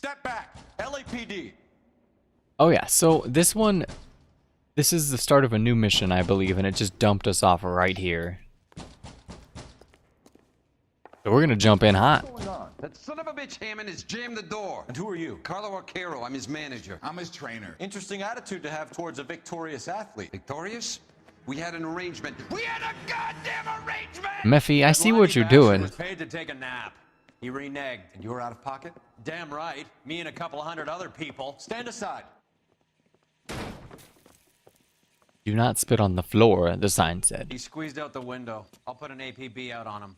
Step back. LAPD. Oh yeah, so this is the start of a new mission, I believe, and it just dumped us off right here. So we're gonna jump in hot. What's going on? That son of a bitch Hammond has jammed the door. And who are you? Carlo Arcaro, I'm his manager. I'm his trainer. Interesting attitude to have towards a victorious athlete. Victorious? We had an arrangement. We had a goddamn arrangement! Mephi, I see what you're doing. Was paid to take a nap. He reneged. And you were out of pocket? Damn right. Me and a couple hundred other people. Stand aside. Do not spit on the floor, the sign said. He squeezed out the window. I'll put an APB out on him.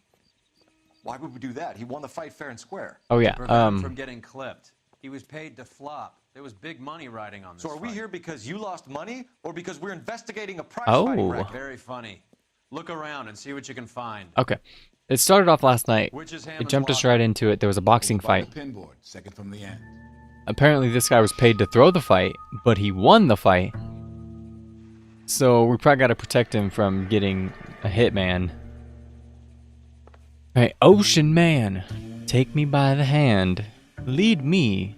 Why would we do that? He won the fight fair and square. Oh yeah, Prevent him from getting clipped. He was paid to flop. There was big money riding on this So are we fight. here because you lost money or because we're investigating a prize Oh. fighting wreck? Very funny. Look around and see what you can find. okay. It started off last night. Which is It Hammond's jumped us locker? right into it. There was a boxing By fight. the pinboard, second from the end. Apparently this guy was paid to throw the fight, but he won the fight. So we probably gotta protect him from getting a hitman. Hey, Ocean Man, take me by the hand, lead me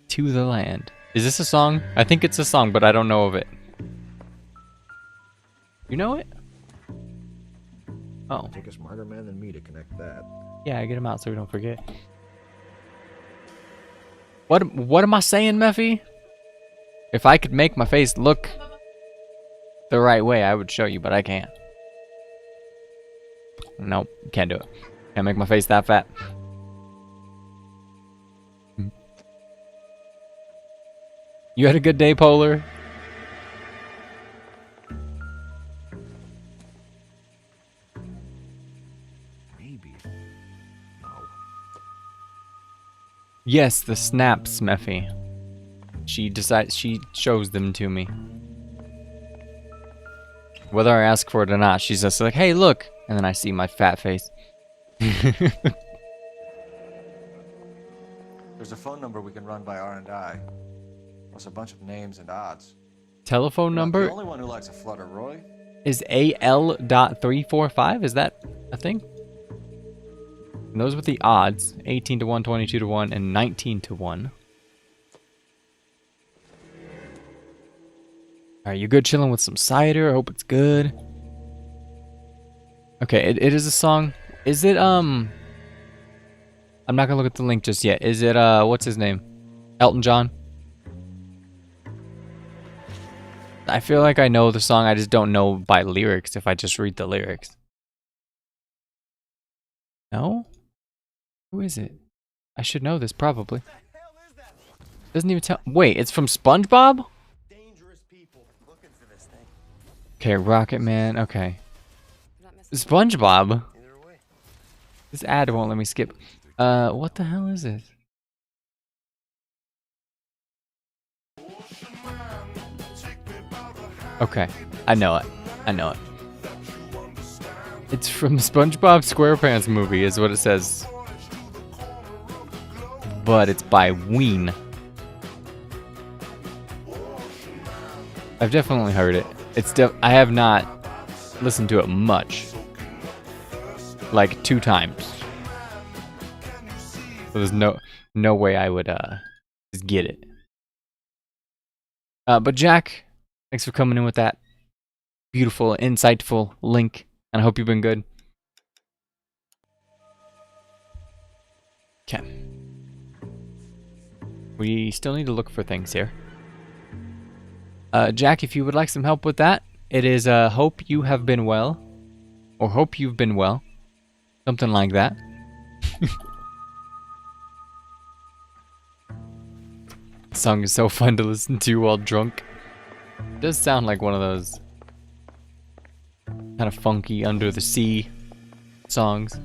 to the land. Is this a song? I think it's a song, but I don't know of it. You know it? Oh, Take a smarter man than me to connect that. yeah, get him out so we don't forget. What am I saying, Mephi? If I could make my face look the right way, I would show you, but I can't. Nope, can't do it. Can't make my face that fat. You had a good day, Polar? Maybe. No. Yes, the snaps, Mephi. She shows them to me. Whether I ask for it or not, she's just like, hey, look! And then I see my fat face. There's a phone number we can run by R&I. Plus a bunch of names and odds. Telephone You're not number the only one who likes a flutter, Roy. is AL.345. Is that a thing? And those with the odds, 18 to 1, 22 to 1, and 19 to 1. Alright, you good chilling with some cider? I hope it's good. Okay, it is a song. Is it, I'm not gonna look at the link just yet. Is it, what's his name? Elton John? I feel like I know the song, I just don't know by lyrics if I just read the lyrics. No? Who is it? I should know this, probably. Doesn't even tell. Wait, it's from SpongeBob? Okay, Rocket Man, okay. SpongeBob? This ad won't let me skip. What the hell is this? Okay, I know it. I know it. It's from SpongeBob SquarePants movie, is what it says. But it's by Ween. I've definitely heard it. I have not listened to it much. Like 2 times. So there's no way I would just get it. But Jack, thanks for coming in with that beautiful, insightful link, and I hope you've been good. Okay. We still need to look for things here. Jack, if you would like some help with that, it is hope you have been well, or hope you've been well, something like that. This song is so fun to listen to while drunk. It does sound like one of those kind of funky under the sea songs.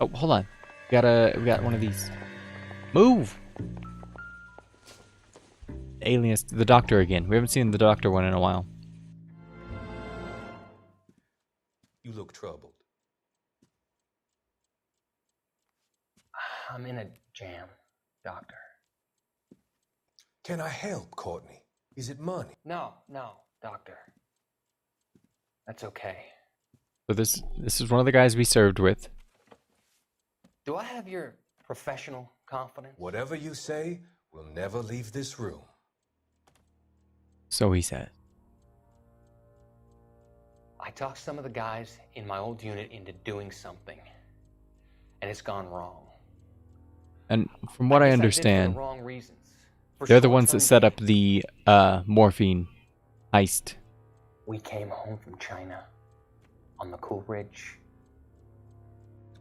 Oh, hold on. We got one of these. Move! Aliens, the Doctor again. We haven't seen the Doctor one in a while. You look troubled. I'm in a jam, Doctor. Can I help, Courtney? Is it money? No, Doctor. That's okay. So this is one of the guys we served with. Do I have your professional confidence. Whatever you say will never leave this room. So he said. I talked some of the guys in my old unit into doing something, and it's gone wrong. And from what I guess understand, did it for the wrong reasons. For they're the ones that short-term set up gain. the morphine heist. We came home from China on the Cool Ridge.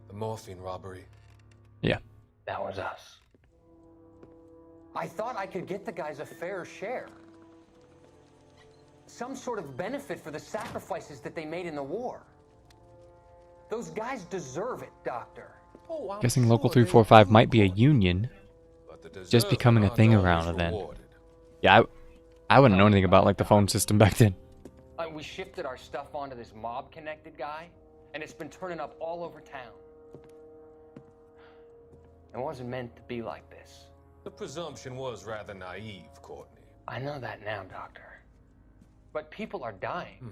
The morphine robbery. Yeah. That was us. I thought I could get the guys a fair share. Some sort of benefit for the sacrifices that they made in the war. Those guys deserve it, Doctor. Oh, I'm Guessing Local sure they 345 do, might be a Courtney. union. But the Just deserving becoming a aren't thing always around then. rewarded. Yeah, I wouldn't know anything about like the phone system back then. We shifted our stuff onto this mob-connected guy, and it's been turning up all over town. It wasn't meant to be like this. The presumption was rather naive, Courtney. I know that now, Doctor. But people are dying.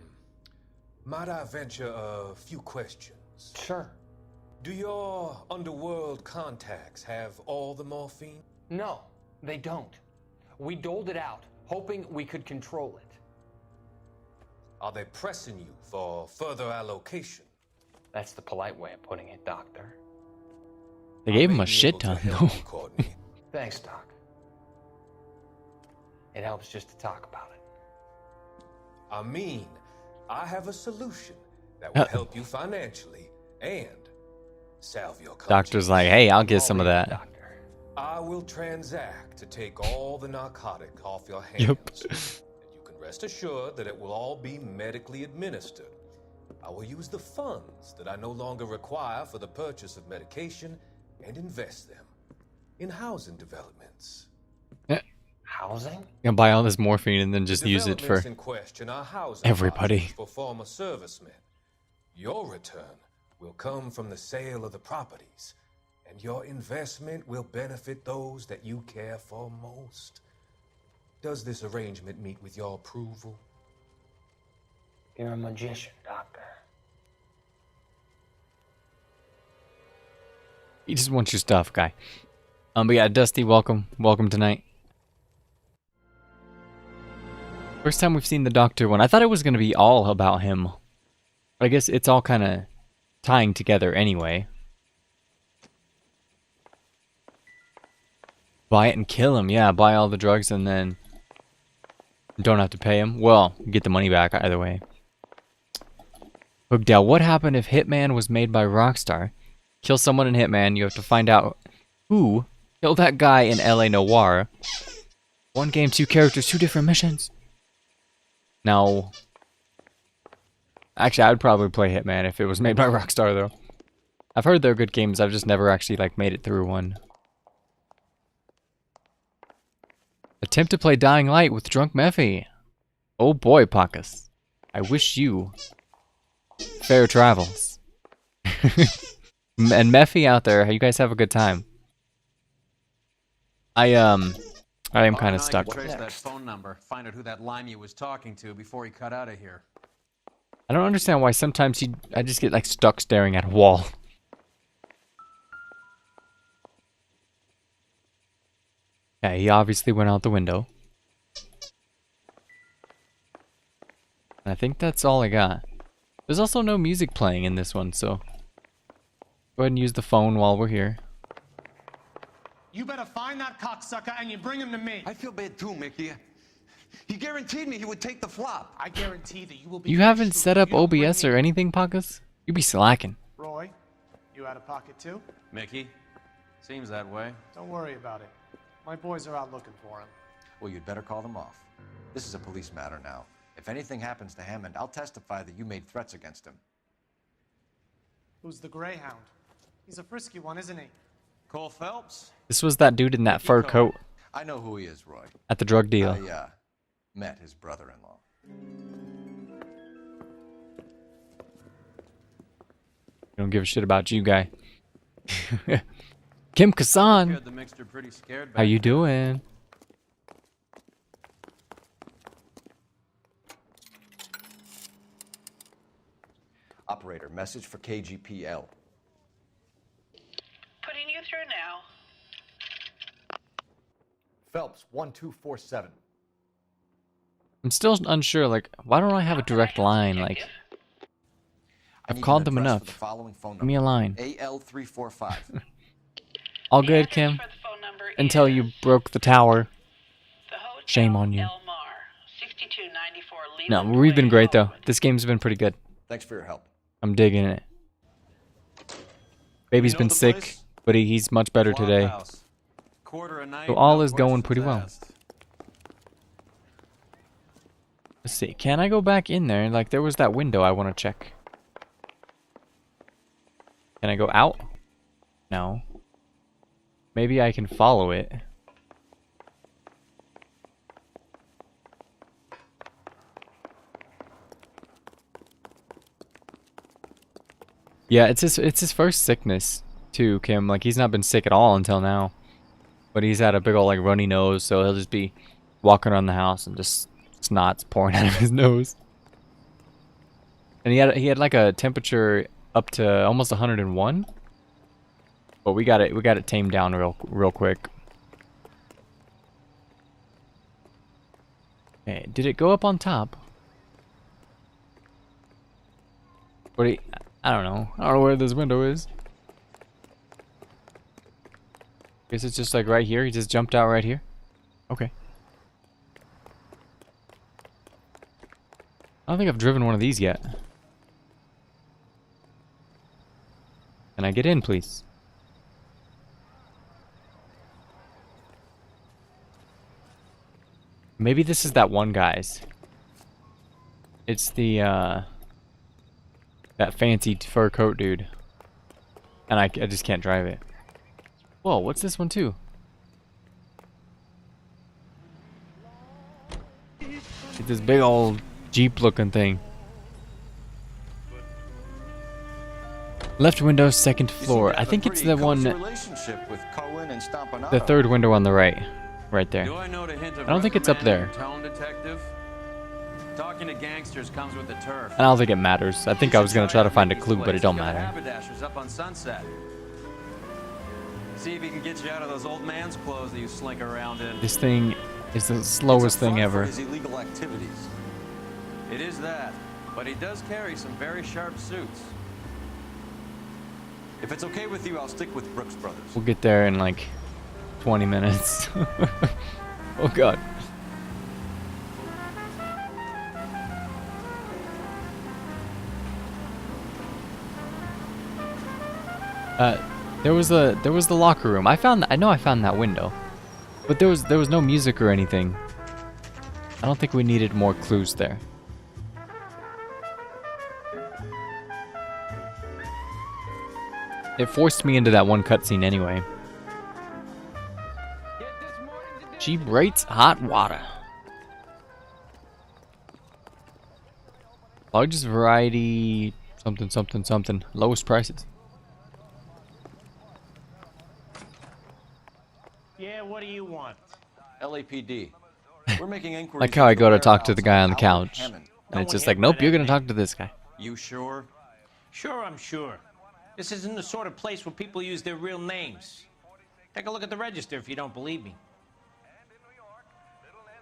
Might I venture a few questions? Sure. Do your underworld contacts have all the morphine? No, they don't. We doled it out, hoping we could control it. Are they pressing you for further allocation? That's the polite way of putting it, Doctor. They gave I him may a be shit able to ton help though. you, Courtney. Thanks, Doc. It helps just to talk about it. I mean, I have a solution that will help you financially and salve your conscience. Doctor's like, hey, I'll get some of that. Doctor. I will transact to take all the narcotic off your hands. Yep. And you can rest assured that it will all be medically administered. I will use the funds that I no longer require for the purchase of medication and invest them in housing developments. Housing? Gonna buy all this morphine and then just The use it for developments in question are housing everybody. projects for former servicemen. Your return will come from the sale of the properties, and your investment will benefit those that you care for most. Does this arrangement meet with your approval? You're a magician, Doctor. He just wants your stuff, guy. But yeah, Dusty, welcome tonight. First time we've seen the Doctor one. I thought it was gonna be all about him, but I guess it's all kind of tying together anyway. Buy it and kill him. Yeah, buy all the drugs and then don't have to pay him. Well, get the money back either way. Hookdale, what happened if Hitman was made by Rockstar? Kill someone in Hitman, you have to find out who killed that guy in LA Noire. One game, two characters, two different missions. Now, actually, I would probably play Hitman if it was made by Rockstar, though. I've heard they're good games, I've just never actually, like, made it through one. Attempt to play Dying Light with Drunk Meffy. Oh boy, Pacus. I wish you fair travels. And Meffy out there, you guys have a good time. I am kind of stuck. Trace that phone number, find out who that limey was talking to before he cut out of here. I don't understand why sometimes I just get like stuck staring at a wall. Yeah, he obviously went out the window. And I think that's all I got. There's also no music playing in this one, so go ahead and use the phone while we're here. You better find that cocksucker and you bring him to me. I feel bad too, Mickey. He guaranteed me he would take the flop. I guarantee that you will be. You haven't sure set up you don't bring OBS me- or anything, Pacus? You be slacking. Roy, you out of pocket too? Mickey? Seems that way. Don't worry about it. My boys are out looking for him. Well, you'd better call them off. This is a police matter now. If anything happens to Hammond, I'll testify that you made threats against him. Who's the Greyhound? He's a frisky one, isn't he? Cole Phelps? This was that dude in that fur coat I know who he is, Roy. at the drug deal. I met his brother-in-law. Don't give a shit about you, guy. Kim Kasan, Scared the mixture pretty scared. how you doing? Operator, message for KGPL. Putting you through now. Phelps, 1247. I'm still unsure, like, why don't I have a direct line? Like, I've called them enough. Give me a line. AL345. All good, Kim. Until you broke the tower. Shame on you. No, we've been great, though. This game's been pretty good. Thanks for your help. I'm digging it. Baby's been sick, but he's much better today. So all is going pretty well. Let's see. Can I go back in there? Like, there was that window I want to check. Can I go out? No. Maybe I can follow it. Yeah, it's his first sickness too, Kim. Like, he's not been sick at all until now. But he's had a big old like runny nose, so he'll just be walking around the house and just snot's pouring out of his nose. And he had like a temperature up to almost 101. But we got it tamed down real quick. Okay, did it go up on top? I don't know. I don't know where this window is. Guess it's just like right here. He just jumped out right here. Okay. I don't think I've driven one of these yet. Can I get in, please? Maybe this is that one guy's. It's the, that fancy fur coat dude. And I just can't drive it. Whoa, what's this one too? It's this big old Jeep looking thing. Left window, second floor. I think it's the one, the third window on the right. Right there. I don't think it's up there. Talking to gangsters comes with the turf. I don't think it matters. I think I was gonna try to find a clue, but it don't matter. Haberdashers up on Sunset. See if he can get you out of those old man's clothes that you slink around in. This thing is the slowest thing ever. His illegal activities. It is that, but he does carry some very sharp suits. If it's okay with you, I'll stick with Brooks Brothers. We'll get there in like 20 minutes. Oh god. There was the locker room. I know I found that window. But there was no music or anything. I don't think we needed more clues there. It forced me into that one cutscene anyway. Cheap rates, hot water. Largest variety, something, something, something. Lowest prices. Yeah, what do you want? LAPD. We're making inquiries. Like how I go to talk to the guy on the couch. And it's just like, nope, you're gonna talk to this guy. You sure? Sure, I'm sure. This isn't the sort of place where people use their real names. Take a look at the register if you don't believe me.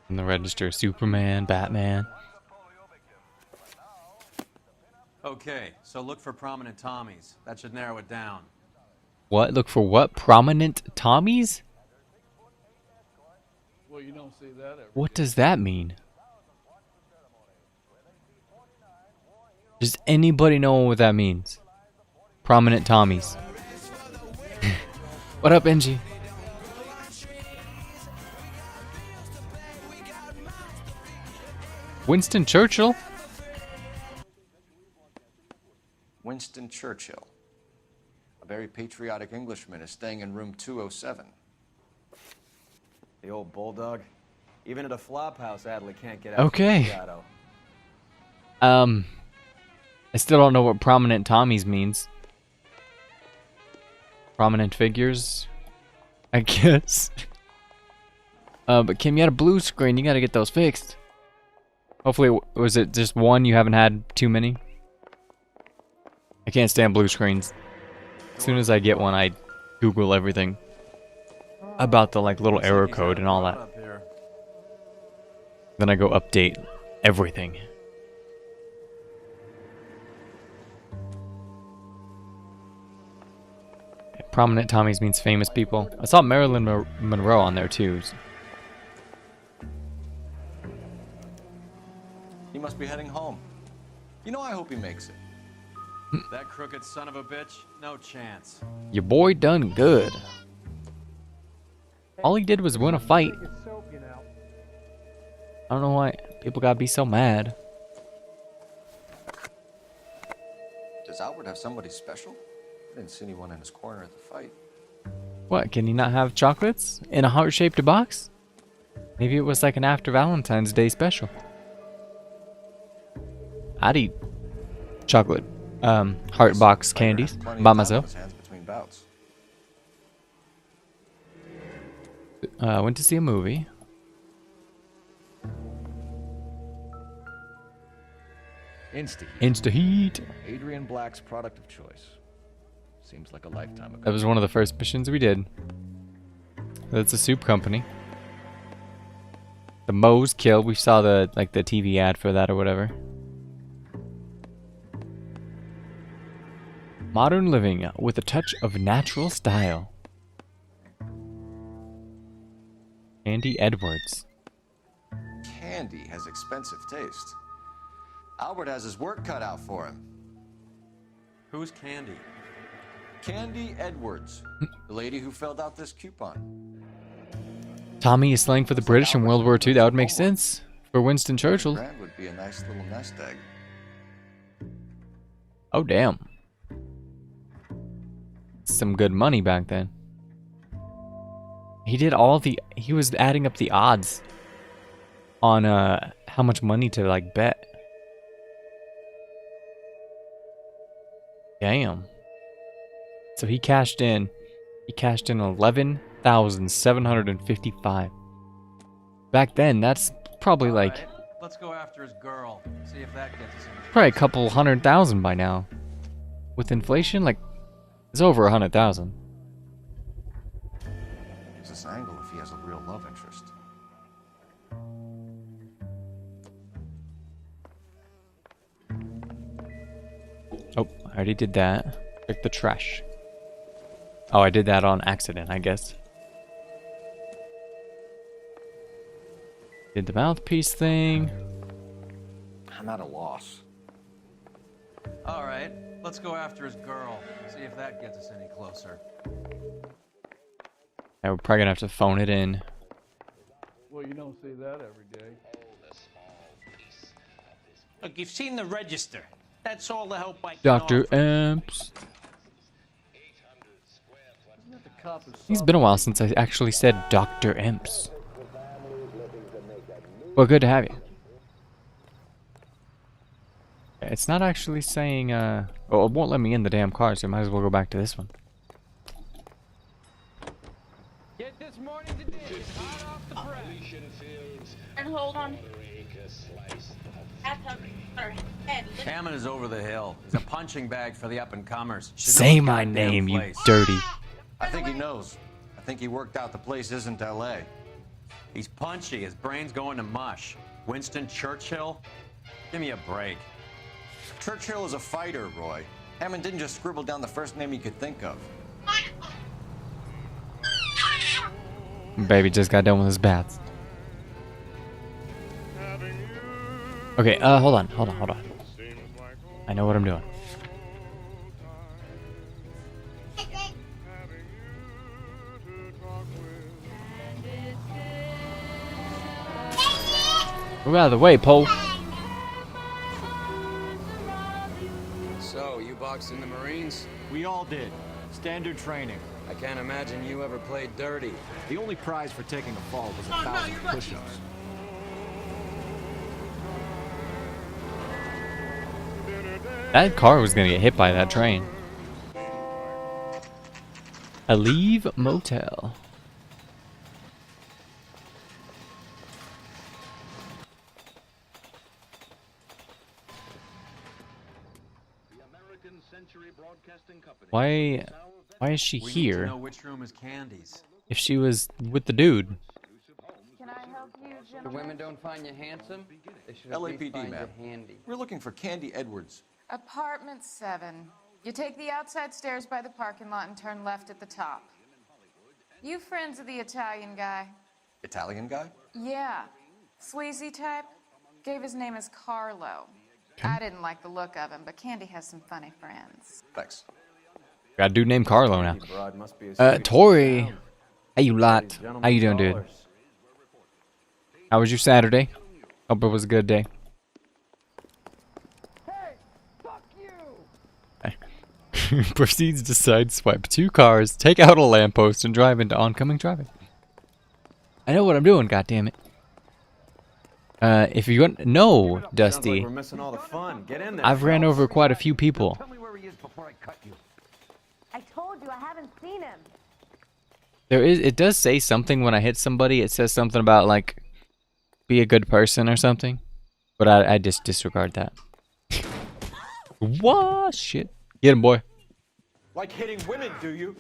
In the register, Superman, Batman. Okay, so look for prominent Tommies. That should narrow it down. What? Look for what? Prominent Tommies? Well, you don't see that every What does that mean? Does anybody know what that means? Prominent Tommies. What up, Benji? Winston Churchill? Winston Churchill. A very patriotic Englishman is staying in room 207. The old bulldog. Even at a flop house, Adley can't get out Okay. of the shadow. I still don't know what prominent Tommies means. Prominent figures? I guess. But Kim, you had a blue screen. You gotta get those fixed. Hopefully, was it just one? You haven't had too many? I can't stand blue screens. As soon as I get one, I Google everything. about the like little error code and all that. Then I go update everything. Prominent Tommies means famous people. I saw Marilyn Monroe on there too. He must be heading home. You know, I hope he makes it. That crooked son of a bitch, no chance. Your boy done good. All he did was win a fight. I don't know why people gotta be so mad. Does Albert have somebody special? I didn't see anyone in his corner at the fight. What, can he not have chocolates in a heart-shaped box? Maybe it was like an after Valentine's Day special. I'd eat chocolate, heart box candies by myself. Went to see a movie. Insta-heat. Adrian Black's product of choice. Seems like a lifetime ago. That was one of the first missions we did. That's a soup company. The Moe's Kill. We saw the the TV ad for that or whatever. Modern living with a touch of natural style. Andy Edwards. Candy has expensive taste. Albert has his work cut out for him. Who's Candy? Candy Edwards, the lady who filled out this coupon. Tommy is slang for the British in World War II. That would make sense for Winston Churchill. Grand would be a nice little nest egg. Oh damn. Some good money back then. He was adding up the odds on how much money to like bet. Damn. So he cashed in 11,755. Back then, that's probably like Let's go after his girl. See if that gets us in. probably a couple 100,000 by now. With inflation, like it's over 100,000. Use this angle if he has a real love interest. Oh, I already did that. Check the trash. Oh, I did that on accident, I guess. Did the mouthpiece thing. I'm at a loss. All right, let's go after his girl. See if that gets us any closer. Yeah, we're probably gonna have to phone it in. Well, you don't see that every day. Look, you've seen the register. That's all the help I can Dr. offer. Emps. It's been a while since I actually said Dr. Emps. Well, good to have you. It's not actually saying, oh, it won't let me in the damn car, so I might as well go back to this one. Get this morning's edition hot off the press. And hold on. Hammond is over the hill. He's a punching bag for the up-and-comers. Say my name, you dirty. I think he knows. I think he worked out the place isn't L.A. He's punchy. His brain's going to mush. Winston Churchill? Give me a break. Churchill is a fighter, Roy. Hammond didn't just scribble down the first name he could think of. Baby just got done with his baths. Okay, hold on. I know what I'm doing. Move out of the way, Poe. So, you boxed in the Marines? We all did. Standard training. I can't imagine you ever played dirty. The only prize for taking a fall was 1,000 push-ups. That car was gonna get hit by that train. Aleve Motel. Why is she We need here? to know which room is Candy's. if she was with the dude. Can I help you, The gentlemen? women don't find you handsome? They should at least LAPD, find ma'am. you handy. We're looking for Candy Edwards. Apartment 7. You take the outside stairs by the parking lot and turn left at the top. You friends of the Italian guy? Italian guy? Yeah. Sleazy type? Gave his name as Carlo. I didn't like the look of him, but Candy has some funny friends. Thanks. Got a dude named Carlo now. Broad must be a Tori. Hey, you lot. How you doing, dude? How was your Saturday? Hope it was a good day. Proceeds to sideswipe 2 cars, take out a lamppost, and drive into oncoming traffic. I know what I'm doing, goddammit. If you want, no, Dusty. Like we're missing all the fun. Get in there. I've ran over quite a few people. Tell me where he is before I cut you. I told you I haven't seen him. It does say something when I hit somebody. It says something about like, be a good person or something. But I just disregard that. What? Shit. Get him, boy. Like hitting women, do you?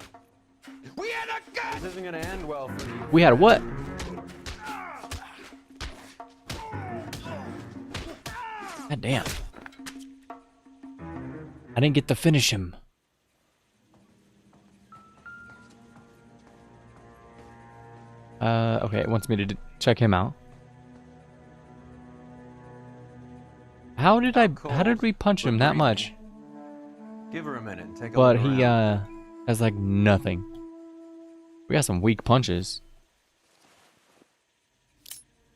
We had a gun! This isn't gonna end well for you. We had a what? God damn. I didn't get to finish him. Okay, it wants me to check him out. How did we punch him that much? Give her a minute and take a But look he, around. has like nothing. We got some weak punches.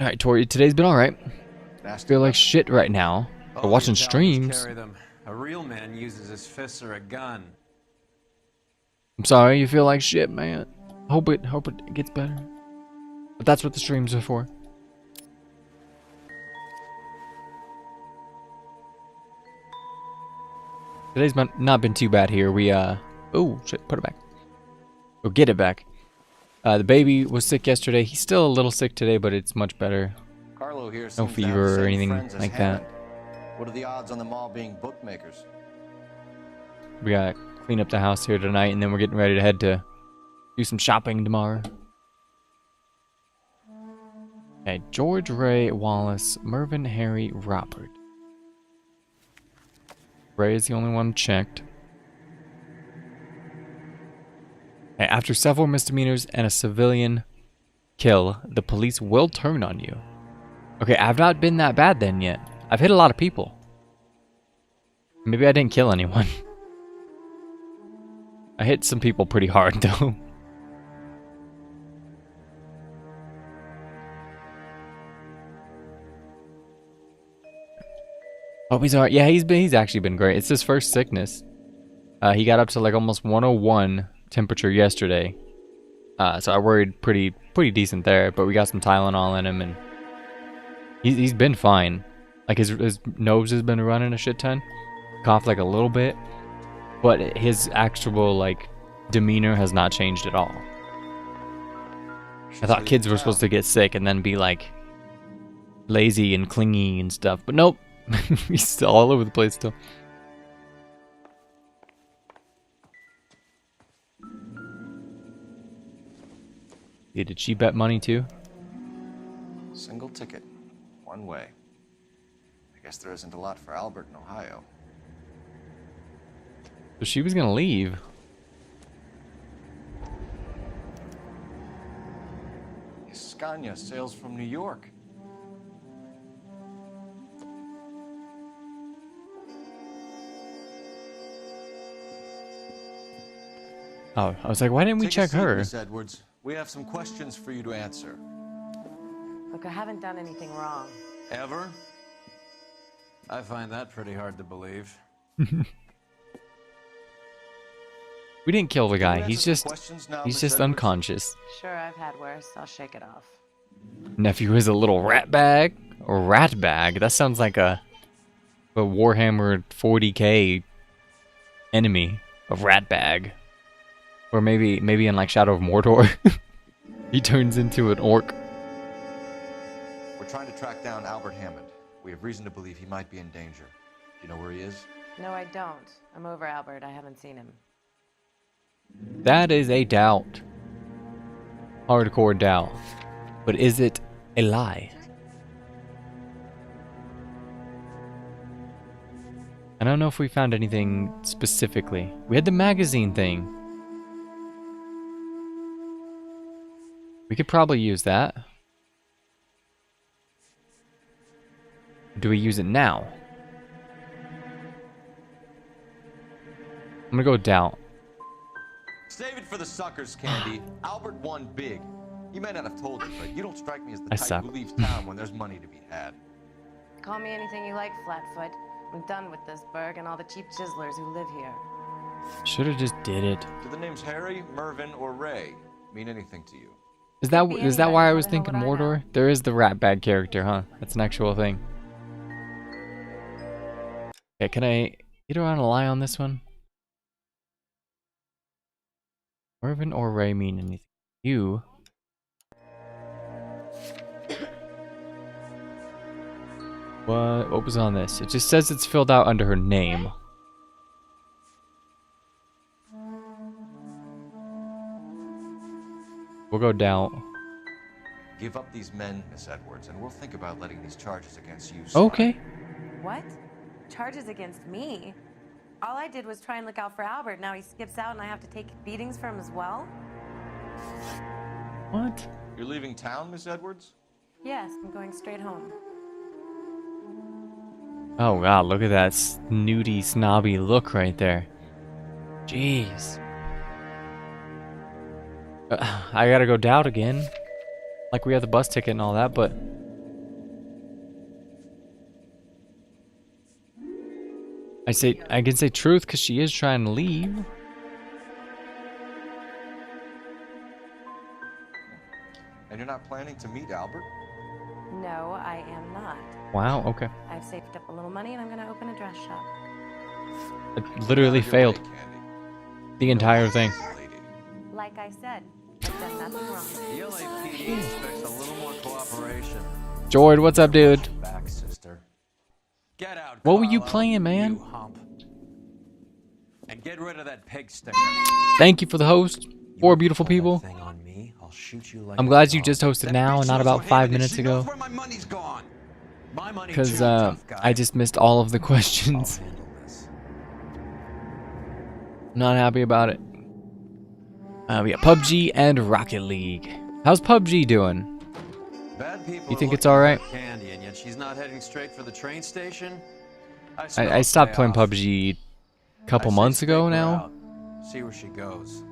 Alright, Tori, today's been alright. Feel like shit right now. We're watching the Italians streams. carry them. A real man uses his fists or a gun. I'm sorry you feel like shit, man. Hope it gets better. But that's what the streams are for. Today's not been too bad here. We oh shit, put it back. Go get it back. The baby was sick yesterday. He's still a little sick today, but it's much better. Carlo here No seems to have the fever or same anything friends as like that. Hammond. What are the odds on them all being bookmakers? We gotta clean up the house here tonight, and then we're getting ready to head to do some shopping tomorrow. Okay, George Ray Wallace, Mervyn Harry Robert. Ray is the only one checked. Okay, after several misdemeanors and a civilian kill, the police will turn on you. Okay, I've not been that bad then yet. I've hit a lot of people. Maybe I didn't kill anyone. I hit some people pretty hard though. Oh, he's alright. Yeah, he's actually been great. It's his first sickness. He got up to like almost 101 temperature yesterday. So I worried pretty decent there, but we got some Tylenol in him and he's been fine. Like his nose has been running a shit ton. Coughed like a little bit, but his actual like demeanor has not changed at all. I thought kids were supposed to get sick and then be like lazy and clingy and stuff, but nope. He's still all over the place still. Yeah, did she bet money too? Single ticket, one way. I guess there isn't a lot for Albert in Ohio. So she was gonna leave. Scania sails from New York. Oh, I was like, why didn't we Take a check seat, her? Miss Edwards. We have some questions for you to answer. Look, I haven't done anything wrong. Ever? I find that pretty hard to believe. We didn't kill the guy. Can you He's answer some just questions now, he's Miss just Edwards? unconscious. Sure, I've had worse. I'll shake it off. Nephew is a little rat bag or rat bag. That sounds like a Warhammer 40k enemy of rat bag. Or maybe in like Shadow of Mordor, he turns into an orc. We're trying to track down Albert Hammond. We have reason to believe he might be in danger. Do you know where he is? No, I don't. I'm over Albert. I haven't seen him. That is a doubt. hardcore doubt. But is it a lie? I don't know if we found anything specifically. We had the magazine thing. We could probably use that. Do we use it now? I'm gonna go doubt. Save it for the suckers, Candy. Albert won big. He may not have told you, but you don't strike me as the I type suck. who leaves town when there's money to be had. Call me anything you like, Flatfoot. I'm done with this burg and all the cheap chiselers who live here. Should have just did it. Do the names Harry, Mervyn, or Ray mean anything to you? Is that why I was thinking Mordor? There is the rat bag character, huh? That's an actual thing. Okay, can I get around a lie on this one? Mervyn or Ray mean anything? You. What was on this? It just says it's filled out under her name. We'll go down. Give up these men, Miss Edwards, and we'll think about letting these charges against you slide. Okay. What? Charges against me? All I did was try and look out for Albert. Now he skips out and I have to take beatings for him as well? What? You're leaving town, Miss Edwards? Yes, I'm going straight home. Oh god, look at that snooty, snobby look right there. Jeez. I gotta go doubt again. Like we have the bus ticket and all that, but... I can say truth because she is trying to leave. And you're not planning to meet Albert? No, I am not. Wow, okay. I've saved up a little money and I'm gonna open a dress shop. It literally failed. The entire thing. Like I said, I've done nothing wrong. The LAPD expects a little more cooperation. Jord, what's up, dude? Back, sister. Get out, What were you Carlo, playing, man? you hump. And get rid of that pig sticker. Thank you for the host. 4 beautiful people. Thing on me, I'll shoot you like I'm glad you just hosted now and not about 5 minutes ago. Where my money's gone. My money Because too, tough guy. I just missed all of the questions. I'll handle this. Not happy about it. We got PUBG and Rocket League. How's PUBG doing? Bad people You are think it's looking alright? for Candy, and yet she's not heading straight for the train station. I stopped playing PUBG a couple months ago now. See where she goes.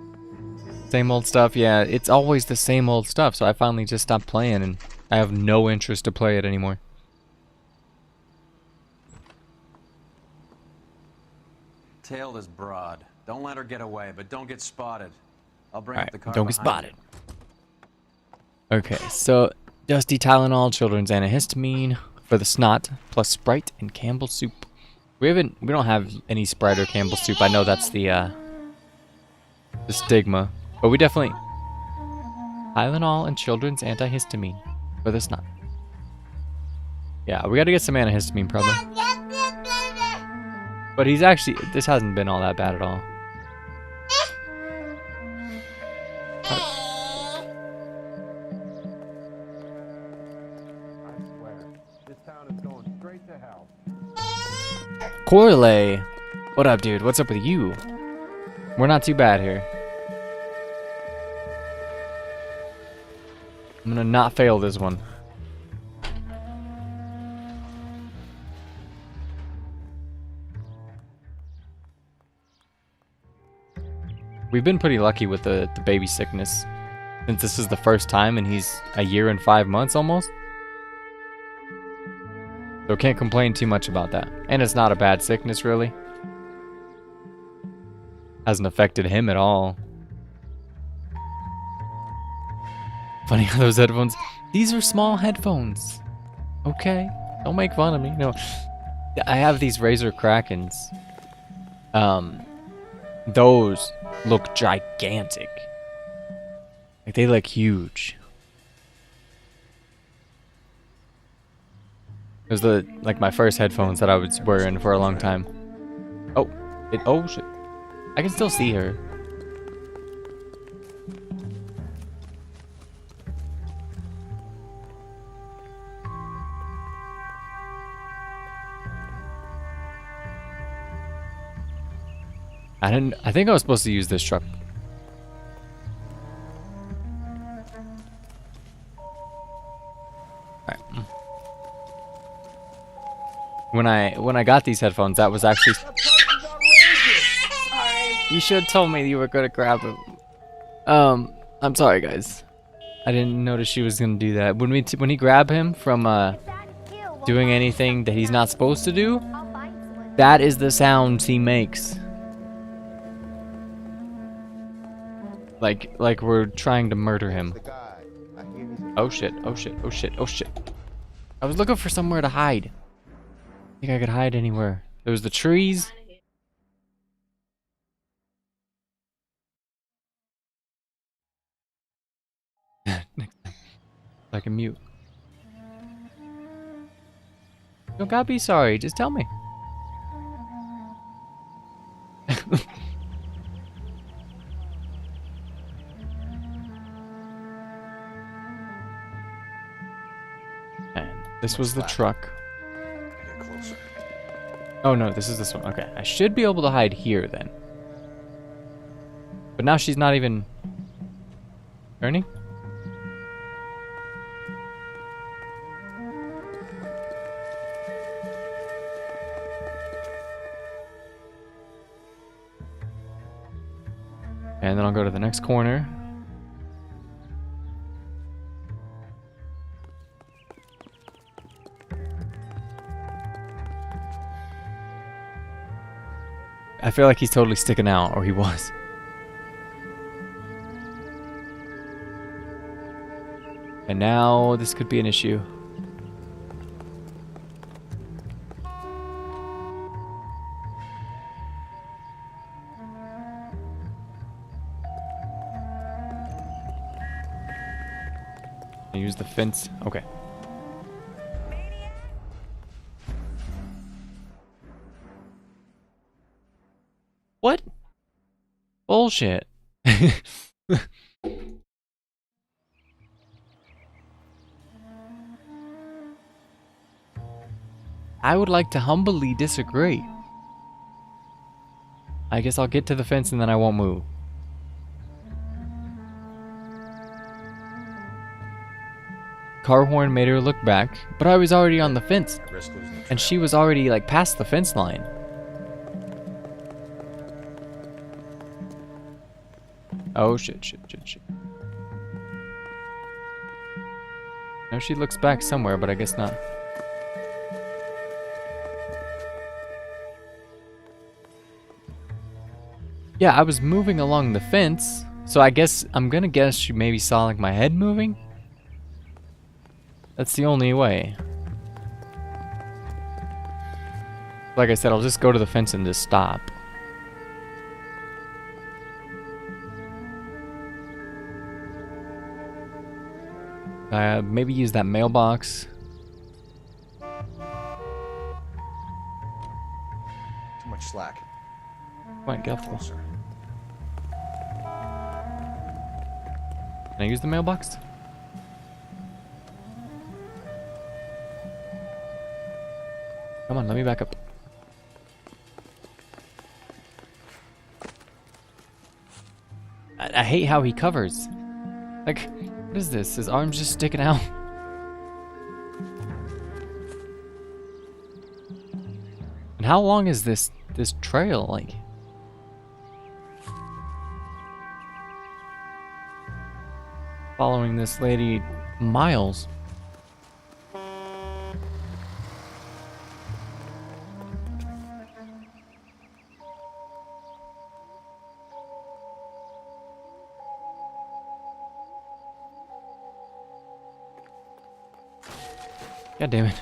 Same old stuff, yeah. It's always the same old stuff, so I finally just stopped playing and I have no interest to play it anymore. Tail is broad. Don't let her get away, but don't get spotted. I'll bring up Alright, the car don't get behind spotted. Okay, so Dusty Tylenol, children's antihistamine for the snot, plus Sprite and Campbell's soup. We don't have any Sprite or Campbell's soup. I know that's the stigma, but we definitely Tylenol and children's antihistamine for the snot. Yeah, we gotta get some antihistamine probably. But this hasn't been all that bad at all. Corley, what up, dude? What's up with you? We're not too bad here. I'm gonna not fail this one. We've been pretty lucky with the baby sickness, since this is the first time and he's a year and 5 months almost. So can't complain too much about that. And it's not a bad sickness, really. Hasn't affected him at all. Funny how those headphones... These are small headphones. Okay? Don't make fun of me. No. I have these Razer Krakens. Those look gigantic. Like, they look huge. It was like my first headphones that I was wearing for a long time. Oh shit. I can still see her. I think I was supposed to use this truck. Alright. When I got these headphones, that was actually... You should have told me you were gonna grab them. I'm sorry, guys. I didn't notice she was gonna do that. When he grab him from doing anything that he's not supposed to do, that is the sounds he makes. Like we're trying to murder him. Oh shit! Oh shit! Oh shit! Oh shit! I was looking for somewhere to hide. I think I could hide anywhere. There was the trees. I can mute. You don't gotta be sorry, just tell me. And this was the truck. Get closer. Oh no, this is this one. Okay, I should be able to hide here then. But now she's not even turning. And then I'll go to the next corner. I feel like he's totally sticking out, or he was. And now this could be an issue. Use the fence. Okay. What? Bullshit. I would like to humbly disagree. I guess I'll get to the fence and then I won't move. Car horn made her look back, but I was already on the fence. And she was already like past the fence line. Oh shit, shit, shit, shit. Now she looks back somewhere, but I guess not. Yeah, I was moving along the fence, so I guess I'm gonna guess she maybe saw like my head moving. That's the only way. Like I said, I'll just go to the fence and just stop. Maybe use that mailbox. Too much slack. Quite careful. Can I use the mailbox? Come on, let me back up. I hate how he covers. Like, what is this? His arm's just sticking out. And how long is this trail, like? Following this lady miles. God damn it.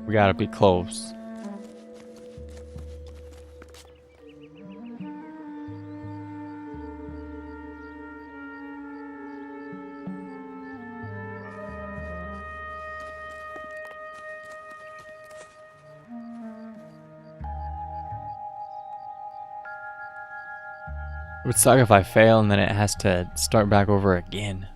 We gotta be close. would suck if I fail and then it has to start back over again.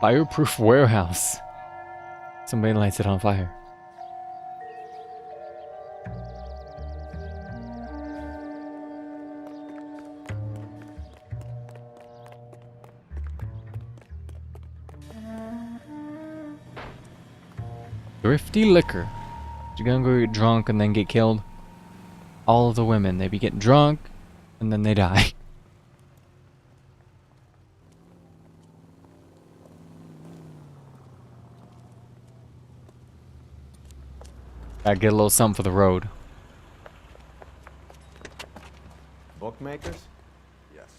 Fireproof warehouse. Somebody lights it on fire. Thrifty liquor. You're gonna go get drunk and then get killed. All of the women, they be getting drunk and then they die. Gotta get a little something for the road. Bookmakers? Yes.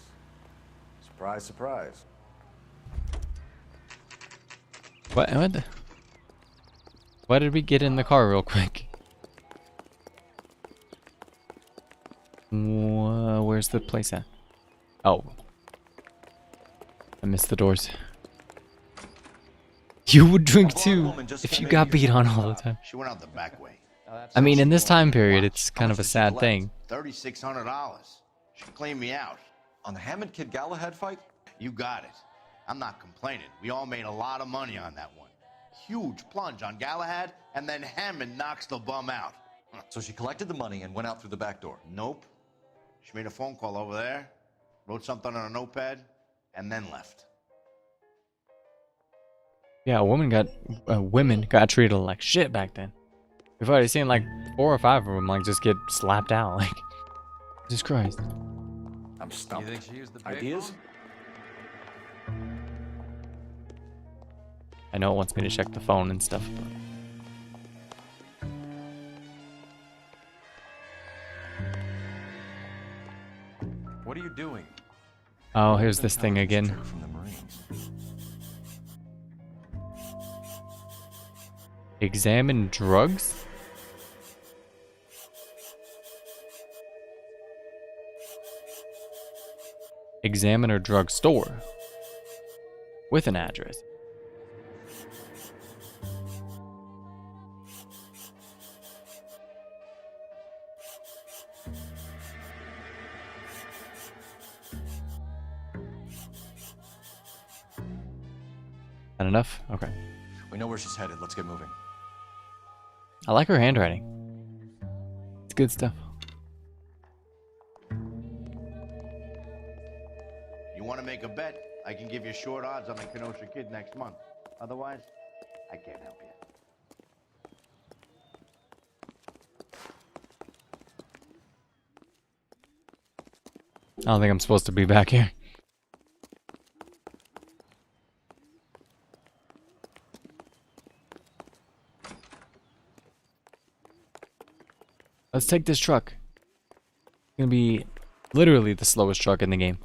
Surprise, surprise. What? Why did we get in the car real quick? Where's the place at? Oh. I missed the doors. You would drink too if you got beat on all the time. She went out the back way. I mean, in this time period, it's kind of a sad thing. $3,600. She cleaned me out. On the Hammond Kid Galahad fight? You got it. I'm not complaining. We all made a lot of money on that one. Huge plunge on Galahad, and then Hammond knocks the bum out. So she collected the money and went out through the back door? Nope. She made a phone call over there, wrote something on a notepad, and then left. Yeah, women got treated like shit back then. We've already seen like 4 or 5 of them like just get slapped out. Like, Jesus Christ. I'm stumped. You think she used the big Ideas? phone? I know it wants me to check the phone and stuff, but... What are you doing? Oh, here's this thing again. From the Marines. Examine drugs? Examiner drug store. With an address. Not enough? Okay. We know where she's headed. Let's get moving. I like her handwriting. It's good stuff. You want to make a bet? I can give you short odds on the Kenosha Kid next month. Otherwise, I can't help you. I don't think I'm supposed to be back here. Let's take this truck. It's gonna be literally the slowest truck in the game.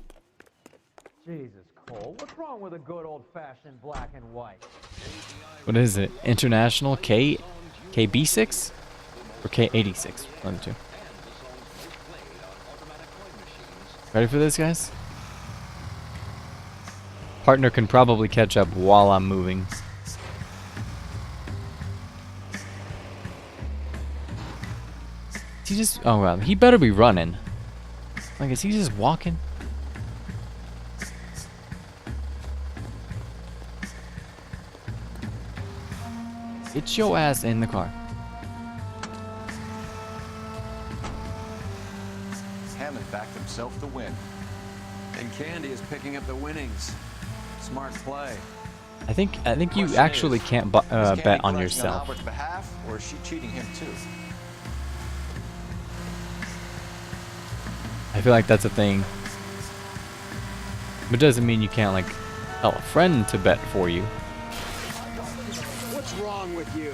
Jesus, Cole, what's wrong with a good old-fashioned black and white? What is it? International KB6? Or K86? One of the two. Ready for this, guys? Partner can probably catch up while I'm moving. Is he just... Oh, well, he better be running. Like, is he just walking? Get your ass in the car. Hammond backed himself to win. And Candy is picking up the winnings. Smart play. I think you actually can't bet on yourself. On Albert's behalf, or is she cheating him too? I feel like that's a thing. But it doesn't mean you can't, like, tell a friend to bet for you. What's wrong with you?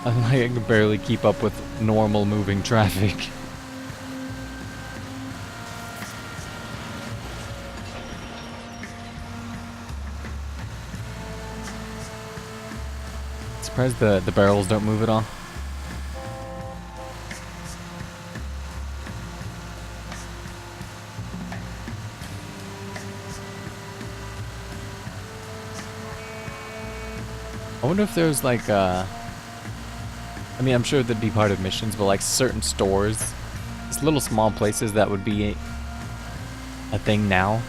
I can barely keep up with normal moving traffic. Surprised the barrels don't move at all. I wonder if there's like I mean, I'm sure there'd be part of missions, but like certain stores, just little small places that would be a thing now.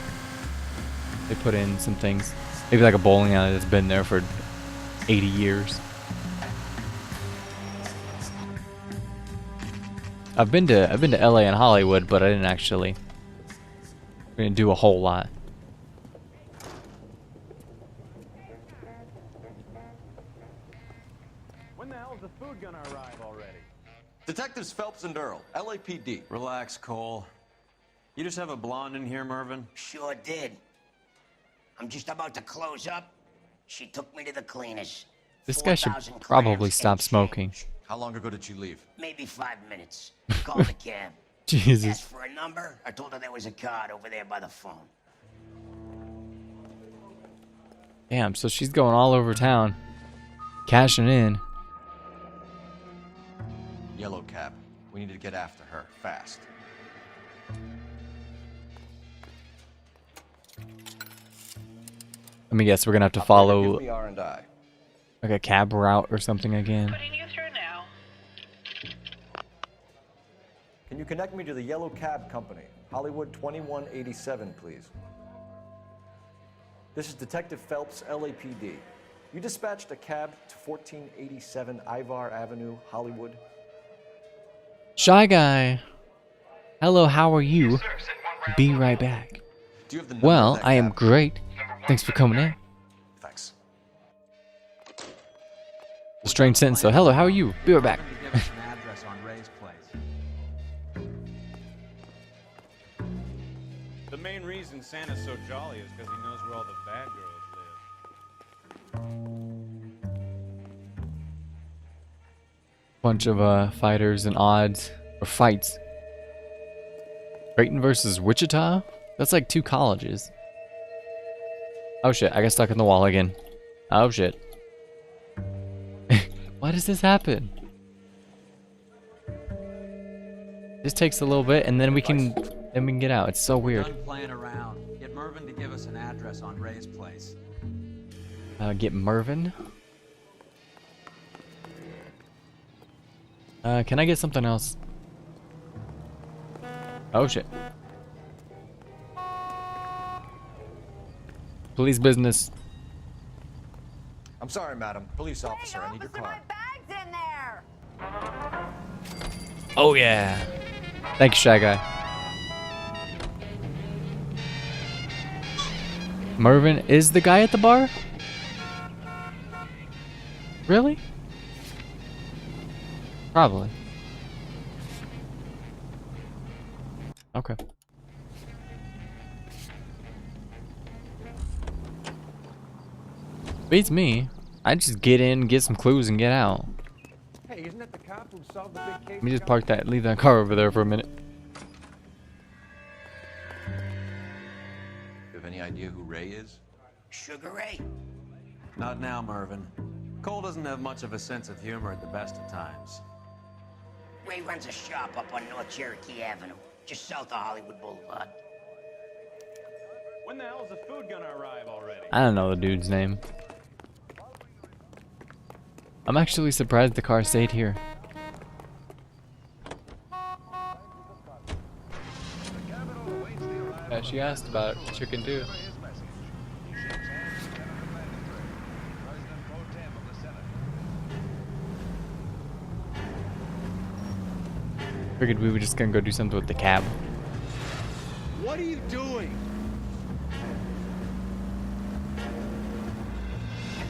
They put in some things. Maybe like a bowling alley that's been there for 80 years. I've been to LA and Hollywood, but I didn't do a whole lot. When the hell's the food gonna arrive already? Detectives Phelps and Earl, LAPD. Relax, Cole. You just have a blonde in here, Mervyn? Sure did. I'm just about to close up. She took me to the cleaners. This guy should probably stop smoking. How long ago did she leave? Maybe 5 minutes. Called the cab. Jesus. Asked for a number. I told her there was a card over there by the phone. Damn, so she's going all over town, cashing in. Yellow cab. We need to get after her, fast. Let me guess, we're gonna have to follow Give me R&I. like a cab route or something again. Putting you through now. Can you connect me to the Yellow Cab Company? Hollywood 2187, please. This is Detective Phelps, LAPD. You dispatched a cab to 1487 Ivar Avenue, Hollywood. Shy Guy. Hello, how are you? Be right back. Do you have the number Well, of that I am cab? great. Thanks for coming in. Thanks. A strange sentence though. Hello, how are you? Be right back. Give us an address on Ray's place. The main reason Santa's so jolly is because he knows where all the bad girls live. Bunch of fighters and odds or fights. Creighton versus Wichita? That's like 2 colleges. Oh shit, I got stuck in the wall again. Oh shit. Why does this happen? This takes a little bit and then we can get out. It's so weird. Done playing around. Get Mervyn to give us an address on Ray's place. Get Mervyn. Can I get something else? Oh shit. Police business. I'm sorry, madam. Police officer, I need your car. Bags in there. Oh yeah. Thank you, Shy Guy. Mervyn is the guy at the bar? Really? Probably. Okay. Beats me. I just get in, get some clues, and get out. Hey, isn't that the cop who solved the big case? Let me just park that, leave that car over there for a minute. You have any idea who Ray is? Sugar Ray? Not now, Mervyn. Cole doesn't have much of a sense of humor at the best of times. Ray runs a shop up on North Cherokee Avenue, just south of Hollywood Boulevard. When the hell's the food gonna arrive already? I don't know the dude's name. I'm actually surprised the car stayed here. Yeah, she asked about chicken too. Figured we were just gonna go do something with the cab. What are you doing?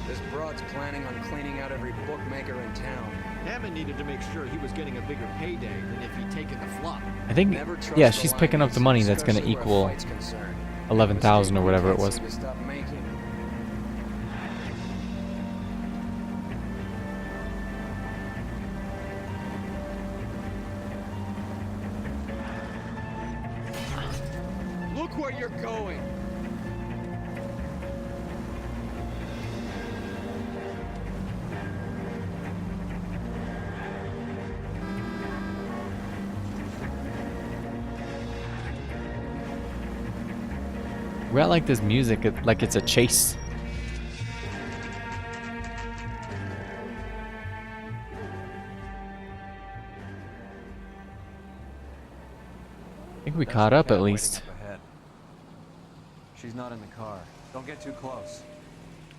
This broad's planning on cleaning out every bookmaker in town. Hammond needed to make sure he was getting a bigger payday than if he'd taken the flop. I think, yeah, she's picking up the money that's gonna equal 11,000 or whatever it was. Look where you're going. We're at like this music, like it's a chase. I think we caught up at least. She's not in the car. Don't get too close.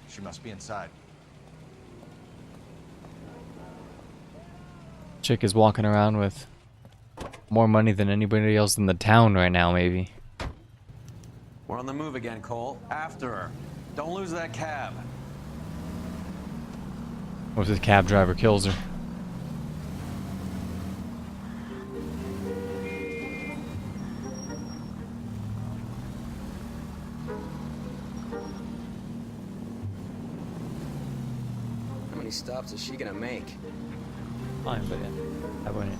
She must be inside. Chick is walking around with more money than anybody else in the town right now, maybe. We're on the move again, Cole. After her. Don't lose that cab. What if the cab driver kills her? How many stops is she gonna make? Fine, but yeah, I wouldn't.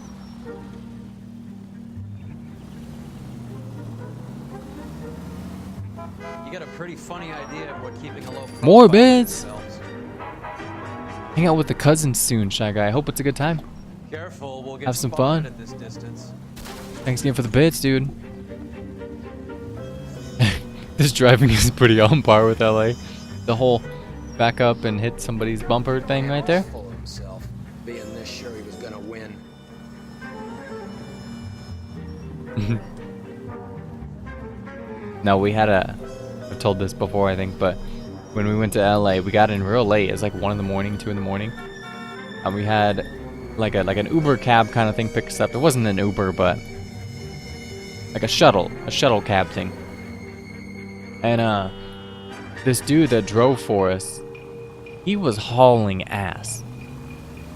You got a pretty funny idea of what keeping a low More bids! Hang out with the cousins soon, Shy Guy. I hope it's a good time. Careful, we'll get Have some spotted fun. at this distance. Thanks again for the bits, dude. This driving is pretty on par with LA. The whole back up and hit somebody's bumper thing right there. Full of himself, being this sure he was gonna win. No, we had I've told this before, I think, but when we went to LA, we got in real late. It's like 1 in the morning, 2 in the morning. And we had like an Uber cab kind of thing pick us up. It wasn't an Uber, but like a shuttle cab thing. And this dude that drove for us, he was hauling ass.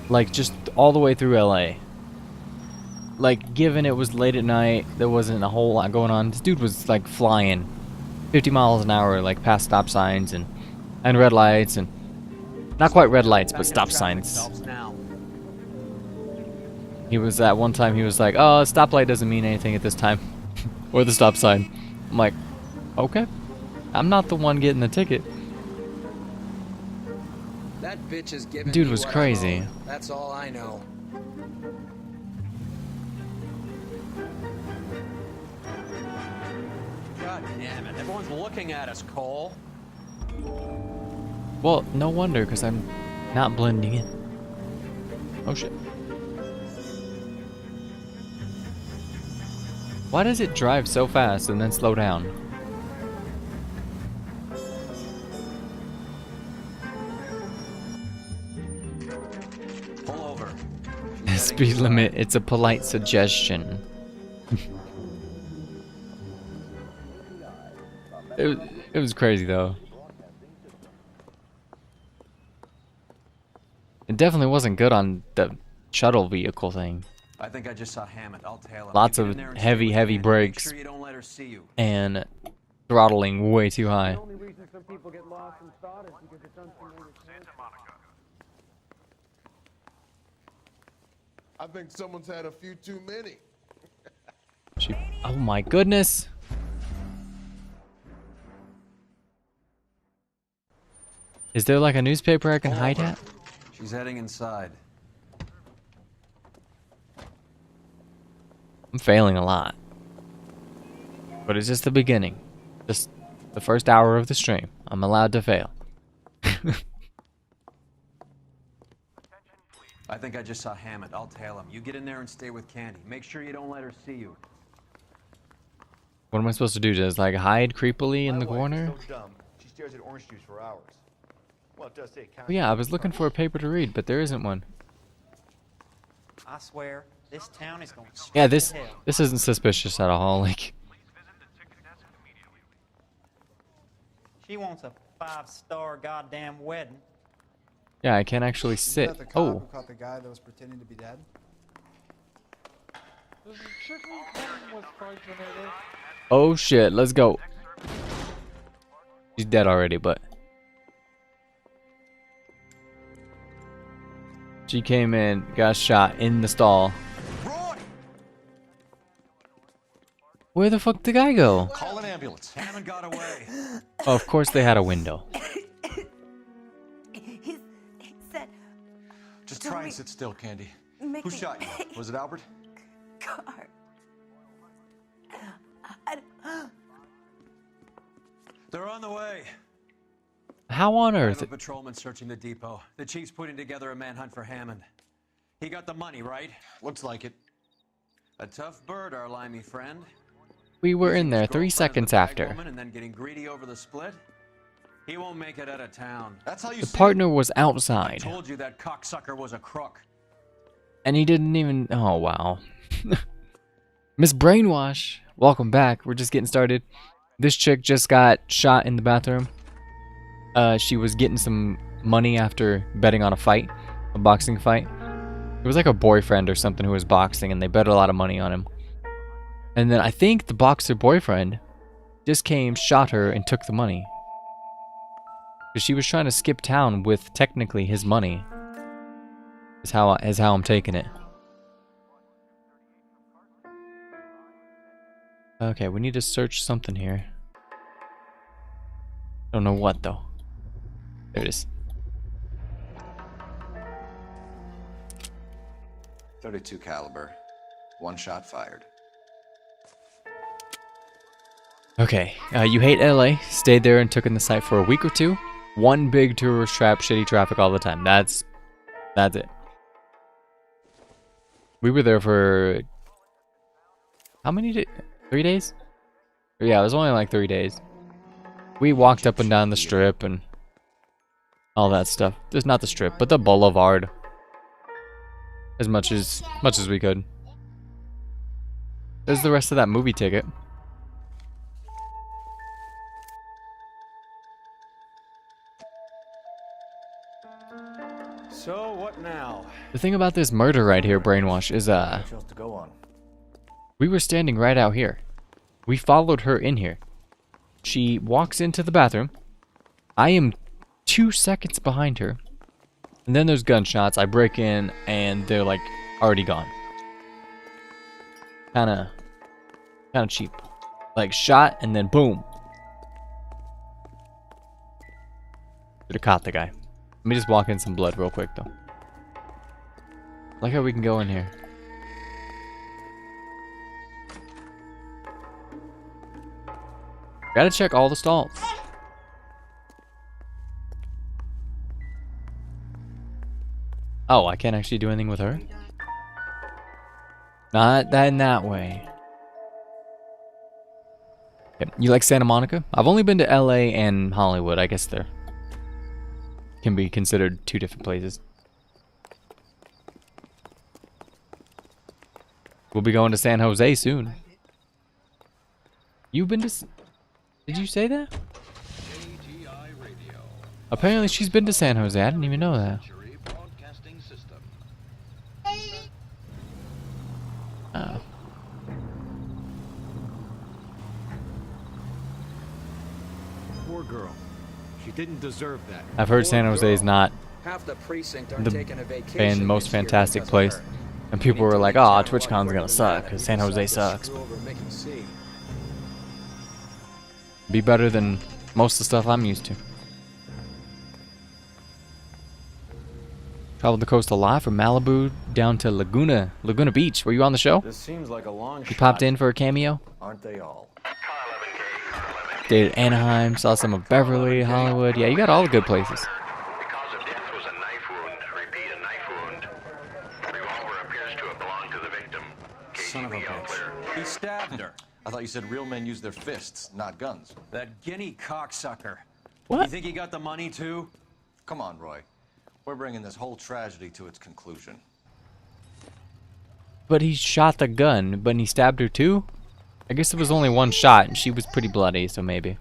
Like just all the way through LA. Like given it was late at night, there wasn't a whole lot going on. This dude was like flying 50 miles an hour, like past stop signs and red lights, and not quite red lights, but stop signs. He was at one time, he was like, oh, stoplight doesn't mean anything at this time. Or the stop sign. I'm like, okay. I'm not the one getting the ticket. That bitch is giving Dude me was what I crazy. owe. That's all I know. God damn it, everyone's looking at us, Cole. Well, no wonder, because I'm not blending in. Oh shit. Why does it drive so fast and then slow down? Pull over. Speed limit, it's a polite suggestion. It was crazy though. It definitely wasn't good on the shuttle vehicle thing. I think I just saw Hammond. I'll tail him. Lots You of get in there and heavy, stay with heavy Andy. brakes. Make sure you don't let her see you. And throttling way too high. The only reason some people get lost in thought is because it's unfamiliar. Santa Monica. I think someone's had a few too many. Oh my goodness. Is there like a newspaper I can hide at? She's heading inside. I'm failing a lot. But it's just the beginning. Just the first hour of the stream. I'm allowed to fail. I think I just saw Hammond. I'll tail him. You get in there and stay with Candy. Make sure you don't let her see you. What am I supposed to do? Just like hide creepily in the corner? So dumb. She stares at orange juice for hours. Well, it does say Oh, yeah, I was looking for a paper to read, but there isn't one. I swear, this town is going straight Yeah, to this hell. isn't suspicious at all. Like, She wants a 5-star goddamn wedding. yeah, I can't actually sit. Is that the cop Oh, who caught the guy that was pretending to be dead? Does the chicken come with fried tomatoes? oh shit, let's go. She's dead already, but she came in, got shot in the stall. Where the fuck did the guy go? Call an ambulance. Hammond got away. Oh, of course they had a window. He said, Just Don't try and we- sit still, Candy. make Who me shot you? Was it Albert? car. They're on the way. How on I have earth? a patrolman searching the depot. The chief's putting together a manhunt for Hammond. He got the money, right? Looks like it. A tough bird, our limey friend. We were in there His 3 girlfriend is the seconds bag after. woman and then getting greedy over the split. He won't make it out of town. That's how you The see partner was I outside. told you that cocksucker was a crook. And he didn't even... Oh, wow. Miss Brainwash, welcome back. We're just getting started. This chick just got shot in the bathroom. She was getting some money after betting on a fight. A boxing fight. It was like a boyfriend or something who was boxing, and they bet a lot of money on him. And then I think the boxer boyfriend just came, shot her, and took the money. Because she was trying to skip town with technically his money. Is how I'm taking it. Okay, we need to search something here. Don't know what though. There it is. .32 caliber. One shot fired. Okay, you hate LA, stayed there and took in the site for a week or two. One big tourist trap, shitty traffic all the time. That's it. We were there for how many days? 3 days? Yeah, it was only like 3 days. We walked up and down the strip and all that stuff. Just not the strip, but the boulevard. As much as we could. There's the rest of that movie ticket. So what now? The thing about this murder right here, Brainwash, is Much else to go on. we were standing right out here. We followed her in here. She walks into the bathroom. I am 2 seconds behind her. And then there's gunshots. I break in and they're like already gone. Kinda cheap. Like shot and then boom. Should have caught the guy. Let me just walk in some blood real quick though. Like how we can go in here. Gotta check all the stalls. Oh, I can't actually do anything with her? Not that in that way. Okay. You like Santa Monica? I've only been to LA and Hollywood. I guess they're can be considered two different places. We'll be going to San Jose soon. You've been to... Did you say that? Apparently she's been to San Jose. I didn't even know that. Oh. Poor girl. She didn't deserve that. I've heard San Jose is not Half the precinct aren't the taking a vacation most this year fantastic because of place. her. And people were like, oh, TwitchCon's gonna suck because San Jose sucks. Be better than most of the stuff I'm used to. Traveled the coast a lot from Malibu down to Laguna Beach. Were you on the show? This seems like a long You popped in for a cameo? Aren't they all? Dated Anaheim, saw some of Beverly, Hollywood. Yeah, you got all the good places. Son of a bitch. He stabbed her. I thought you said real men use their fists, not guns. That guinea cocksucker. What? You think he got the money too? Come on, Roy. We're bringing this whole tragedy to its conclusion. But he shot the gun, but he stabbed her too? I guess it was only one shot, and she was pretty bloody, so maybe.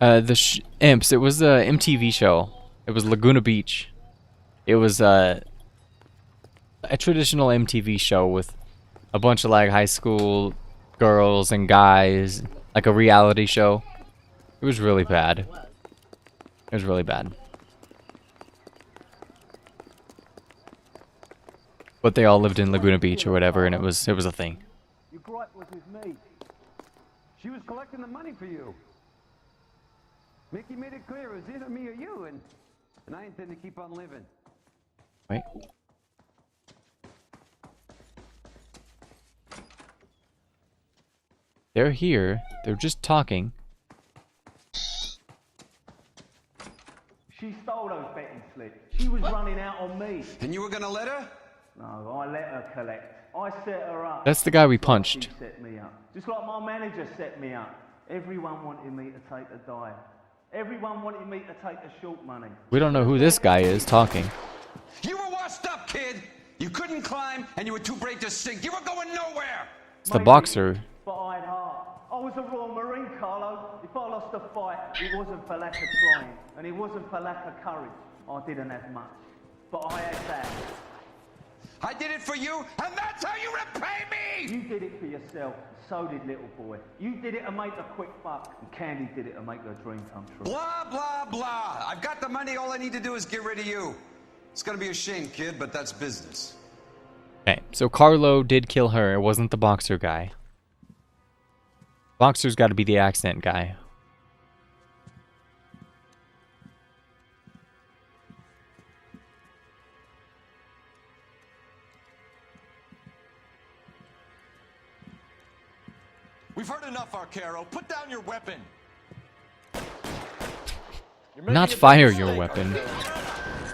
The Imps, it was a MTV show. It was Laguna Beach. It was a traditional MTV show with a bunch of like high school girls and guys, like a reality show. It was really bad. It was really bad. But they all lived in Laguna Beach or whatever, and it was a thing. You grew up with his mate. She was collecting the money for you. Mickey made it clear it was either me or you, and I intend to keep on living. Wait. They're here. They're just talking. She stole those betting slips. She was running out on me. And you were gonna let her? No, I let her collect. I set her up. That's the guy we Just like punched. she set me up. Just like my manager set me up. Everyone wanted me to take the dive. Everyone wanted me to take the short money. We don't know who this guy is talking. You were washed up, kid. You couldn't climb, and you were too brave to sink. You were going nowhere. It's the boxer. But I had heart. I was a Royal Marine, Carlo. If I lost a fight, it wasn't for lack of trying, and it wasn't for lack of courage. I didn't have much, but I had that. I did it for you, and that's how you repay me! You did it for yourself, so did little boy. You did it to make a quick buck, and Candy did it to make her dream come true. Blah, blah, blah. I've got the money. All I need to do is get rid of you. It's gonna be a shame, kid, but that's business. Okay, so Carlo did kill her. It wasn't the boxer guy. Boxer's got to be the accent guy. We've heard enough, Arcaro. Put down your weapon. Not fire your weapon,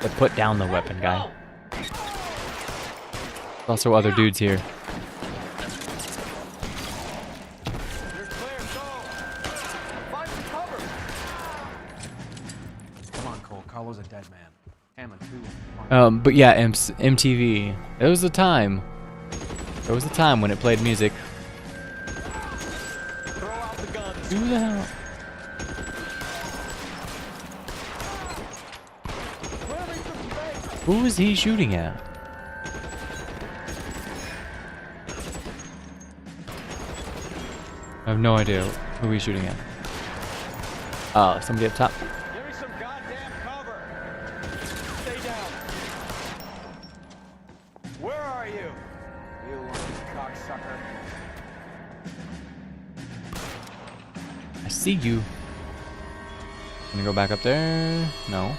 but put down the weapon, guy. There's also other dudes here. Come on, Cole. Carlo's a dead man. Hammond, too. But yeah, MTV. There was a time. There was a time when it played music. Who the hell? Who is he shooting at? I have no idea who he's shooting at. Oh, somebody up top. Give me some goddamn cover. Stay down. Where are you? You cocksucker. I see you. Gonna go back up there? No.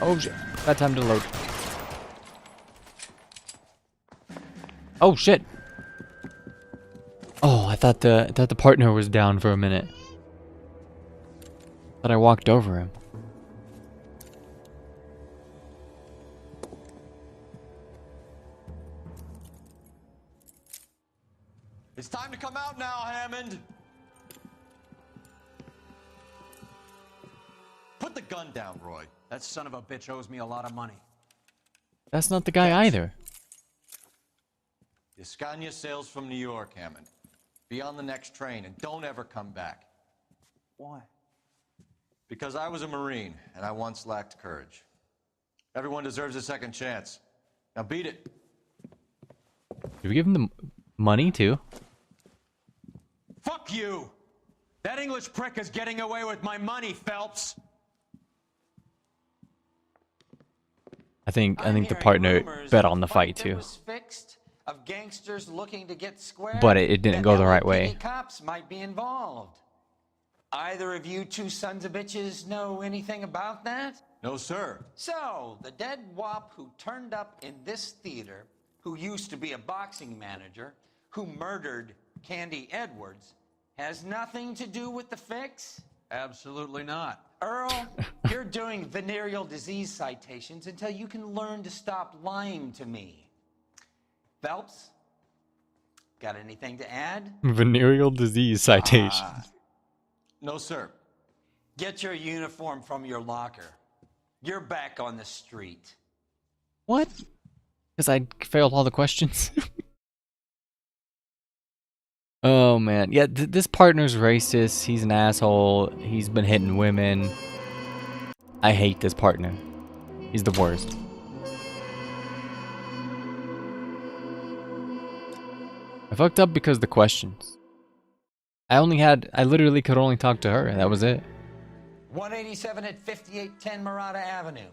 Oh shit! Bad time to load. Oh shit! Oh, I thought the partner was down for a minute. Thought I walked over him. It's time to come out now, Hammond. Put the gun down, Roy. That son of a bitch owes me a lot of money. That's not the guy either. The Scania sails from New York, Hammond. Be on the next train and don't ever come back. Why? Because I was a Marine and I once lacked courage. Everyone deserves a second chance. Now beat it. Did we give him the money too? Fuck you! That English prick is getting away with my money, Phelps! I think the partner bet on the fight too. Was fixed of gangsters looking to get square. But it didn't go the right way. Cops might be involved. Either of you two sons of bitches know anything about that? No, sir. So, the dead wop who turned up in this theater, who used to be a boxing manager, who murdered Candy Edwards, has nothing to do with the fix? Absolutely not. Earl, you're doing venereal disease citations until you can learn to stop lying to me. Phelps, got anything to add? Venereal disease citation. No, sir. Get your uniform from your locker. You're back on the street. What? Because I failed all the questions? Oh man, yeah, this partner's racist, he's an asshole, he's been hitting women. I hate this partner. He's the worst. I fucked up because of the questions. I literally could only talk to her, and that was it. 187 at 5810 Murata Avenue.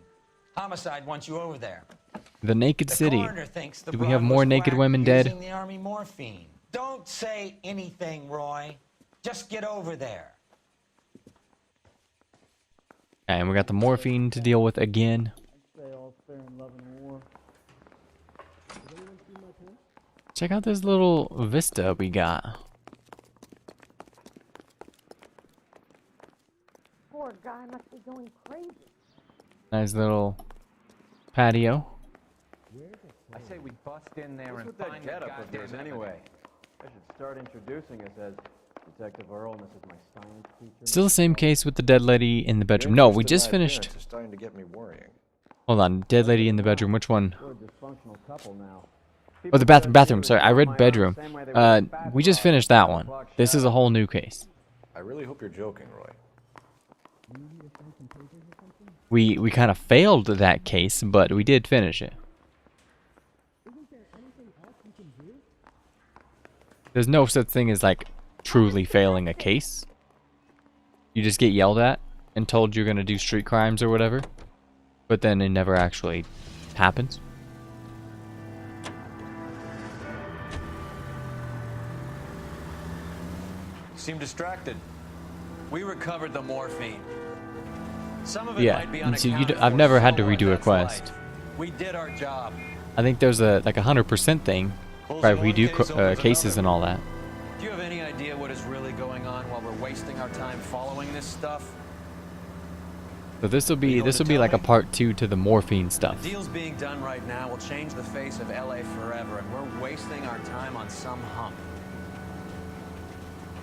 Homicide wants you over there. The Naked City. Coroner thinks the Do we have broad more was naked whacked women dead? using the Army morphine. Don't say anything, Roy. Just get over there. And we got the morphine to deal with again. Check out this little vista we got. Poor guy must be going crazy. Nice little patio. I say we bust in there and find that getup of yours anyway. I should start introducing us as Detective Earl, and this is my science teacher. Still the same case with the dead lady in the bedroom. No, we just finished. It's starting to get me worrying. Hold on, dead lady in the bedroom. Which one? We're a dysfunctional couple now. Oh, the bathroom. Sorry, I read bedroom. We just finished that one. This is a whole new case. I really hope you're joking, Roy. We kind of failed that case, but we did finish it. There's no such thing as like truly failing a case. You just get yelled at and told you're gonna do street crimes or whatever, but then it never actually happens. You seem distracted. We recovered the morphine. Some of it Yeah, might be and so unaccounted I've for, never had to so redo a that's quest. life. We did our job. I think there's a like 100% thing where I redo cases and all that. Do you have any idea what is really going on while we're wasting our time following this stuff? So this will be like a part 2 to the morphine stuff. The deals being done right now will change the face of LA forever, and we're wasting our time on some hump.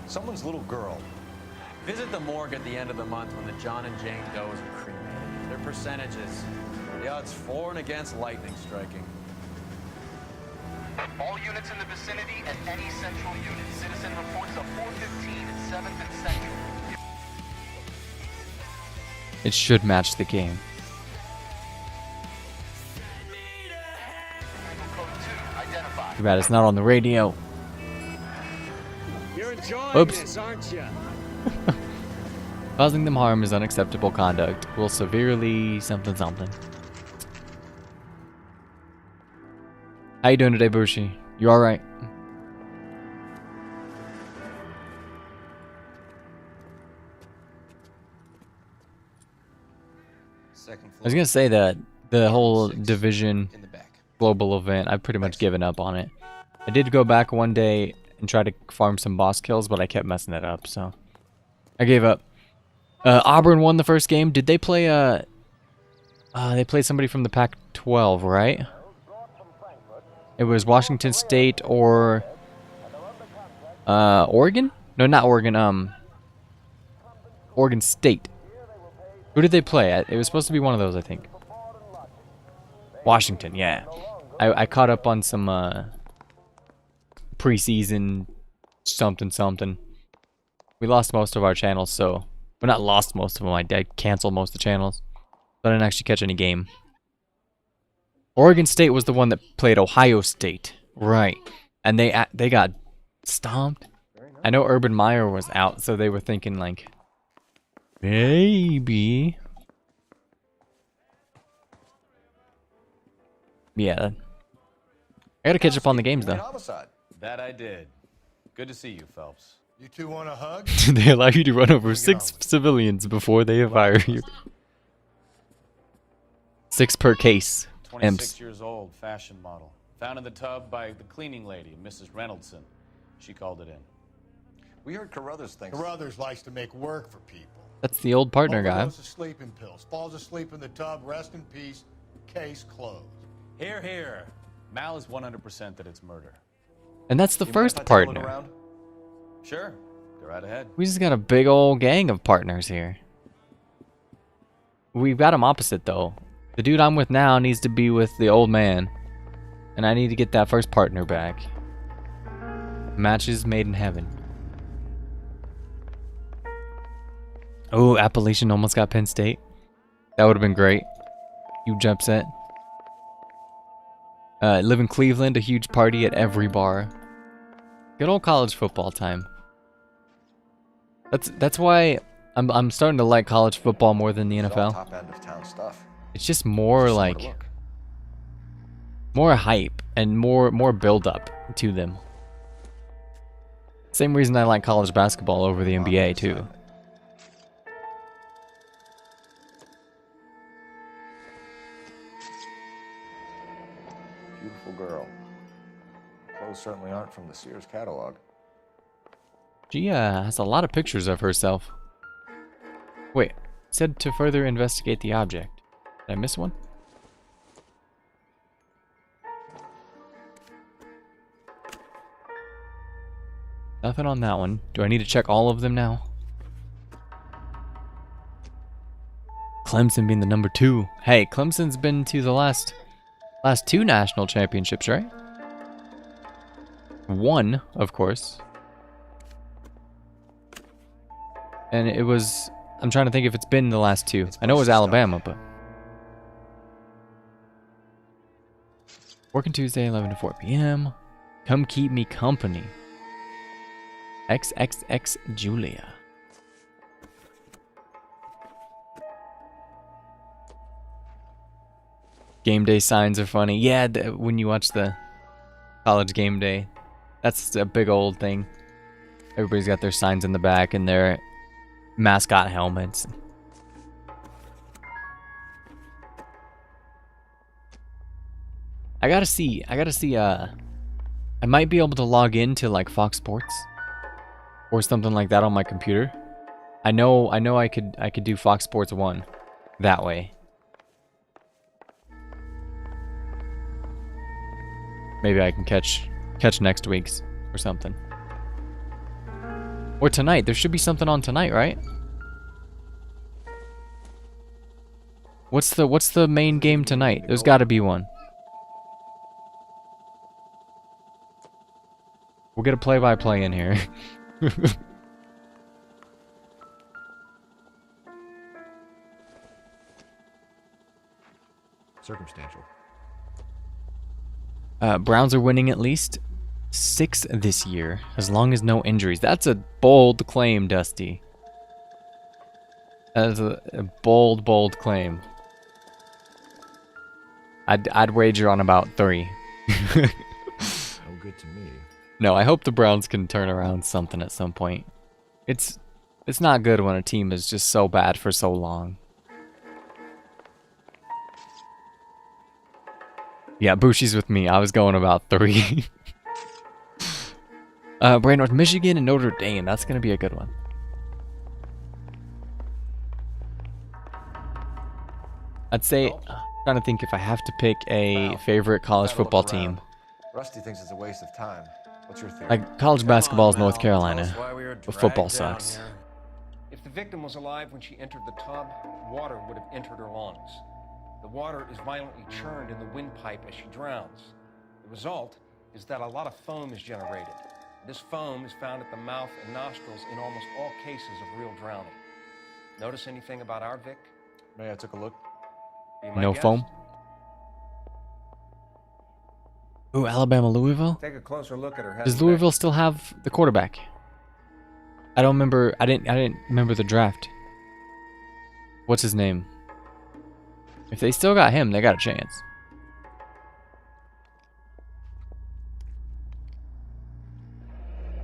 Someone's little girl. Visit the morgue at the end of the month when the John and Jane Does are cremated. Their percentages. The odds for and against lightning striking. All units in the vicinity and any central unit. Citizen reports of 415 at 7th and Central. It should match the game. Too bad it's not on the radio. You're enjoying Oops. this, aren't you? Causing them harm is unacceptable conduct. Will severely something. How you doing today, Bushi? You alright? I was gonna say that the whole Division global event, I've pretty much given up on it. I did go back one day and try to farm some boss kills, but I kept messing it up, so I gave up. Auburn won the first game. Did they play they played somebody from the Pac-12, right? It was Washington State or Oregon? No, not Oregon. Oregon State. Who did they play at? It was supposed to be one of those, I think. Washington, yeah. I caught up on some preseason something. We lost most of our channels, so... Well, not lost most of them. I did cancel most of the channels. But I didn't actually catch any game. Oregon State was the one that played Ohio State. Right. And they got stomped. I know Urban Meyer was out, so they were thinking like... Maybe. Yeah. I gotta catch up on the games, though. Homicide. That I did. Good to see you, Phelps. You two want a hug? They allow you to run over 6 civilians before they fire you. 6 per case. 26 years old, fashion model. Found in the tub by the cleaning lady, Mrs. Reynoldson. She called it in. We heard Carruthers thinks... Carruthers likes to make work for people. That's the old partner guy. Overdose of sleeping pills. Falls asleep in the tub. Rest in peace. Case closed. Here, here. Mal is 100% that it's murder. And that's the first partner. Sure. Go right ahead. We just got a big old gang of partners here. We've got them opposite, though. The dude I'm with now needs to be with the old man. And I need to get that first partner back. Matches made in heaven. Oh, Appalachian almost got Penn State. That would have been great. Huge upset. Live in Cleveland, a huge party at every bar. Good old college football time. That's why I'm starting to like college football more than the NFL. Top end of town stuff. It's just more like more hype and more build up to them. Same reason I like college basketball over the NBA too. Beautiful girl. Close photos certainly aren't from the Sears catalog. She has a lot of pictures of herself. Wait, said to further investigate the object. Did I miss one? Nothing on that one. Do I need to check all of them now? Clemson being the number 2. Hey, Clemson's been to the last 2 national championships, right? 1, of course. And it was... I'm trying to think if it's been the last 2. I know it was Alabama, but... Working Tuesday, 11 to 4 p.m. Come keep me company. XXX Julia. Game day signs are funny. Yeah, when you watch the college game day, that's a big old thing. Everybody's got their signs in the back and their mascot helmets. I gotta see, I might be able to log into like Fox Sports or something like that on my computer. I know I could do Fox Sports 1 that way. Maybe I can catch next week's or something. Or tonight. There should be something on tonight, right? What's the main game tonight? There's got to be one. We'll get a play-by-play in here. Circumstantial. Browns are winning at least 6 this year, as long as no injuries. That's a bold claim, Dusty. That is a bold, bold claim. I'd wager on about 3. No good to me. No, I hope the Browns can turn around something at some point. It's not good when a team is just so bad for so long. Yeah, Bushi's with me. I was going about 3. Brand North Michigan and Notre Dame. That's going to be a good one. I'd say, trying to think if I have to pick a favorite college football team. Rusty thinks it's a waste of time. What's your theory? Like, college basketball is North Carolina, but football sucks. If the victim was alive when she entered the tub, water would have entered her lungs. The water is violently churned in the windpipe as she drowns. The result is that a lot of foam is generated. This foam is found at the mouth and nostrils in almost all cases of real drowning. Notice anything about our Vic? May I took a look? No foam? Ooh, Alabama, Louisville? Take a closer look at her head. Does Louisville still have the quarterback? I don't remember. I didn't remember the draft. What's his name? If they still got him, they got a chance.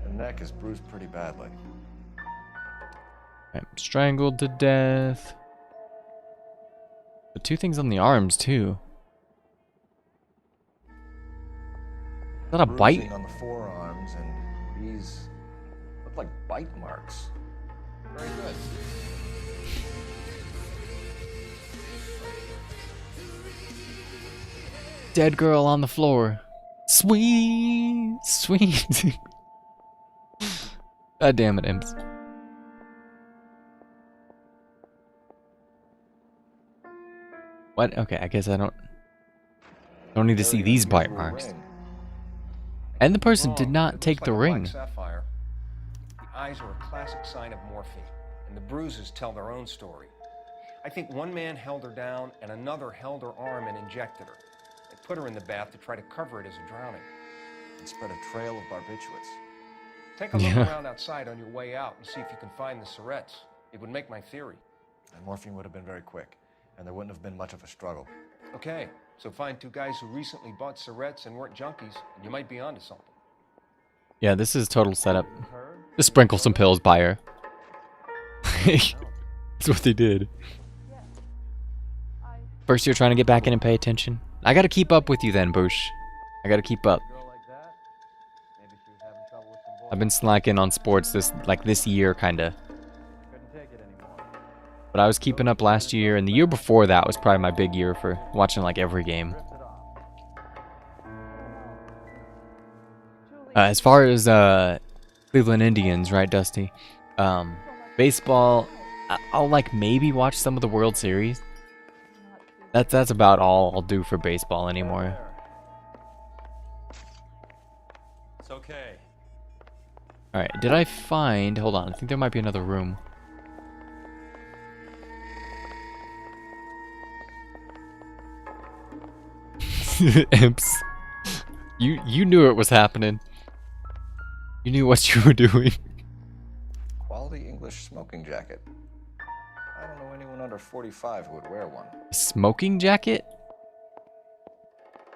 The neck is bruised pretty badly. I'm strangled to death. The 2 things on the arms too. Is that a bite? Bruising on the forearms, and these look like bite marks. Very good. Dead girl on the floor. Sweet, sweet. God damn it, imps. What? Okay, I guess I don't need to see these bite marks. And the person did not take the ring. Sapphire. The eyes are a classic sign of morphine, and the bruises tell their own story. I think one man held her down and another held her arm and injected her. They put her in the bath to try to cover it as a drowning. And spread a trail of barbiturates. Take a look around outside on your way out and see if you can find the syrettes. It would make my theory. And morphine would have been very quick, and there wouldn't have been much of a struggle. Okay, so find 2 guys who recently bought syrettes and weren't junkies, and you might be onto something. Yeah, this is total setup. Just sprinkle some pills by her. That's what they did. First you're trying to get back in and pay attention. I gotta keep up with you then, Boosh. I gotta keep up. I've been slacking on sports this year, kinda. But I was keeping up last year, and the year before that was probably my big year for watching like every game. As far as Cleveland Indians, right, Dusty? Baseball, I'll like maybe watch some of the World Series. That's about all I'll do for baseball anymore. It's okay. Alright, did I find... Hold on, I think there might be another room. Imps. You knew it was happening. You knew what you were doing. Quality English smoking jacket. I don't know anyone under 45 who would wear one. A smoking jacket?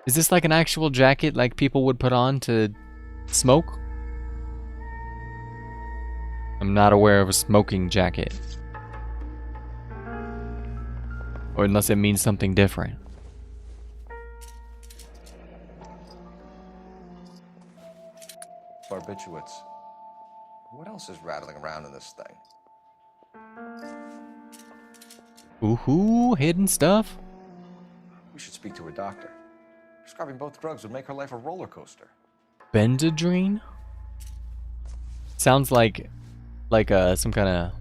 Is this like an actual jacket like people would put on to smoke? I'm not aware of a smoking jacket. Or unless it means something different. Barbiturates. What else is rattling around in this thing? Ooh, hidden stuff? We should speak to a doctor. Prescribing both drugs would make her life a roller coaster. Benzedrine? Sounds like some kind of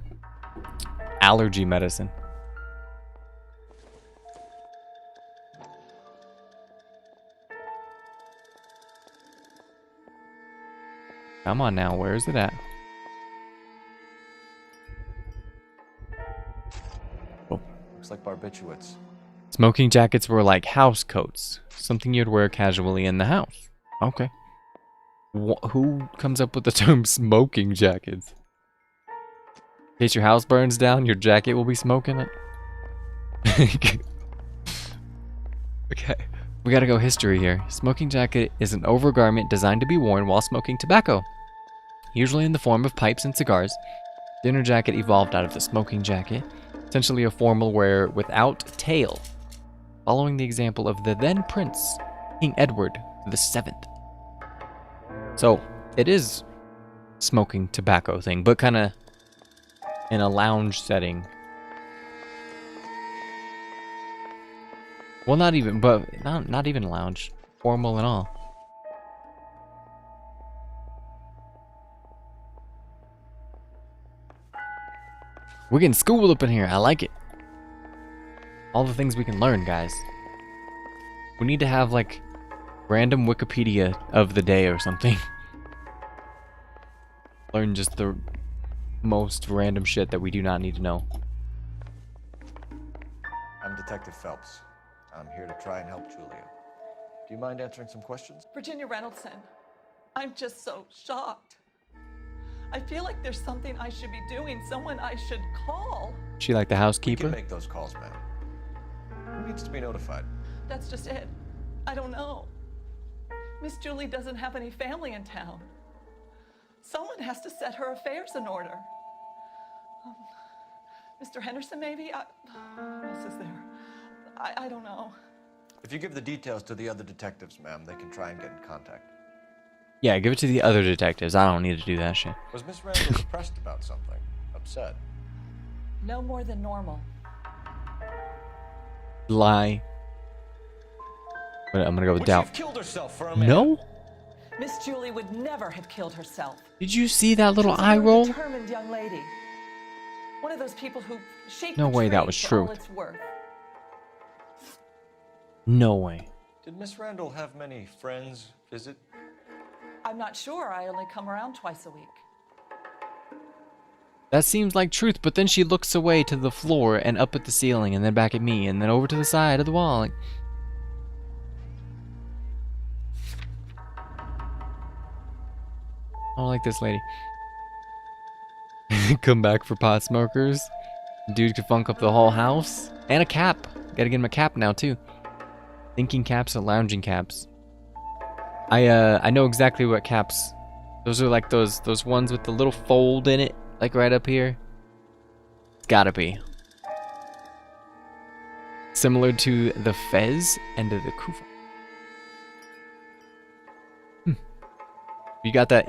allergy medicine. Come on now, where is it at? Oh. Looks like barbiturates. Smoking jackets were like house coats. Something you'd wear casually in the house. Okay. Who comes up with the term smoking jackets? In case your house burns down, your jacket will be smoking it. Okay. We gotta go history here. Smoking jacket is an overgarment designed to be worn while smoking tobacco. Usually in the form of pipes and cigars. Dinner jacket evolved out of the smoking jacket, essentially a formal wear without tail, following the example of the then Prince, King Edward VII. So, it is smoking tobacco thing, but kind of in a lounge setting. Well, not even lounge. Formal and all. We're getting schooled up in here. I like it. All the things we can learn, guys. We need to have, like, random Wikipedia of the day or something. Learn just the most random shit that we do not need to know. I'm Detective Phelps. I'm here to try and help Julia. Do you mind answering some questions? Virginia Reynoldson, I'm just so shocked. I feel like there's something I should be doing, someone I should call. She like the We housekeeper? can make those calls, ma'am. Who needs to be notified? That's just it. I don't know. Miss Julie doesn't have any family in town. Someone has to set her affairs in order. Mr. Henderson, maybe? Who else is there? I don't know. If you give the details to the other detectives, ma'am, they can try and get in contact. Yeah, give it to the other detectives. I don't need to do that shit. Was Miss Randall depressed about something? Upset? No more than normal. Lie. But I'm gonna go with Would doubt. she have killed herself for a man? No? Miss Julie would never have killed herself. Did you see that little She was a eye very roll? determined young lady. One of those people who shake No the way that tree was for true. all it's worth. No way. Did Miss Randall have many friends visit? I'm not sure. I only come around twice a week. That seems like truth, but then she looks away to the floor and up at the ceiling and then back at me and then over to the side of the wall. Like... I don't like this lady. Come back for pot smokers. Dude could funk up the whole house. And a cap. Gotta get him a cap now too. Thinking caps and lounging caps. I know exactly what caps. Those are like those ones with the little fold in it, like right up here. It's gotta be. Similar to the fez and to the kufa. You got that?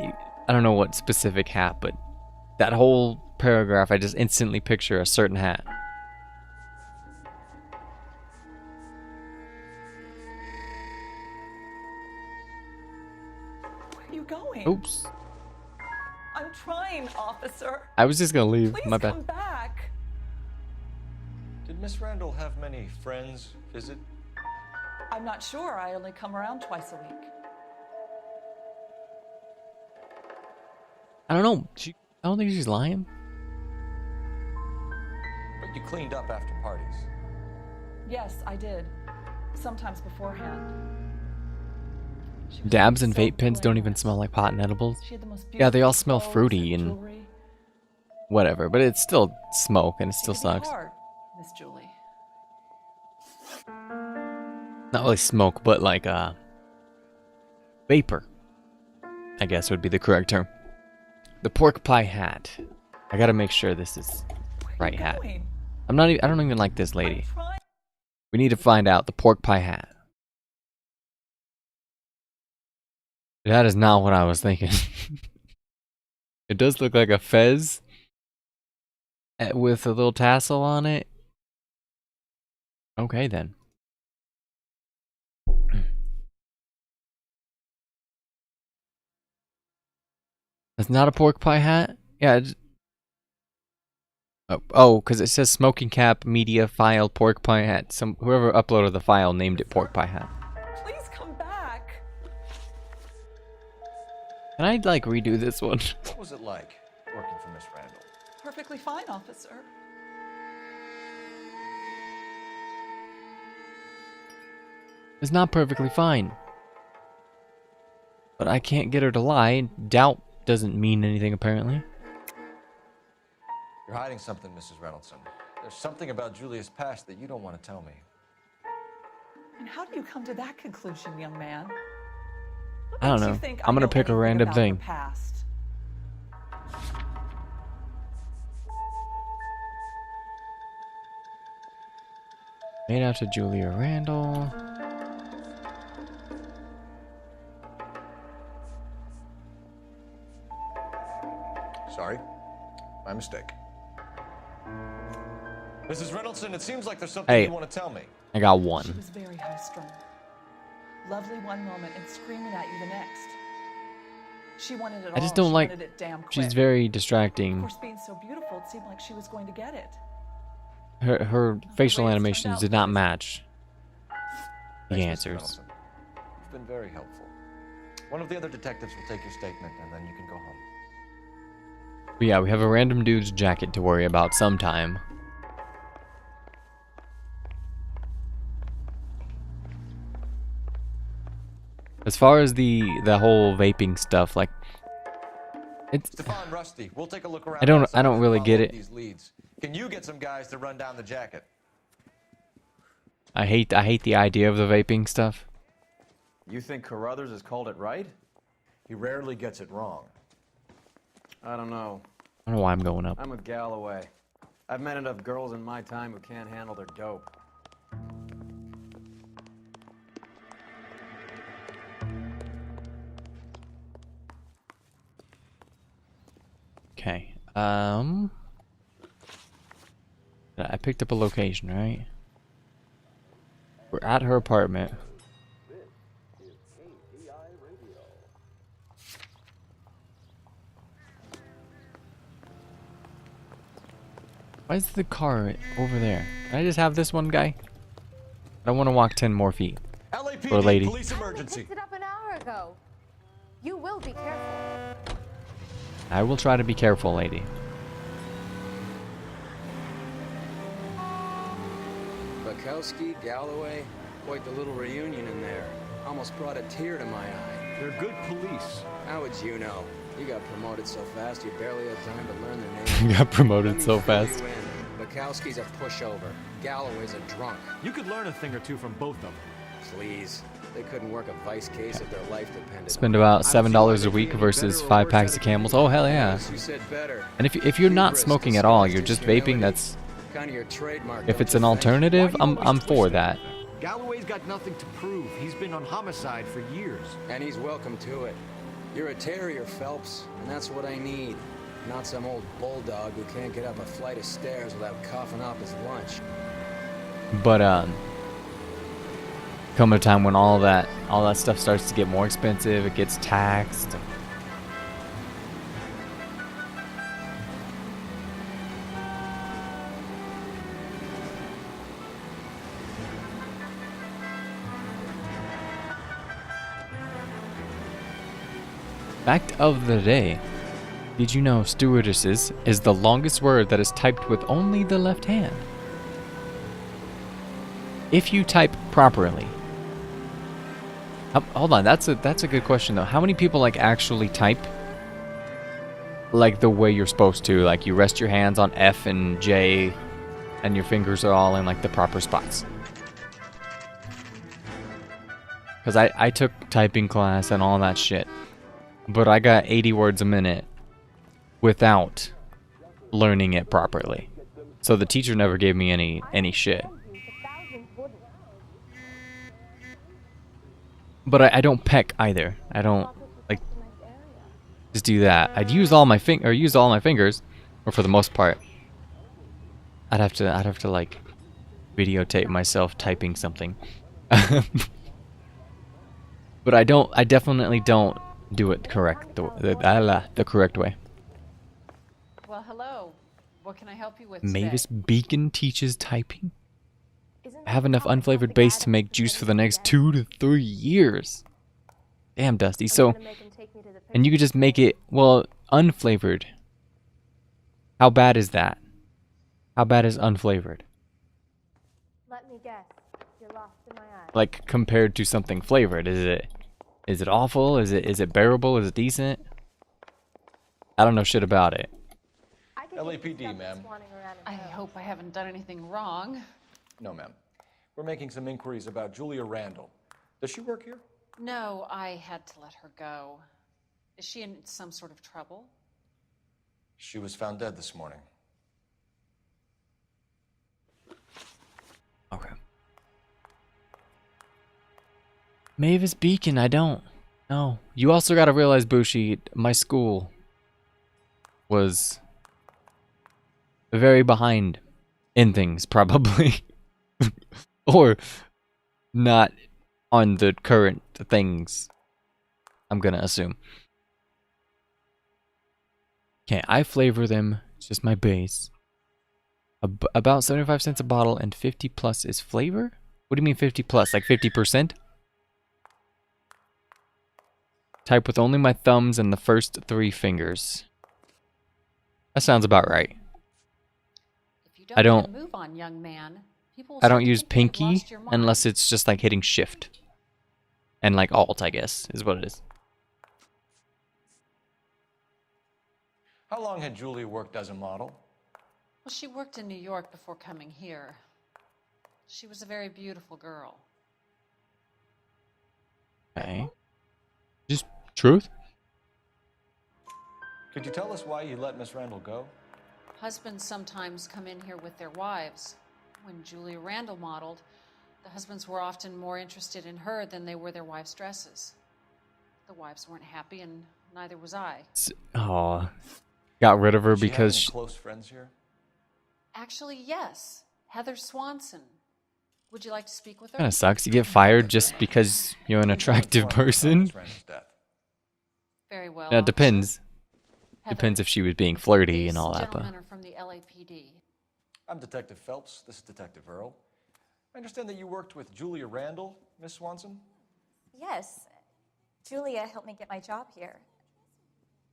I don't know what specific hat, but that whole paragraph, I just instantly picture a certain hat. Where are you going? Oops. I'm trying, officer. I was just gonna leave. Please My bad. come back. Did Miss Randall have many friends visit? I'm not sure. I only come around twice a week. I don't know. I don't think she's lying. But you cleaned up after parties. Yes, I did. Sometimes beforehand. Dabs and vape pens don't even smell like pot and edibles. Yeah, they all smell fruity and whatever, but it's still smoke and it still sucks. Hard, Miss Julie. Not really smoke, but like vapor, I guess would be the correct term. The pork pie hat. I gotta make sure this is right hat. I don't even like this lady. We need to find out the pork pie hat. That is not what I was thinking. It does look like a fez with a little tassel on it. Okay then. That's not a pork pie hat? Yeah. Oh, because it says smoking cap, media, file, pork pie hat. Whoever uploaded the file named it pork pie hat. Please come back. Can I, like, redo this one? What was it like working for Miss Randall? Perfectly fine, officer. It's not perfectly fine. But I can't get her to lie. Doubt doesn't mean anything, apparently. You're hiding something, Mrs. Reynolds. There's something about Julia's past that you don't want to tell me. And how do you come to that conclusion, young man? What I don't makes you know. think I'm I gonna know pick a anything random about her thing. past? Made out to Julia Randall. Sorry. My mistake. Mrs. Reynoldson, it seems like there's something Hey, you want to tell me. I got She one. was very high-strung. Lovely one moment and screaming at you the next. She wanted it all. I just don't she like. wanted it damn quick. She's very Of distracting. course, being so beautiful, it seemed like she was going to get it. Her facial animations did not match the Thanks, Mrs. answers. Reynolds. You've been very helpful. One of the other detectives will take your statement, and then you can go home. But yeah, we have a random dude's jacket to worry about sometime. As far as the whole vaping stuff, like it's Stefan, Rusty, we'll take a look around. I don't really get it. These leads. Can you get some guys to run down the jacket? I hate the idea of the vaping stuff. You think Carruthers has called it right? He rarely gets it wrong. I don't know. I don't know why I'm going up. I'm with Galloway. I've met enough girls in my time who can't handle their dope. Okay. I picked up a location, right? We're at her apartment. Why is the car over there? Can I just have this one guy? I don't want to walk 10 more feet. LAPD, Or lady. police emergency. Picked it up an hour ago. You will be careful. I will try to be careful, lady. Bukowski, Galloway, quite the little reunion in there. Almost brought a tear to my eye. They're good police. How would you know? You got promoted so fast you barely had time to learn their names. You got promoted Let me so fill fast. you in. Bukowski's a pushover. Galloway's a drunk. You could learn a thing or two from both of them. Please. They couldn't work a vice case if their life depended Spend on it. about $7 a week versus 5 packs of Camels. Oh hell yeah! You said better. And if you're not smoking at all, you're just vaping. That's Kind of your trademark. if don't it's you an think? alternative, I'm for that. Galloway's got nothing to prove. He's been on homicide for years. And he's welcome to it. You're a terrier, Phelps, and that's what I need. Not some old bulldog who can't get up a flight of stairs without coughing up his lunch. But come a time when all that stuff starts to get more expensive, it gets taxed. Fact of the day. Did you know stewardesses is the longest word that is typed with only the left hand? If you type properly. Hold on, that's a good question though. How many people like actually type like the way you're supposed to? Like you rest your hands on F and J and your fingers are all in like the proper spots. Because I took typing class and all that shit. But I got 80 words a minute without learning it properly. So the teacher never gave me any shit. But I don't peck either. I don't like just do that. I'd use all my fingers, or for the most part. I'd have to like videotape myself typing something. But I definitely don't do it the correct way. Well, hello. What can I help you with Mavis today? Beacon teaches typing? I have enough unflavored base to make juice for the next 2 to 3 years. Damn, Dusty. So, and you could just make it, well, unflavored. How bad is that? How bad is unflavored? Let me guess. You're lost in my eyes. Like compared to something flavored, is it awful? Is it bearable? Is it decent? I don't know shit about it. LAPD, ma'am. I hope I haven't done anything wrong. No, ma'am. We're making some inquiries about Julia Randall. Does she work here? No, I had to let her go. Is she in some sort of trouble? She was found dead this morning. Okay. Mavis Beacon, I don't know. You also gotta realize, Bushi, my school was very behind in things, probably. Or not on the current things, I'm gonna assume. Okay, I flavor them. It's just my base. About 75 cents a bottle, and 50 plus is flavor? What do you mean 50 plus? Like 50%? Type with only my thumbs and the first 3 fingers. That sounds about right. If you don't move on, young man, people will I don't certainly use think you've pinky lost your mind. unless it's just like hitting shift. And like alt, I guess, is what it is. How long had Julia worked as a model? Well, she worked in New York before coming here. She was a very beautiful girl. Okay. Just truth? Could you tell us why you let Miss Randall go? Husbands sometimes come in here with their wives. When Julia Randall modeled, the husbands were often more interested in her than they were their wives' dresses. The wives weren't happy, and neither was I. Aw. Got rid of her Did she because... have any close friends here? Actually, yes. Heather Swanson. Would you like to speak with her? Kinda sucks. You get fired just because you're an attractive person. Very well. Yeah, it depends. Heather, Depends if she was being flirty and all that, but... gentlemen are from the LAPD. I'm Detective Phelps. This is Detective Earl. I understand that you worked with Julia Randall, Miss Swanson? Yes. Julia helped me get my job here.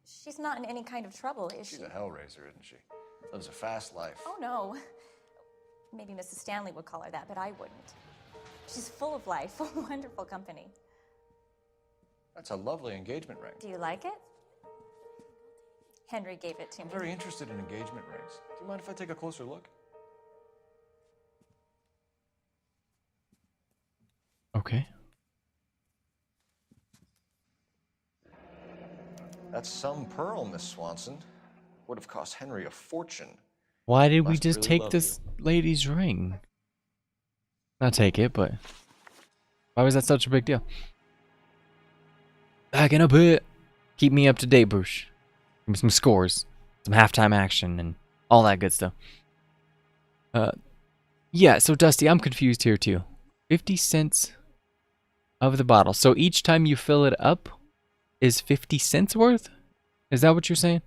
She's not in any kind of trouble, is she? She's a hellraiser, isn't she? Lives a fast life. Oh, no. Maybe Mrs. Stanley would call her that, but I wouldn't. She's full of life, a wonderful company. That's a lovely engagement ring. Do you like it? Henry gave it to me. I'm very interested in engagement rings. Do you mind if I take a closer look? Okay. That's some pearl, Miss Swanson. Would have cost Henry a fortune. Why did we Must just really take love this lady's ring? Not take it, but... Why was that such a big deal? Back in a bit. Keep me up to date, Bruce. Give me some scores, some halftime action, and all that good stuff. Yeah, so Dusty, I'm confused here too. 50 cents of the bottle. So each time you fill it up is 50 cents worth? Is that what you're saying?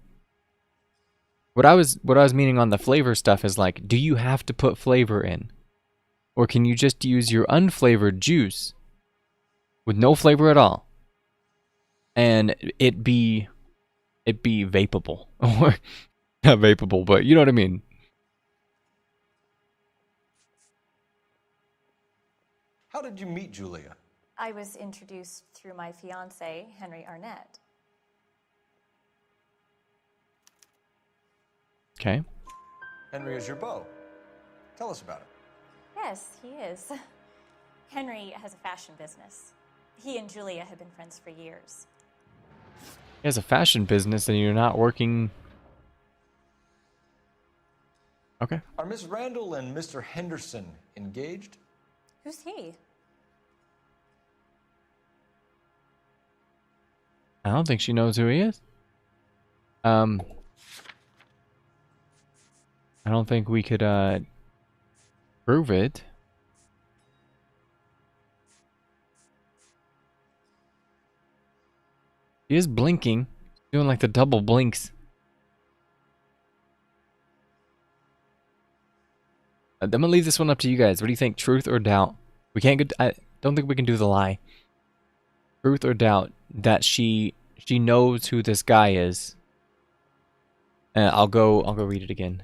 What I was meaning on the flavor stuff is like, do you have to put flavor in? Or can you just use your unflavored juice with no flavor at all? And it be vapable. Or not vapable, but you know what I mean. How did you meet Julia? I was introduced through my fiance, Henry Arnett. Okay. Henry is your beau. Tell us about it. Yes, he is. Henry has a fashion business. He and Julia have been friends for years. He has a fashion business and you're not working. Okay. Are Miss Randall and Mr. Henderson engaged? Who's he? I don't think she knows who he is. I don't think we could prove it. He is blinking, doing like the double blinks. I'm gonna leave this one up to you guys. What do you think, truth or doubt? We can't get. I don't think we can do the lie. Truth or doubt that she knows who this guy is. I'll go read it again.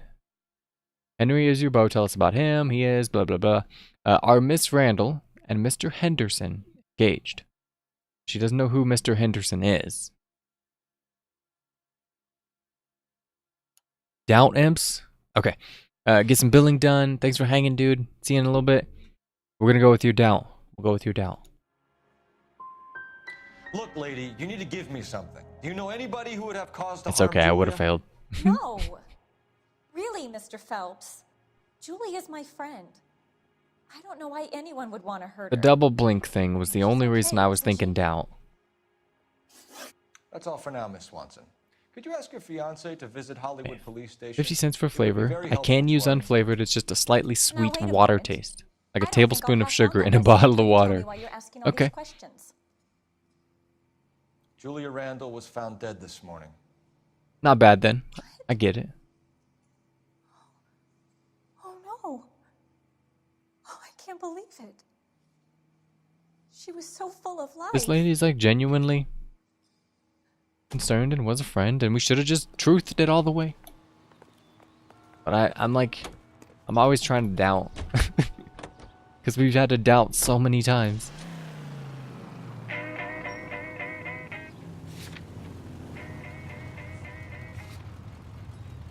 Henry is your beau. Tell us about him. He is blah blah blah. Are Miss Randall and Mr. Henderson engaged? She doesn't know who Mr. Henderson is. Doubt imps. Okay. Get some billing done. Thanks for hanging, dude. See you in a little bit. We're gonna go with your doubt. We'll go with your doubt. Look, lady, you need to give me something. Do you know anybody who would have caused It's harm okay. I would have failed. No. Really, Mr. Phelps. Julie is my friend. I don't know why anyone would want to hurt The her. double blink thing was the only reason I was thinking doubt. That's all for now, Miss Swanson. Could you ask your fiance to visit Hollywood Police Station? 50 cents for It would be flavor. very I helpful can use for me. unflavored. It's just a slightly sweet wait a water minute. taste. Like a I don't think tablespoon I'll of pass on sugar my in a message bottle of until you tell me water. why you're asking all these Okay. questions. Julia Randall was found dead this morning. Not bad then. I get it. Oh no. Oh, I can't believe it. She was so full of life. This lady's like genuinely concerned and was a friend, and we should have just truthed it all the way. But I'm always trying to doubt. Because we've had to doubt so many times.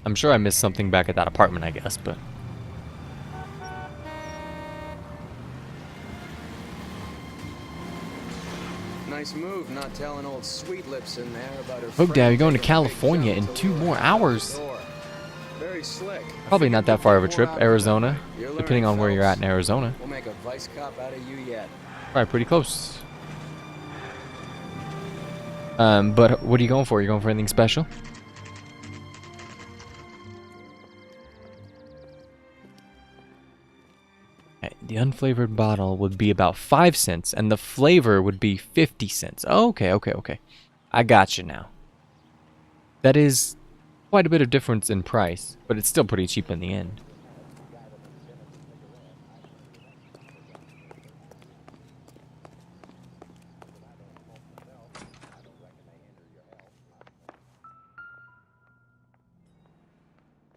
I'm sure I missed something back at that apartment, I guess, but... Nice move not telling old Sweet Lips in there about her Look, Dad, you're going to friend taking a big California jump in to 2 lure more her out the hours. door. Very slick. Probably not that far of a trip. Arizona, You're learning, depending on where you're at Phelps. in Arizona. We'll make a vice cop out of you yet. Probably pretty close. But what are you going for? You going for anything special? Okay, the unflavored bottle would be about 5 cents, and the flavor would be 50 cents. Okay. I got you now. That is quite a bit of difference in price, but it's still pretty cheap in the end.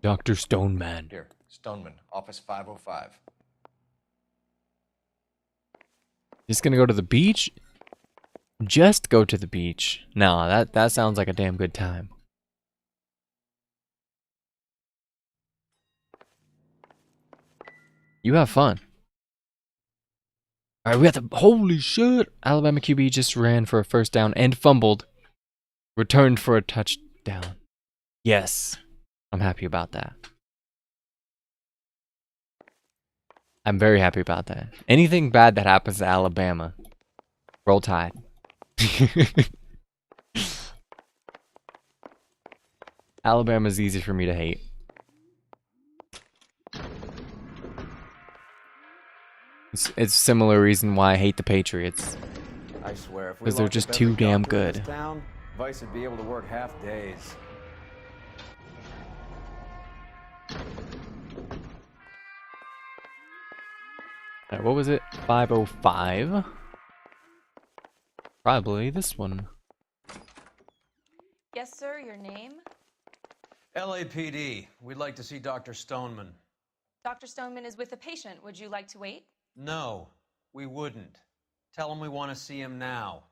Dr. Stoneman. Here, Stoneman, office 505. Just gonna go to the beach? Just go to the beach. No, that sounds like a damn good time. You have fun. Alright, we got the... Holy shit! Alabama QB just ran for a first down and fumbled. Returned for a touchdown. Yes. I'm happy about that. I'm very happy about that. Anything bad that happens to Alabama, roll Tide. Alabama's easy for me to hate. It's a similar reason why I hate the Patriots. I swear, if we Because they're locked just up too every damn doctor in good. this town, Vice would be able to work half days. Alright, what was it? 505? Probably this one. Yes, sir, your name? LAPD. We'd like to see Dr. Stoneman. Dr. Stoneman is with a patient. Would you like to wait? No, we wouldn't. Tell him we want to see him now.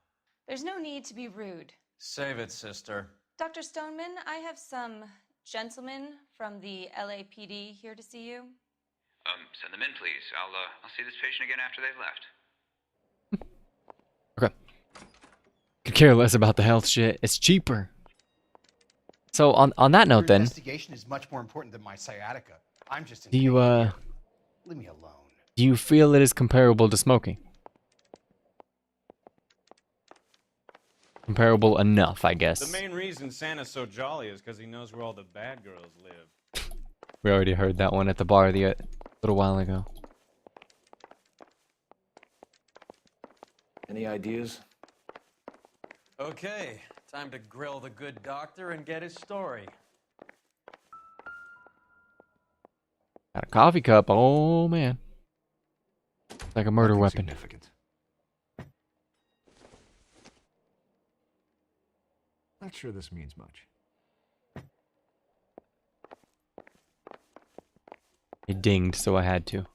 There's no need to be rude. Save it, sister. Dr. Stoneman, I have some gentlemen from the LAPD here to see you. Send them in, please. I'll see this patient again after they've left. Okay. Could care less about the health shit. It's cheaper. So on that note, then, Investigation is much more important than my sciatica. I'm just. do you Leave me alone. do you feel it is comparable to smoking? Comparable enough, I guess. The main reason Santa's so jolly is because he knows where all the bad girls live. We already heard that one at the bar a little while ago. Any ideas? Okay, time to grill the good doctor and get his story. Got a coffee cup. Oh man, like a murder weapon. Significant. Not sure this means much. It dinged, so I had to.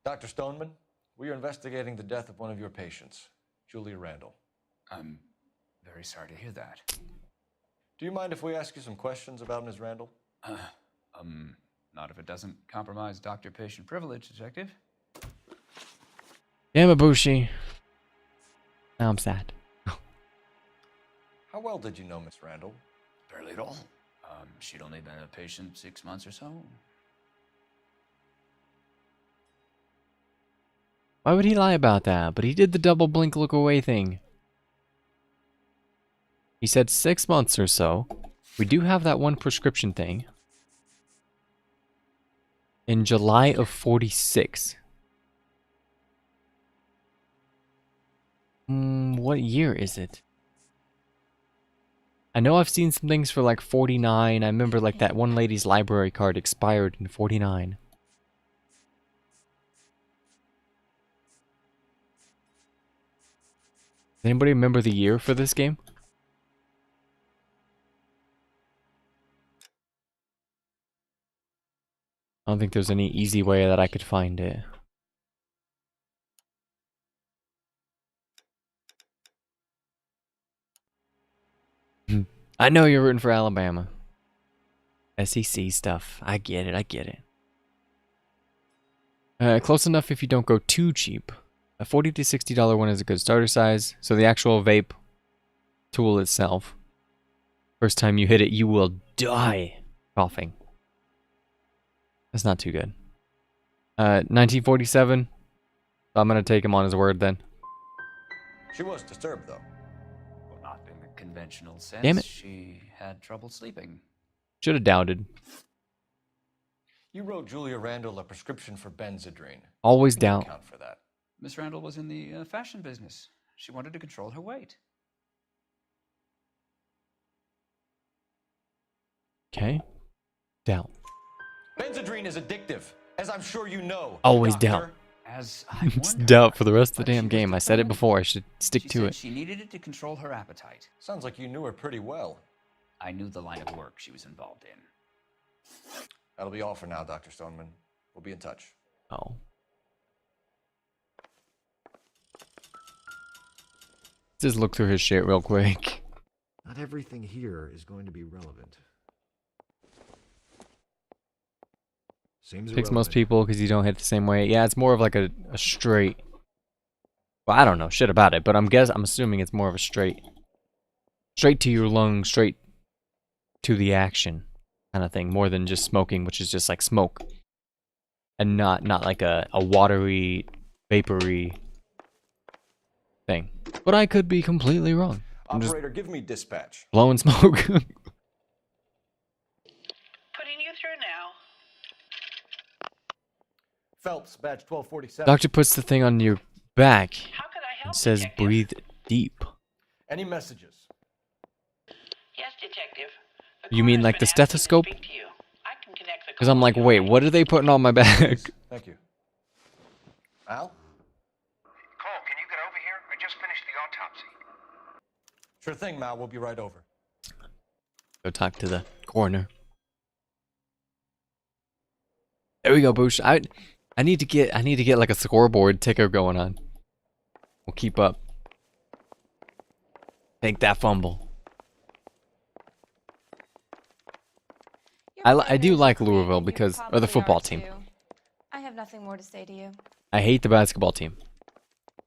Dr. Stoneman, we are investigating the death of one of your patients, Julia Randall. I'm very sorry to hear that. Do you mind if we ask you some questions about Ms. Randall? Not if it doesn't compromise doctor-patient privilege, Detective. Yamabushi. Now I'm sad. How well did you know Miss Randall? Barely at all. She'd only been a patient 6 months or so. Why would he lie about that? But he did the double blink look away thing. He said 6 months or so. We do have that one prescription thing. In July of 46. What year is it? I know I've seen some things for like 49. I remember like that one lady's library card expired in 49. Does anybody remember the year for this game? I don't think there's any easy way that I could find it. I know you're rooting for Alabama. SEC stuff. I get it, I get it. Close enough if you don't go too cheap. A $40 to $60 one is a good starter size. So the actual vape tool itself. First time you hit it, you will die coughing. That's not too good. 1947. I'm going to take him on his word then. She was disturbed, though. Well, not in the conventional sense. Damn it. She had trouble sleeping. Should have doubted. You wrote Julia Randall a prescription for Benzedrine. Always How can you doubt. account for that? Miss Randall was in the fashion business. She wanted to control her weight. Okay. Doubt. Benzedrine is addictive, as I'm sure you know. Always doctor. doubt. As I It's wondered, doubt for the rest of the damn game. I said it before. I should stick she to said it. she needed it to control her appetite. Sounds like you knew her pretty well. I knew the line of work she was involved in. That'll be all for now, Dr. Stoneman. We'll be in touch. Oh. Just look through his shit real quick. Not everything here is going to be relevant. Seems Picks most irrelevant. people because you don't hit the same way. Yeah, it's more of like a straight. Well, I don't know shit about it, but I'm assuming it's more of a straight to your lung, straight to the action kind of thing, more than just smoking, which is just like smoke, and not like a watery, vapory thing. But I could be completely wrong. I'm just Operator, give me dispatch. blowing smoke. Putting you through now. Phelps, badge 1247. Doctor puts the thing on your back and says breathe deep. Any messages? Yes, detective. You mean like the stethoscope? Because I'm like, wait, what are they putting on my back? Thank you. Al? Cole, can you get over here? I just finished the autopsy. Sure thing, Mal. We'll be right over. Go talk to the coroner. There we go, Boosh. I need to get like a scoreboard ticker going on. We'll keep up. Take that fumble. I do like Louisville because, or the football team. I have nothing more to say to you. I hate the basketball team.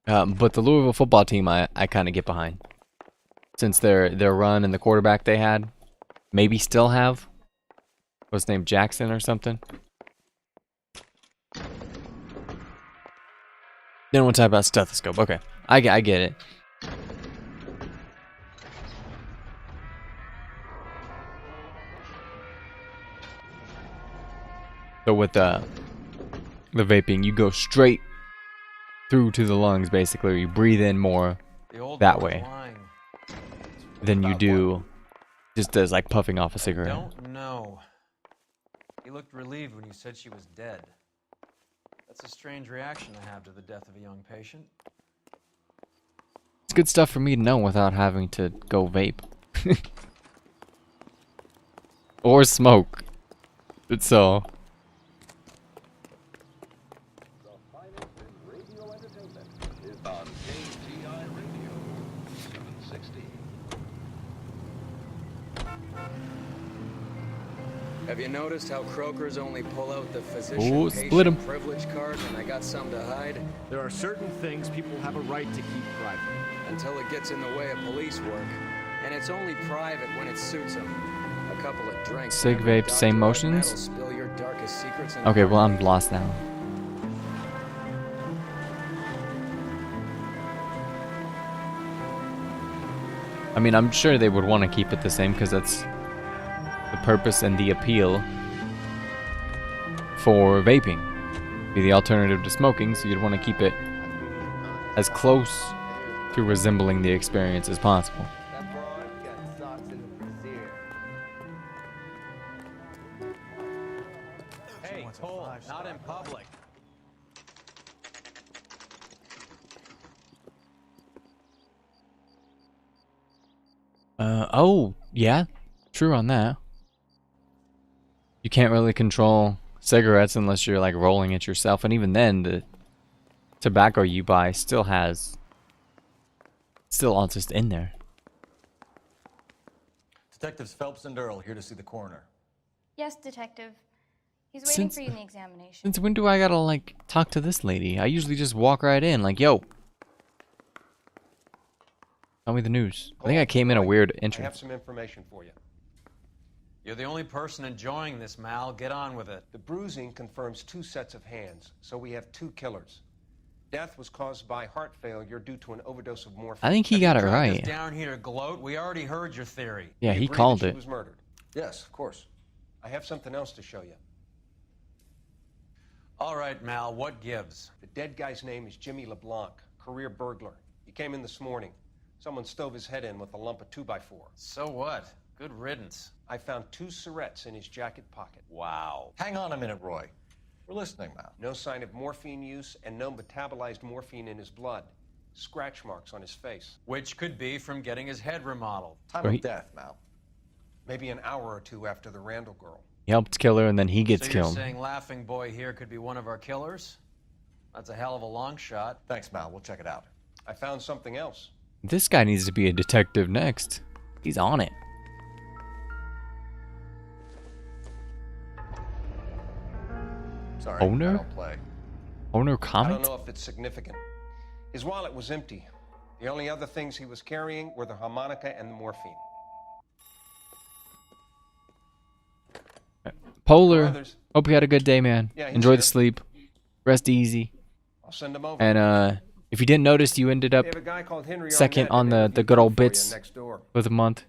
But the Louisville football team, I kind of get behind. Since their run and the quarterback they had, maybe still have. What's his name, Jackson or something? Didn't want to talk about stethoscope. Okay, I get it. So with the vaping, you go straight through to the lungs, basically. You breathe in more that way than you do just as like puffing off a cigarette. Don't know. He looked relieved when you said she was dead. That's a strange reaction to have to the death of a young patient. It's good stuff for me to know without having to go vape. Or smoke. So... Have you noticed how Croakers only pull out the Ooh, split 'em. physician privilege card when they got something to hide? There are certain things people have a right to keep private. Until it gets in the way of police work. And it's only private when it suits them. A couple of drinks. Sig vape, same motions? Spill your darkest secrets Okay, well I'm lost now. I mean, I'm sure they would want to keep it the same because that's the purpose and the appeal for vaping. Be the alternative to smoking, so you'd want to keep it as close to resembling the experience as possible. Hey, Cole, not in public. Oh, yeah, true on that. You can't really control cigarettes unless you're like rolling it yourself, and even then, the tobacco you buy still all just in there. Detectives Phelps and Earl here to see the coroner. Yes, detective. He's waiting for you in the examination. Since when do I gotta like talk to this lady? I usually just walk right in, like, yo. Tell me the news. I think I came in a weird I entrance. have some information for you. You're the only person enjoying this, Mal. Get on with it. The bruising confirms 2 sets of hands, so we have 2 killers. Death was caused by heart failure due to an overdose of morphine. I think he got it Drag us right. down here to gloat. We already heard your theory. Yeah, We he agree called that it. She was murdered. Yes, of course. I have something else to show you. All right, Mal, what gives? The dead guy's name is Jimmy LeBlanc, career burglar. He came in this morning. Someone stove his head in with a lump of 2x4. So what? Good riddance. I found 2 Syrettes in his jacket pocket. Wow. Hang on a minute, Roy. We're listening now. No sign of morphine use and no metabolized morphine in his blood. Scratch marks on his face. Which could be from getting his head remodeled. Time of death, Mal. Maybe an hour or 2 after the Randall girl. He helped kill her and then he gets So killed. you're saying Laughing Boy here could be one of our killers? That's a hell of a long shot. Thanks, Mal. We'll check it out. I found something else. This guy needs to be a detective next. He's on it. Sorry, Owner? I don't play. Owner I comment? don't know if it's significant. His wallet was empty. The only other things he was carrying were the harmonica and the morphine. Polar. Brothers. Hope you had a good day, man. Yeah, he's Enjoy here. the sleep. Rest easy. I'll send him over. And If you didn't notice, you ended up They have a guy called Henry second Arnett on that the interviewed good old for you bits next door. for the month.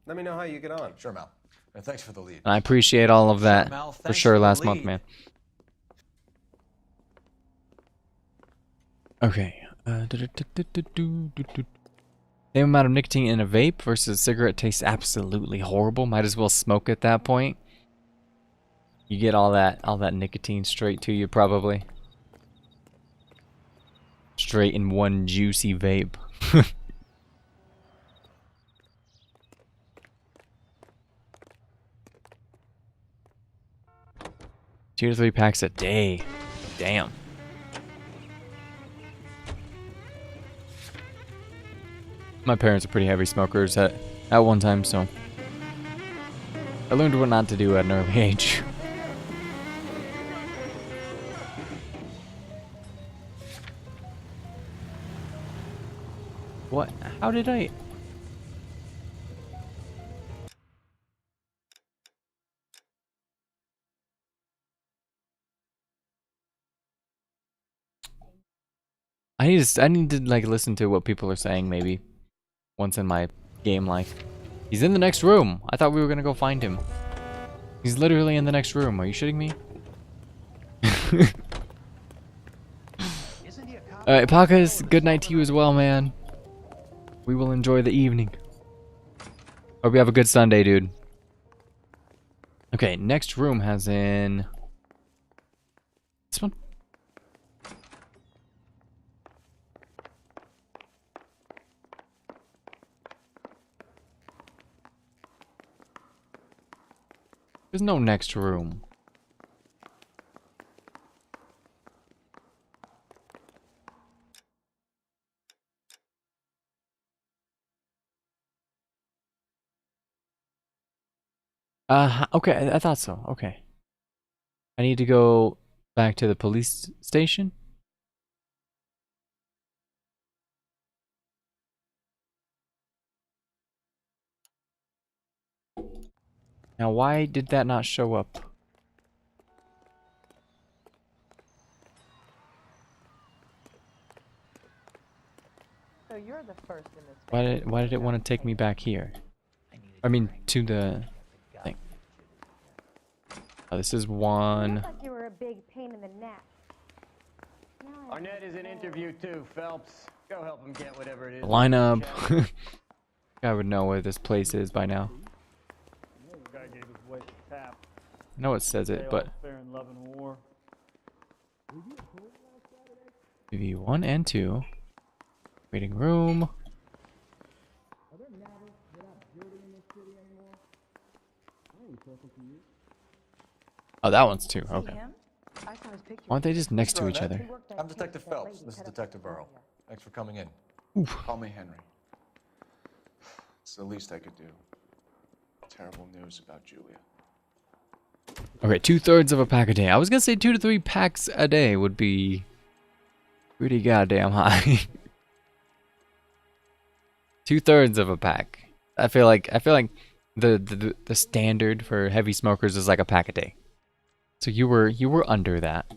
Let me know how you get on. Sure, Mal. And thanks for the lead. And I appreciate all of that Mel, for thanks sure for the last month, lead. man. Okay. Same amount of nicotine in a vape versus a cigarette tastes absolutely horrible. Might as well smoke at that point. You get all that nicotine straight to you probably. Straight in one juicy vape. 2 to 3 packs a day. Damn. My parents are pretty heavy smokers at one time, so I learned what not to do at an early age. What? How did I? I need to like listen to what people are saying maybe once in my game life. He's in the next room. I thought we were gonna go find him. He's literally in the next room. Are you shitting me? Alright, Pakas, good night to you as well, man. We will enjoy the evening. Hope you have a good Sunday, dude. Okay, next room has in... This one? There's no next room. Okay, I thought so. Okay. I need to go back to the police station. Now, why did that not show up? So you're the first in this. Why did it want to take me back here? I mean, to the thing. Oh, this is one. Like you were a big pain in the neck. Arnett is in interview too, Phelps. Go help him get whatever it is. Lineup. I would know where this place is by now. Guy gave his wife a tap. I know it says it, but Fair and love and war. TV 1 and 2. Waiting room. Oh, that one's 2. Okay. Why aren't they just next to each other? I'm Detective Phelps. This is Detective Earl. Thanks for coming in. Oof. Call me Henry. It's the least I could do. Terrible news about Julia. Okay, 2/3 of a pack a day. I was gonna say 2 to 3 packs a day would be pretty goddamn high. 2/3 of a pack. I feel like the standard for heavy smokers is like a pack a day. So you were under that.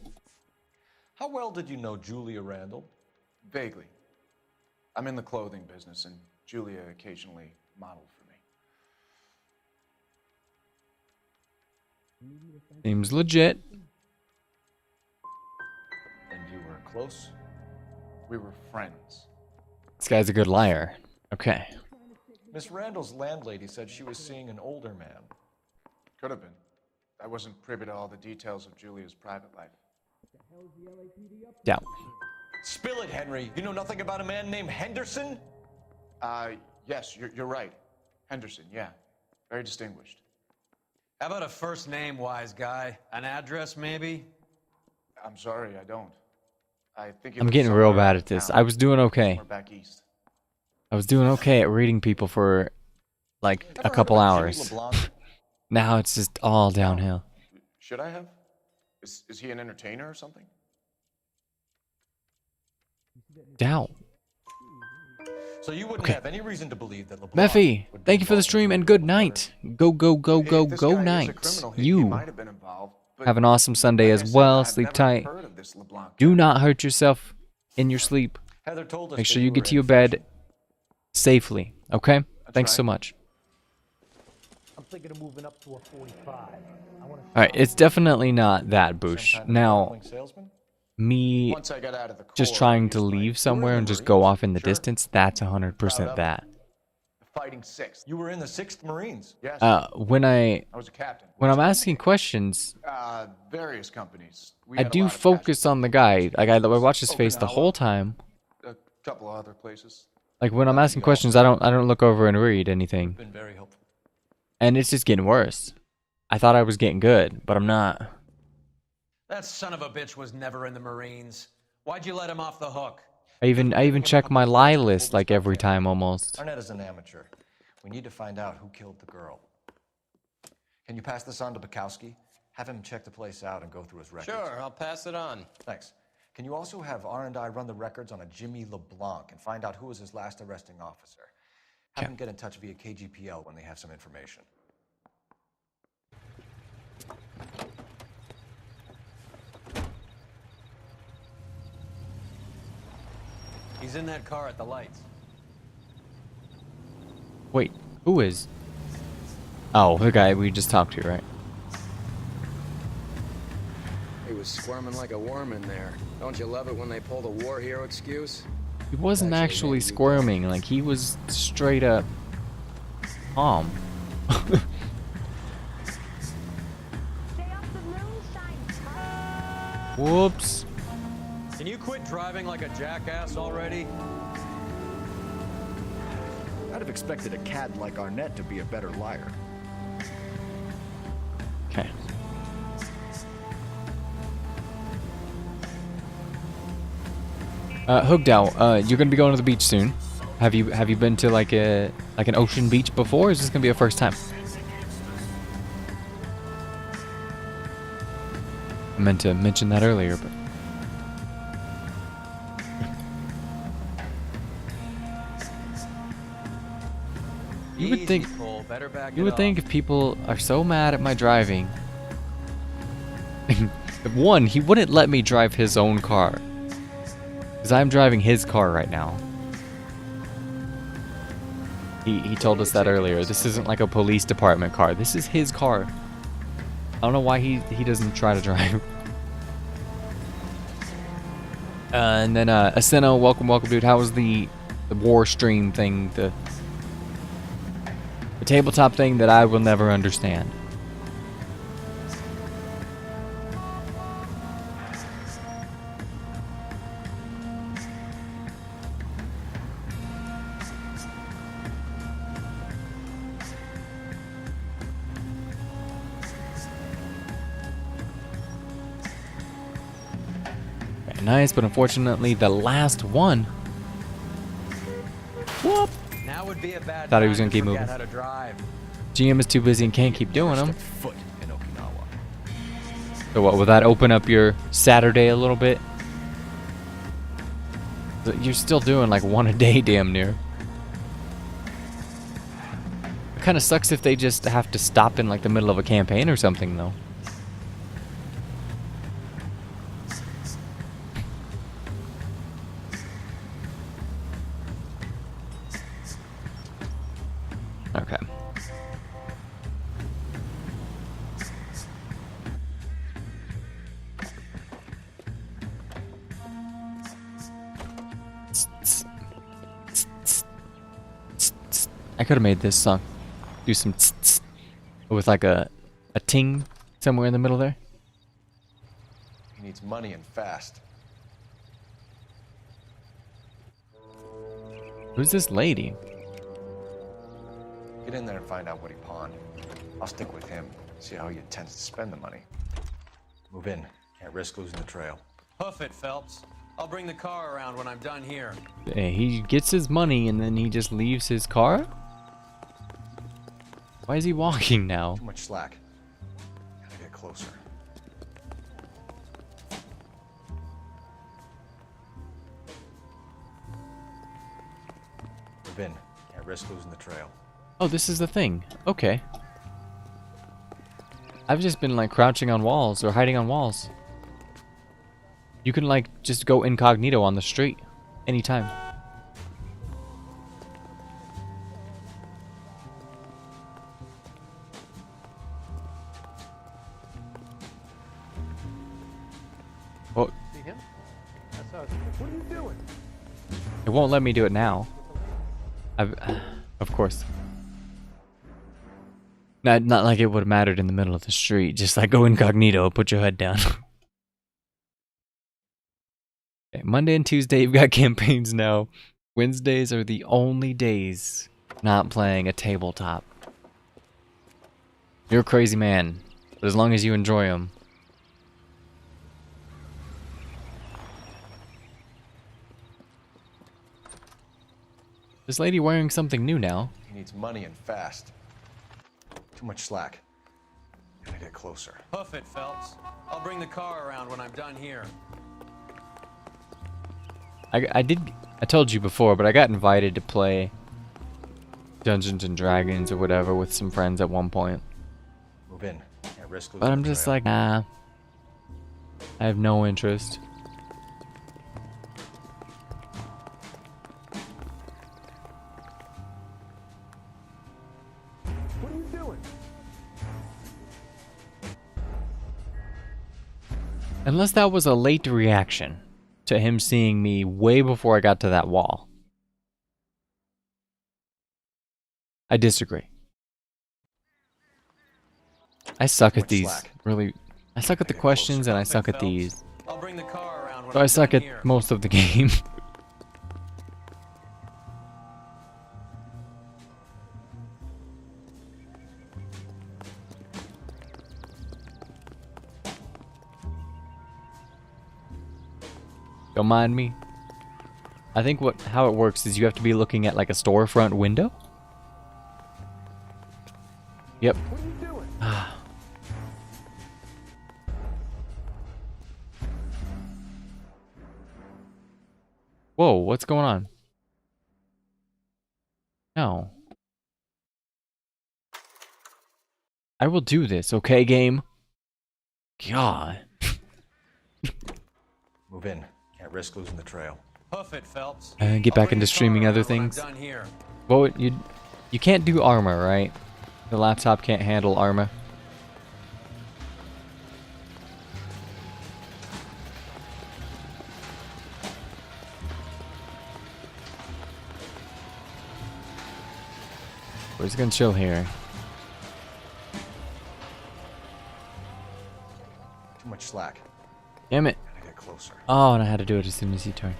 How well did you know Julia Randall? Vaguely. I'm in the clothing business, and Julia occasionally modeled for me. Seems legit. And you were close? We were friends. This guy's a good liar. Okay. Miss Randall's landlady said she was seeing an older man. Could have been. I wasn't privy to all the details of Julia's private life. Yeah. Spill it, Henry. You know nothing about a man named Henderson? Yes, you're right. Henderson, yeah. Very distinguished. How about a first name, wise guy? An address, maybe? I'm sorry, I don't. I think I'm getting real bad at this. I was doing okay. We're back east. I was doing okay at reading people for like a couple hours. Now it's just all downhill. Should I have? Is he an entertainer or something? Doubt. So you wouldn't have any reason to believe that LeBlanc Mephi, would be thank you for the involved stream and good night. Go, go, go, go, If this go guy is a night. criminal, he You might have been involved, but have an awesome Sunday like I as said, well. I've Sleep never tight. heard of this LeBlanc Do not hurt yourself in your sleep. Heather told us Make that sure you were get to in your bed safely, okay? Thanks so much. I'm thinking of moving up to a 45. Alright, it's definitely not that bush. Now, traveling salesman? me Once I got out of the just Corps, trying I to used my leave somewhere and just go off in the distance, that's Proud 100% of that. Fighting 6th. You were in the 6th Marines. Yes. When I was a captain. I'm asking questions, Various companies. We I had a do lot of focus on the guy. Like, I watch his face the Okinawa. whole time. A couple of other places. Like, when I'm asking questions, I don't look over and read anything. Been very helpful. And it's just getting worse. I thought I was getting good, but I'm not. That son of a bitch was never in the Marines. Why'd you let him off the hook? I even check my lie list like every time almost. Arnett is an amateur. We need to find out who killed the girl. Can you pass this on to Bukowski? Have him check the place out and go through his records. Sure, I'll pass it on. Thanks. Can you also have R&I run the records on a Jimmy LeBlanc and find out who was his last arresting officer? Have him get in touch via KGPL when they have some information. He's in that car at the lights. Wait, who is? Oh, the guy we just talked to, right? He was squirming like a worm in there. Don't you love it when they pull the war hero excuse? He wasn't actually squirming, like he was straight up calm. Whoops. Can you quit driving like a jackass already? I'd have expected a cad like Arnett to be a better liar. Okay. Hoogdow, you're gonna be going to the beach soon. Have you been to like an ocean beach before? Or is this gonna be a first time? I meant to mention that earlier, but you would think if people are so mad at my driving, one, he wouldn't let me drive his own car. Because I'm driving his car right now. He told us that earlier. This isn't like a police department car. This is his car. I don't know why he doesn't try to drive. And then Aseno, welcome, dude. How was the war stream thing? The tabletop thing that I will never understand. Very nice, but unfortunately the last one. Whoop! Now would be a bad Thought he was time gonna to keep forget moving. how to drive. GM is too busy and can't keep doing them. Foot in Okinawa. So what, will that open up your Saturday a little bit? You're still doing like one a day damn near. It kind of sucks if they just have to stop in like the middle of a campaign or something though. Okay. I could have made this song do some tss, tss, with like a ting somewhere in the middle there. He needs money and fast. Who's this lady? Get in there and find out what he pawned. I'll stick with him, see how he intends to spend the money. Move in. Can't risk losing the trail. Hoof it, Phelps. I'll bring the car around when I'm done here. He gets his money and then he just leaves his car? Why is he walking now? Too much slack. Gotta get closer. Move in. Can't risk losing the trail. Oh, this is the thing. Okay. I've just been like crouching on walls or hiding on walls. You can like just go incognito on the street anytime. Well, See him? That's how. What are you doing? it won't let me do it now. Of course. Not like it would have mattered in the middle of the street. Just like go incognito, put your head down. Okay, Monday and Tuesday, you've got campaigns now. Wednesdays are the only days not playing a tabletop. You're a crazy man, but as long as you enjoy them. This lady wearing something new now. He needs money and fast. Too much slack. Gotta get closer. Hoof it, Phelps. I'll bring the car around when I'm done here. I told you before, but I got invited to play Dungeons and Dragons or whatever with some friends at one point. Move in. Can't risk losing But I'm the just trail. like, nah. I have no interest. What are you doing? Unless that was a late reaction to him seeing me way before I got to that wall. I disagree. I suck at these. Really, I suck at the questions and I suck at these. I'll bring the car around when So I I'm suck done at here. most of the game. Don't mind me. I think how it works is you have to be looking at like a storefront window. Yep. What are you doing? Whoa, what's going on? No. I will do this, okay, game? God. Move in. Can't risk losing the trail. Hoof it, Phelps. Get back into streaming other things. Done here. Well, you can't do armor, right? The laptop can't handle armor. We're just gonna chill here. Too much slack. Damn it. Gotta get closer. Oh, and I had to do it as soon as he turned.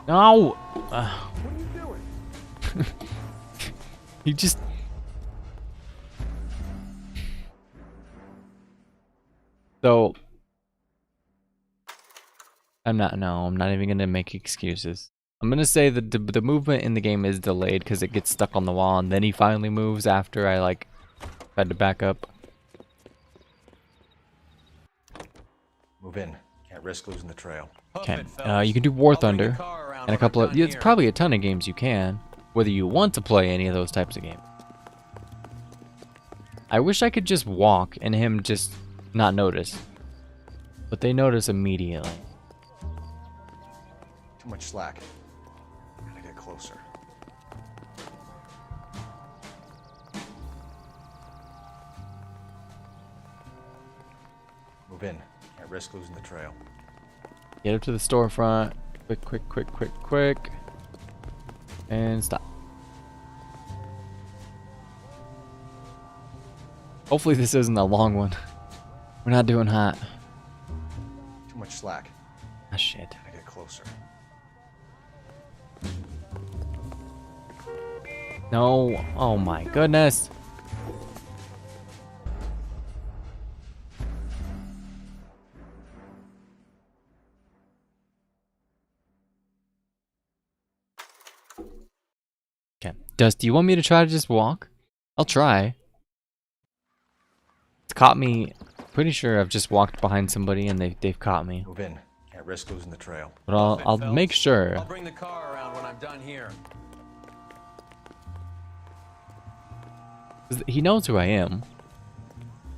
No! What are you doing? He just... So... I'm not even gonna make excuses. I'm gonna say that the movement in the game is delayed because it gets stuck on the wall and then he finally moves after I like had to back up. Move in. Can't risk losing the trail. Okay. You can do War Thunder and a couple of... It's probably a ton of games you can, whether you want to play any of those types of games. I wish I could just walk and him just not notice. But they notice immediately. Too much slack. Gotta get closer. Move in. Can't risk losing the trail. Get up to the storefront. Quick. And stop. Hopefully this isn't a long one. We're not doing hot. Too much slack. Ah, shit. Gotta get closer. No. Oh my goodness. Okay. Dust, do you want me to try to just walk? I'll try. It's caught me. Pretty sure I've just walked behind somebody and they've caught me. Move in. Can't risk losing the trail. But I'll make sure. I'll bring the car around when I'm done here. He knows who I am.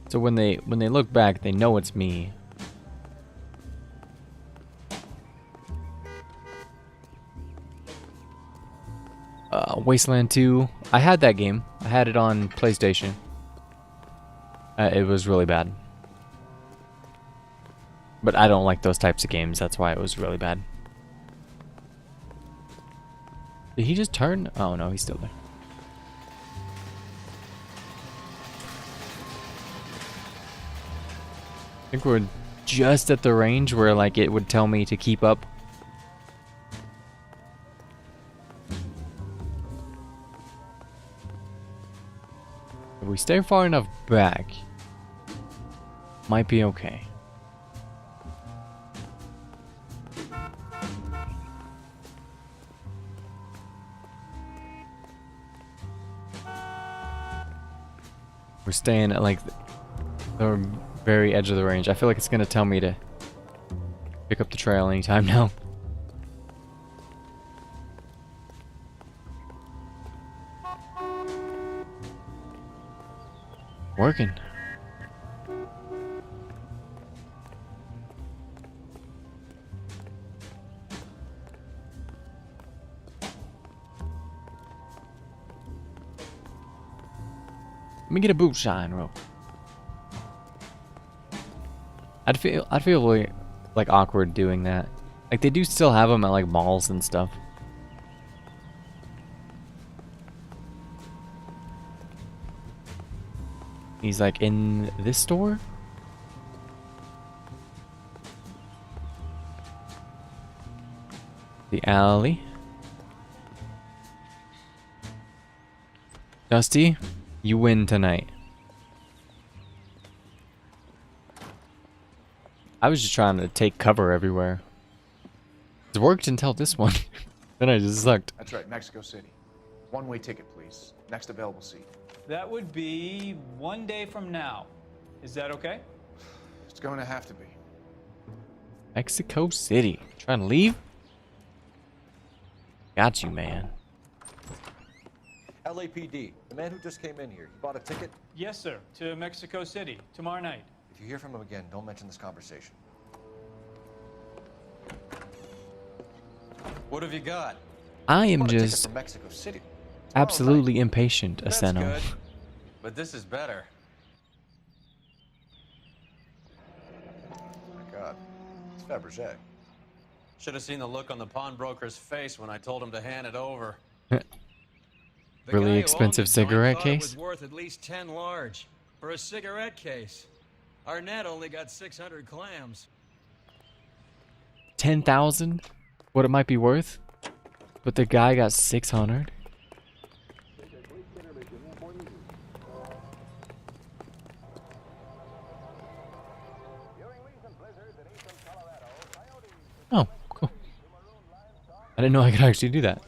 So when they look back, they know it's me. Wasteland 2. I had that game. I had it on PlayStation. It was really bad. But I don't like those types of games. That's why it was really bad. Did he just turn? Oh no, he's still there. I think we're just at the range where like it would tell me to keep up. If we stay far enough back, might be okay. We're staying at like the very edge of the range. I feel like it's gonna tell me to pick up the trail anytime now. Working. Let me get a boot shine rope. I'd feel really like awkward doing that. Like they do still have them at like malls and stuff. He's like in this store? The alley. Dusty, you win tonight. I was just trying to take cover everywhere. It worked until this one. Then I just sucked. That's right, Mexico City. One-way ticket, please. Next available seat. That would be 1 day from now. Is that okay? It's going to have to be. Mexico City. Trying to leave? Got you, man. LAPD, the man who just came in here, he bought a ticket? Yes, sir. To Mexico City. Tomorrow night. If you hear from him again, don't mention this conversation. What have you got? I am Bought a ticket just for Mexico City. absolutely impatient, That's Aseno. good. But this is better. Oh my God, it's Fabergé. Should have seen the look on the pawnbroker's face when I told him to hand it over. Really expensive cigarette case? It was worth at least 10 large for a cigarette case. Arnett only got 600 clams. 10,000? What it might be worth? But the guy got 600? Oh, cool. I didn't know I could actually do that.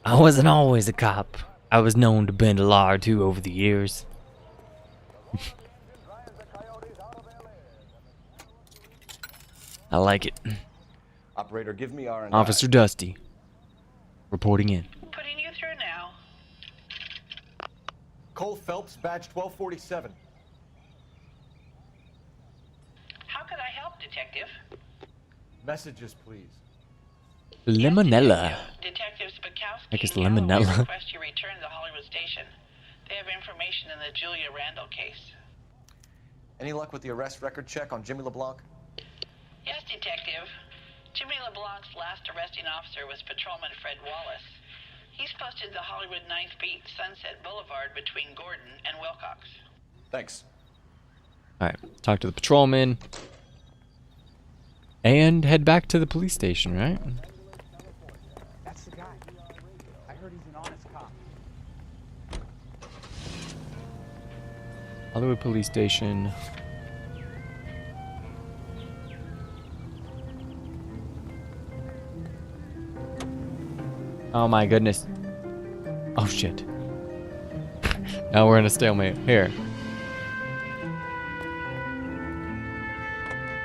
I wasn't always a cop. I was known to bend a law or two over the years. I like it. Operator, give me R&I. Officer Dusty, reporting in. Putting you through now. Cole Phelps, badge 1247. How could I help, Detective? Messages, please. Lemonella. Detective Spakowski I guess and Galloway lemonella. request you return to the Hollywood station. They have information in the Julia Randall case. Any luck with the arrest record check on Jimmy LeBlanc? Yes, Detective. Jimmy LeBlanc's last arresting officer was Patrolman Fred Wallace. He's posted the Hollywood 9th Beat, Sunset Boulevard between Gordon and Wilcox. Thanks. Alright, talk to the patrolman. And head back to the police station, right? That's the guy. I heard he's an honest cop. Hollywood police station. Oh my goodness. Oh shit. Now we're in a stalemate. Here.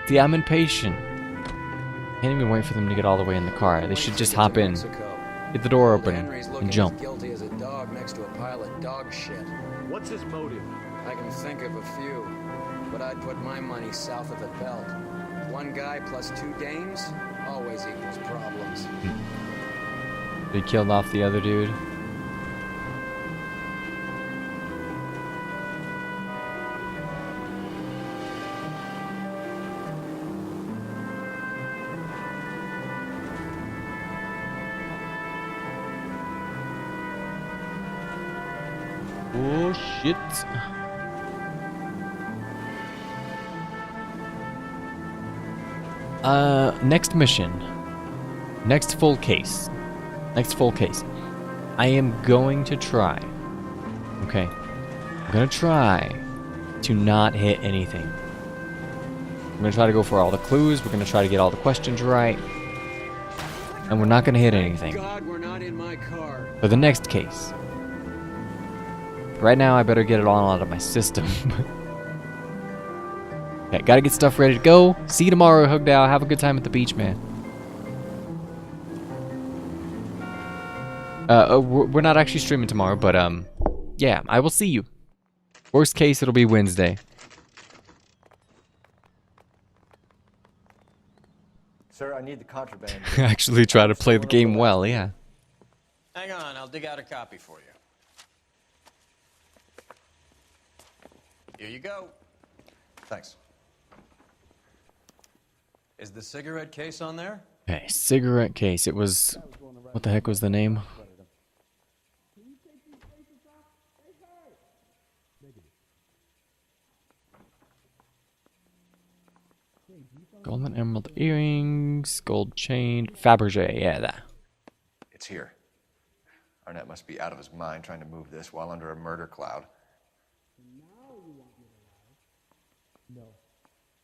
See, I'm impatient. Can't even wait for them to get all the way in the car. They should just hop in, get the door open, and jump. Guilty as a dog next to a pile of dog shit. What's his motive? I can think of a few, but I'd put my money south of the belt. One guy plus 2 dames always equals problems. They killed off the other dude. Oh shit. Next mission. Next full case. Next full case. I am going to try. Okay. I'm gonna try to not hit anything. I'm gonna try to go for all the clues. We're gonna try to get all the questions right. And we're not gonna hit anything. God, we're not in my car. For the next case. Right now, I better get it all out of my system. Okay, gotta get stuff ready to go. See you tomorrow, Hugdow. Have a good time at the beach, man. We're not actually streaming tomorrow, but yeah, I will see you. Worst case, it'll be Wednesday. Sir, I need the contraband. Actually try to play the game well, yeah. Hang on, I'll dig out a copy for you. Here you go. Thanks. Is the cigarette case on there? Okay, cigarette case. It was... What the heck was the name? Golden emerald earrings, gold chain, Fabergé, yeah, that. It's here. Arnett must be out of his mind trying to move this while under a murder cloud.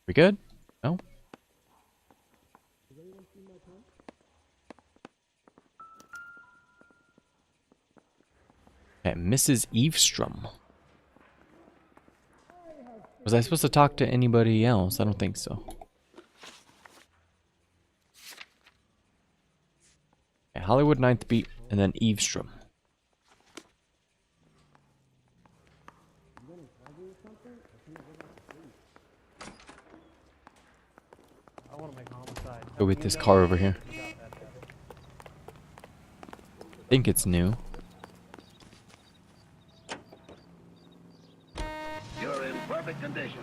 We good? No? Okay, Mrs. Eavestrom. Was I supposed to talk to anybody else? I don't think so. Okay, Hollywood 9th Beat, and then Eavestrom. Go with this car over here. I think it's new. You're in perfect condition.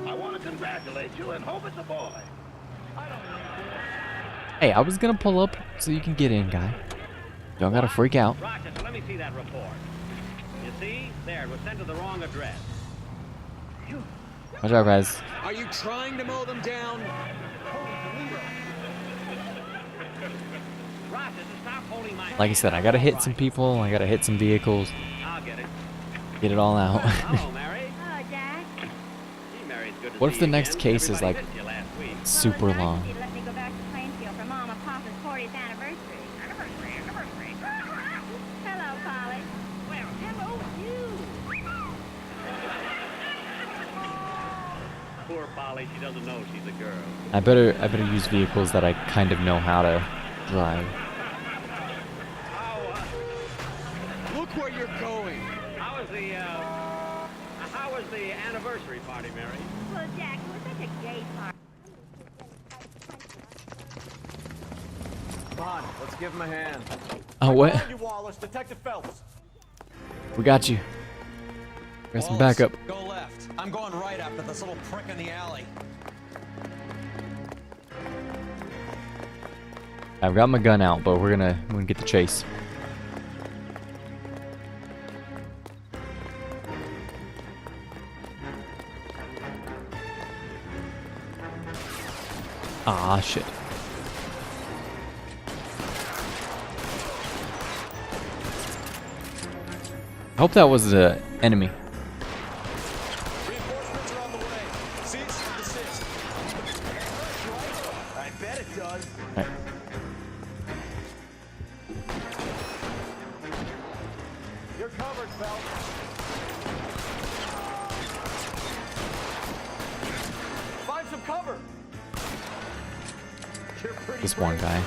I want to congratulate you and hope it's a boy. Hey, I was gonna pull up so you can get in, guy. Don't gotta freak out. Rochester, let me see that report. You see? There, it was sent to the wrong address. Watch out, guys. Are you trying to mow them down? Rochester, stop holding my... Like I said, I gotta hit some people. I gotta hit some vehicles. I'll get it. Get it all out. Hello, Mary. Hello, Jack. Gee, Mary, it's good to What if see the you next again. case is like Everybody missed you last week. super long? Let me go back to Plainfield for Mama Papa's 40th anniversary. Anniversary. Hello, Polly. Well, hello, you. Poor Polly, she doesn't know she's a girl. I better use vehicles that I kind of know how to drive. Look where you're going. How was the anniversary party, Mary? Well, Jack, it was such a gay party. Come on, let's give him a hand. Oh, what? You, Wallace, Detective Phelps. We got you. Got some Wallace, backup. Go left. I'm going right after this little prick in the alley. I've got my gun out, but we're gonna get the chase. Ah, shit. I hope that was the enemy. Reinforcements are on the way. Cease and desist. I bet it does. Right. You're covered, Phelps. Find some cover. You're pretty This one guy.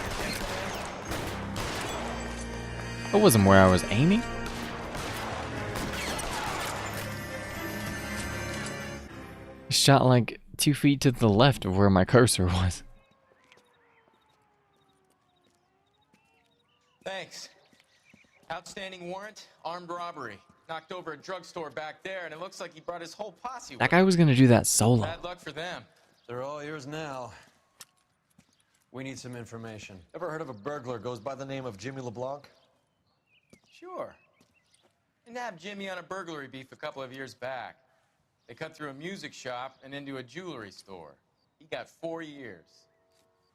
That wasn't where I was aiming. Shot like 2 feet to the left of where my cursor was. Thanks. Outstanding warrant, armed robbery. Knocked over a drugstore back there, and it looks like he brought his whole posse with That him. guy was gonna do that solo. Bad luck for them. They're all yours now. We need some information. Ever heard of a burglar goes by the name of Jimmy LeBlanc? Sure. I nabbed Jimmy on a burglary beef a couple of years back. They cut through a music shop and into a jewelry store. He got 4 years.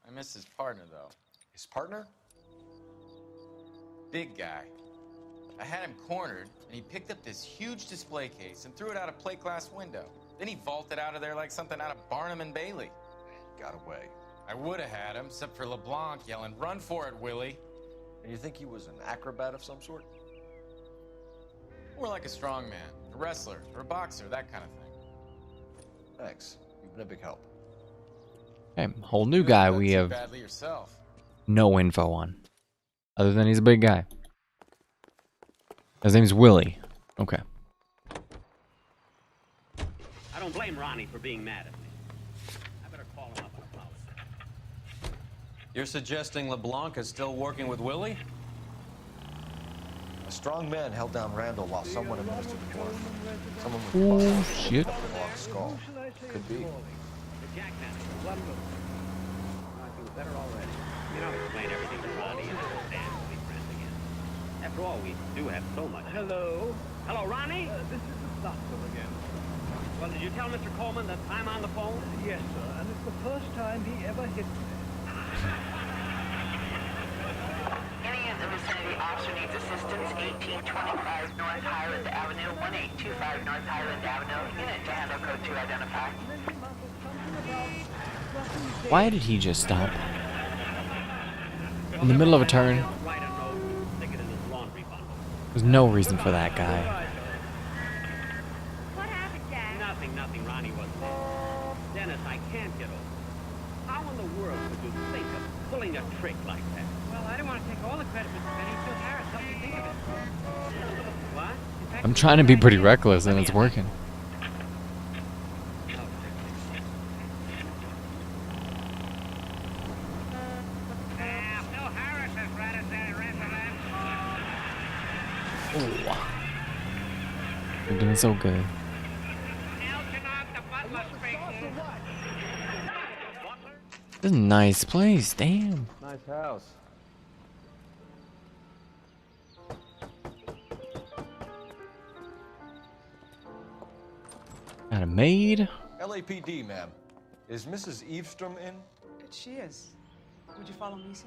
I miss his partner, though. His partner? Big guy. I had him cornered, and he picked up this huge display case and threw it out a plate glass window. Then he vaulted out of there like something out of Barnum and Bailey. Got away. I would have had him, except for LeBlanc yelling, "Run for it, Willie!" And you think he was an acrobat of some sort? More like a strongman, a wrestler, or a boxer, that kind of thing. Thanks. You've been a big help. Okay, whole new guy we have Badly yourself. no info on. Other than he's a big guy. His name's Willie. Okay. I don't blame Ronnie for being mad at me. I better call him up and apologize. You're suggesting LeBlanc is still working with Willie? A strong man held down Randall while someone administered the blow. Someone with Oh, muscles shit. LeBlanc's skull. Could be. The jackmaster. I feel better already. You know, explain everything to Ronnie and understand we'll be friends again. After all, we do have so much. Hello. Hello, Ronnie? This is the doctor again. Well, did you tell Mr. Coleman that I'm on the phone? Yes, sir, and it's the first time he ever hit me. Any of the vicinity officer needs assistance, 1825 North Highland Avenue, 1825 North Highland Avenue. Unit to handle code 2 identify. Why did he just stop? In the middle of a turn. Write a note, stick it in his laundry bundle. There's no reason for that guy. What happened, Jack? Nothing, Ronnie wasn't there. Dennis, I can't get over it. How in the world could you think of pulling a trick like that? Well, I don't want to take all the credit, Mr. Benny. Phil Harris helped me think of it. What? In fact, I'm trying to be pretty reckless and it's working. Phil Harris has read us that resident. Oh. We're doing so good. This is a nice place, damn. Nice house. Got a maid. LAPD, ma'am. Is Mrs. Eavestrom in? She is. Would you follow me, sir?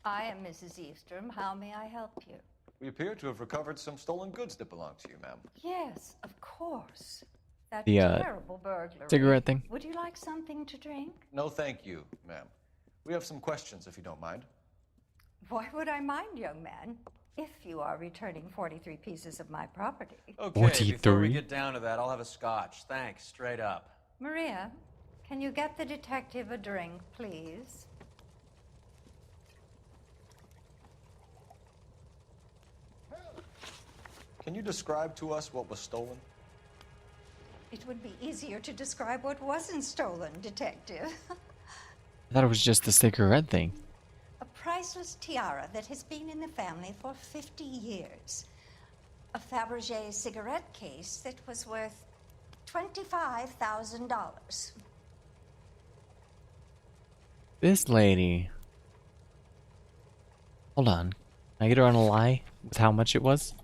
I am Mrs. Eavestrom. How may I help you? We appear to have recovered some stolen goods that belong to you, ma'am. Yes, of course. That The, terrible burglary. cigarette thing. Would you like something to drink? No, thank you, ma'am. We have some questions, if you don't mind. Why would I mind, young man? If you are returning 43 pieces of my property. Okay, before we get down to that, I'll have a scotch. Thanks, straight up. Maria, can you get the detective a drink, please? Can you describe to us what was stolen? It would be easier to describe what wasn't stolen, detective. I thought it was just the cigarette thing. A priceless tiara that has been in the family for 50 years. A Fabergé cigarette case that was worth $25,000. This lady. Hold on. Can I get her on a lie with how much it was?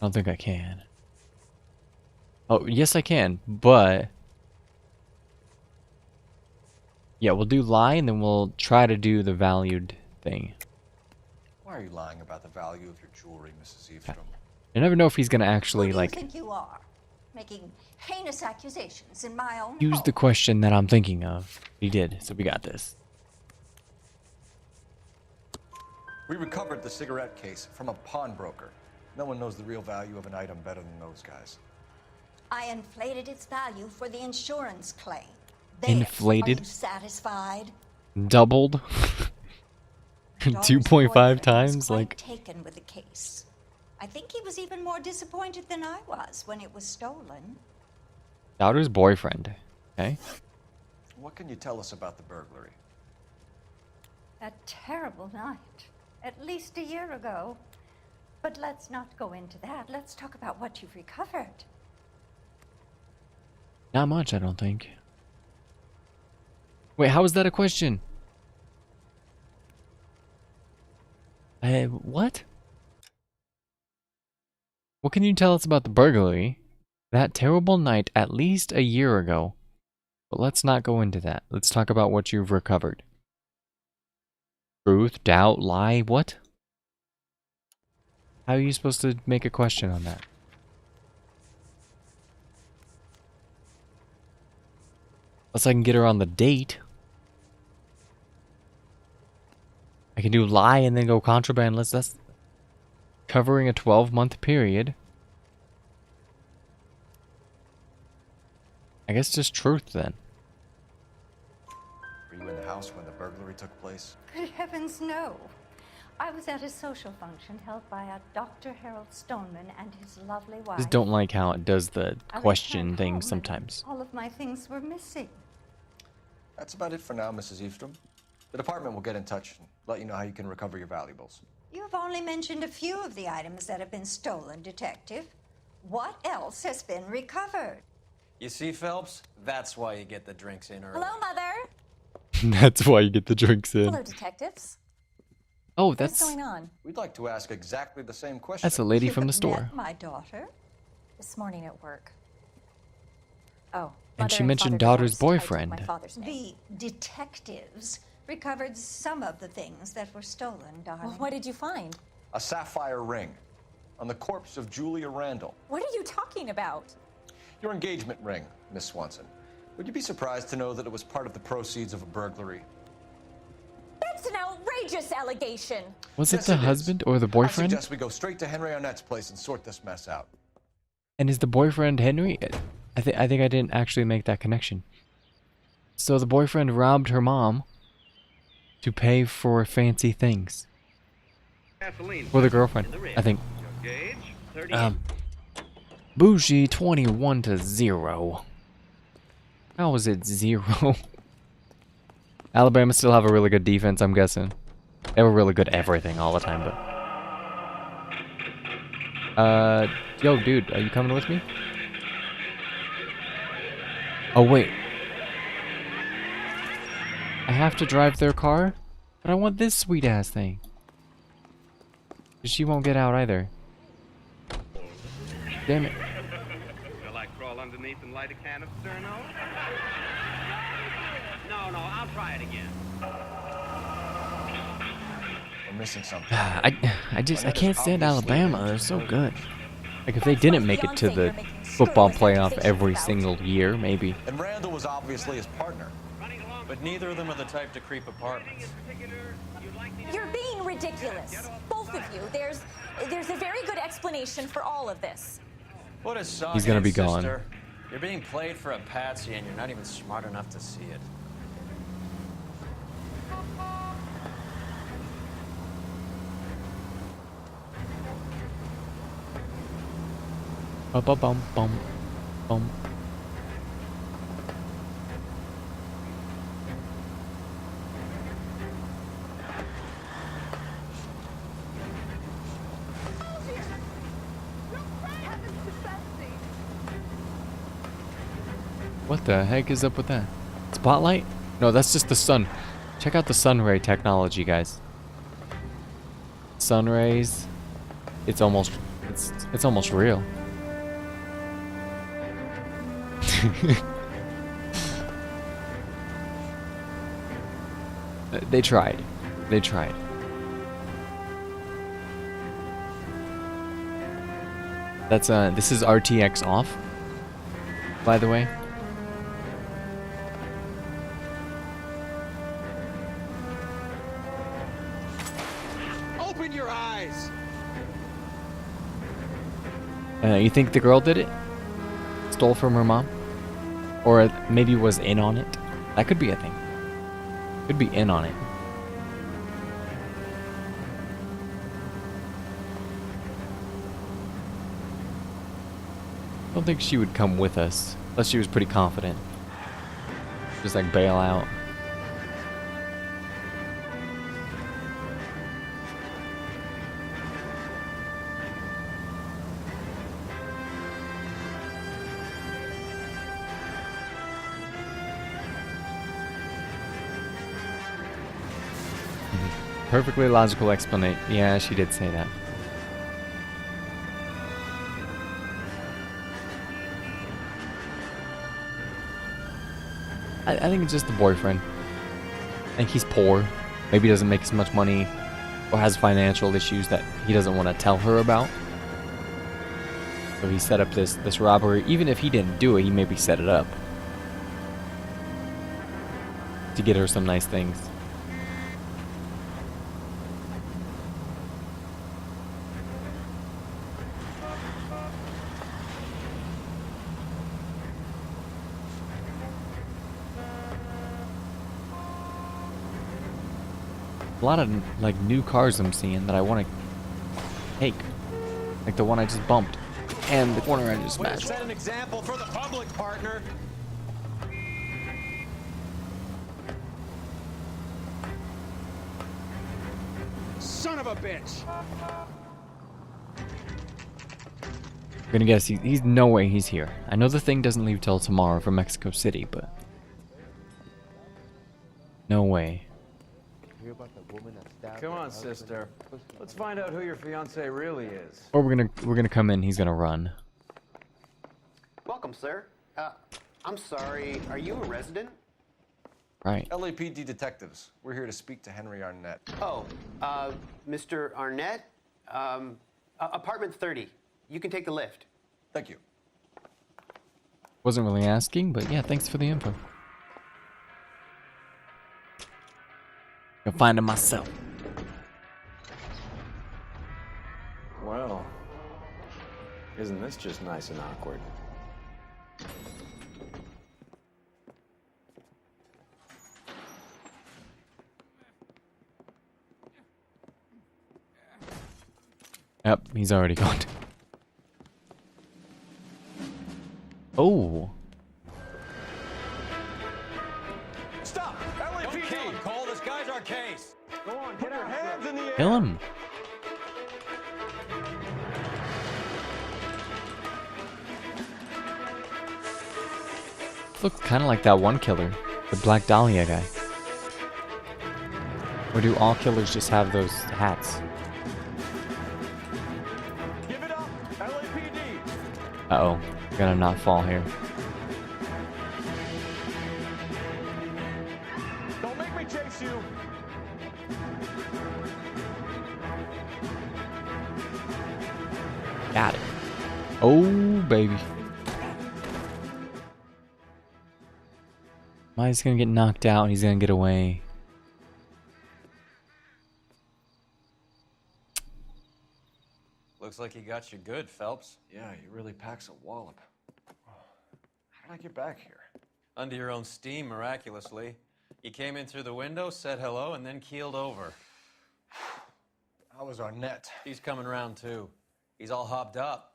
I don't think I can. Oh, yes I can, but... Yeah, we'll do lie and then we'll try to do the valued thing. Why are you lying about the value of your jewelry, Mrs. Eavestrom? I never know if he's gonna actually, Who do you like, think you are? Making heinous accusations in my own use home. the question that I'm thinking of. He did, so we got this. We recovered the cigarette case from a pawnbroker. No one knows the real value of an item better than those guys. I inflated its value for the insurance claim. Inflated? Are you satisfied? Doubled? Daughter's 2.5 boyfriend was times? quite Like, taken with the case. I think he was even more disappointed than I was when it was stolen. Daughter's boyfriend. Okay. What can you tell us about the burglary? A terrible night. At least a year ago. But let's not go into that. Let's talk about what you've recovered. Not much, I don't think. Wait, how is that a question? What? What can you tell us about the burglary? That terrible night at least a year ago. But let's not go into that. Let's talk about what you've recovered. Truth, doubt, lie, what? How are you supposed to make a question on that? Unless I can get her on the date. I can do lie and then go contraband. That's covering a 12-month period. I guess just truth then. Were you in the house when the burglary took place? Good heavens, no. I was at a social function held by a Dr. Harold Stoneman and his lovely wife. Just don't like how it does the I question returned thing home sometimes. and all of my things were missing. That's about it for now, Mrs. Eastrom. The department will get in touch and let you know how you can recover your valuables. You've only mentioned a few of the items that have been stolen, Detective. What else has been recovered? You see, Phelps? That's why you get the drinks in early. Hello, Mother. That's why you get the drinks in. Hello, detectives. Oh, What's that's going on? We'd like to ask exactly the same question. that's a lady You from the have store. met my daughter. This morning at work. Oh. And she Mother mentioned father daughter's divorced. I took boyfriend. My father's name. The detectives recovered some of the things that were stolen, darling. Well, what did you find? A sapphire ring on the corpse of Julia Randall. What are you talking about? Your engagement ring, Miss Swanson. Would you be surprised to know that it was part of the proceeds of a burglary? That's an outrageous allegation. Was it Yes, the it is. husband or the I boyfriend? suggest we go straight to Henry Arnett's place and sort this mess out. And is the boyfriend Henry? I think I didn't actually make that connection. So the boyfriend robbed her mom to pay for fancy things. For the girlfriend, I think. Bougie 21 to 0. How was it 0? Alabama still have a really good defense, I'm guessing. They were really good at everything all the time, but... yo, dude, are you coming with me? Oh, wait. I have to drive their car? But I want this sweet-ass thing. She won't get out either. Damn it. Shall I crawl underneath and light a can of Sterno? No, I'll try it again. We're missing something. I can't stand Alabama. They're so good. Like if they didn't make it to the football playoff every single year, maybe. And Randall was obviously his partner. But neither of them are the type to creep apartments. You're being ridiculous. Both of you. There's a very good explanation for all of this. What a song. He's gonna be gone. Sister. You're being played for a patsy and you're not even smart enough to see it. Bum bum bum bum. What the heck is up with that? Spotlight? No, that's just the sun. Check out the sun ray technology, guys. Sun rays. It's almost real. They tried. They tried. That's this is RTX off, by the way. Open your eyes! You think the girl did it? Stole from her mom? Or maybe was in on it? That could be a thing. Could be in on it. don't think she would come with us, unless she was pretty confident. Just like bail out. Perfectly logical explanation. Yeah, she did say that. I think it's just the boyfriend. I think he's poor. Maybe doesn't make as much money or has financial issues that he doesn't want to tell her about. So he set up this robbery. Even if he didn't do it, he maybe set it up to get her some nice things. A lot of like new cars I'm seeing that I want to take, like the one I just bumped and the corner I just smashed. Set an example for the public, partner. Son of a bitch! I'm gonna guess he's no way he's here. I know the thing doesn't leave till tomorrow for Mexico City, but no way. Come on, sister. Let's find out who your fiance really is. Or we're gonna come in. He's gonna run. Welcome, sir. I'm sorry, are you a resident? Right. LAPD detectives. We're here to speak to Henry Arnett. Oh, Mr. Arnett? Apartment 30. You can take the lift. Thank you. Wasn't really asking, but yeah, thanks for the info. I'll find him myself. Well, isn't this just nice and awkward? Yep, he's already gone. Oh. Stop! LAPD! Don't kill him, Cole. This guy's our case. Go on, get her hands in the air! Kill him. Look kind of like that one killer, the Black Dahlia guy. Or do all killers just have those hats? Give it up, LAPD! Uh-oh, gotta not fall here. Don't make me chase you! Got it. Oh, baby. He's gonna get knocked out. He's gonna get away. Looks like he got you good, Phelps. Yeah, he really packs a wallop. How did I get back here? Under your own steam, miraculously. You came in through the window, said hello, and then keeled over. How was Arnett? He's coming around, too. He's all hopped up.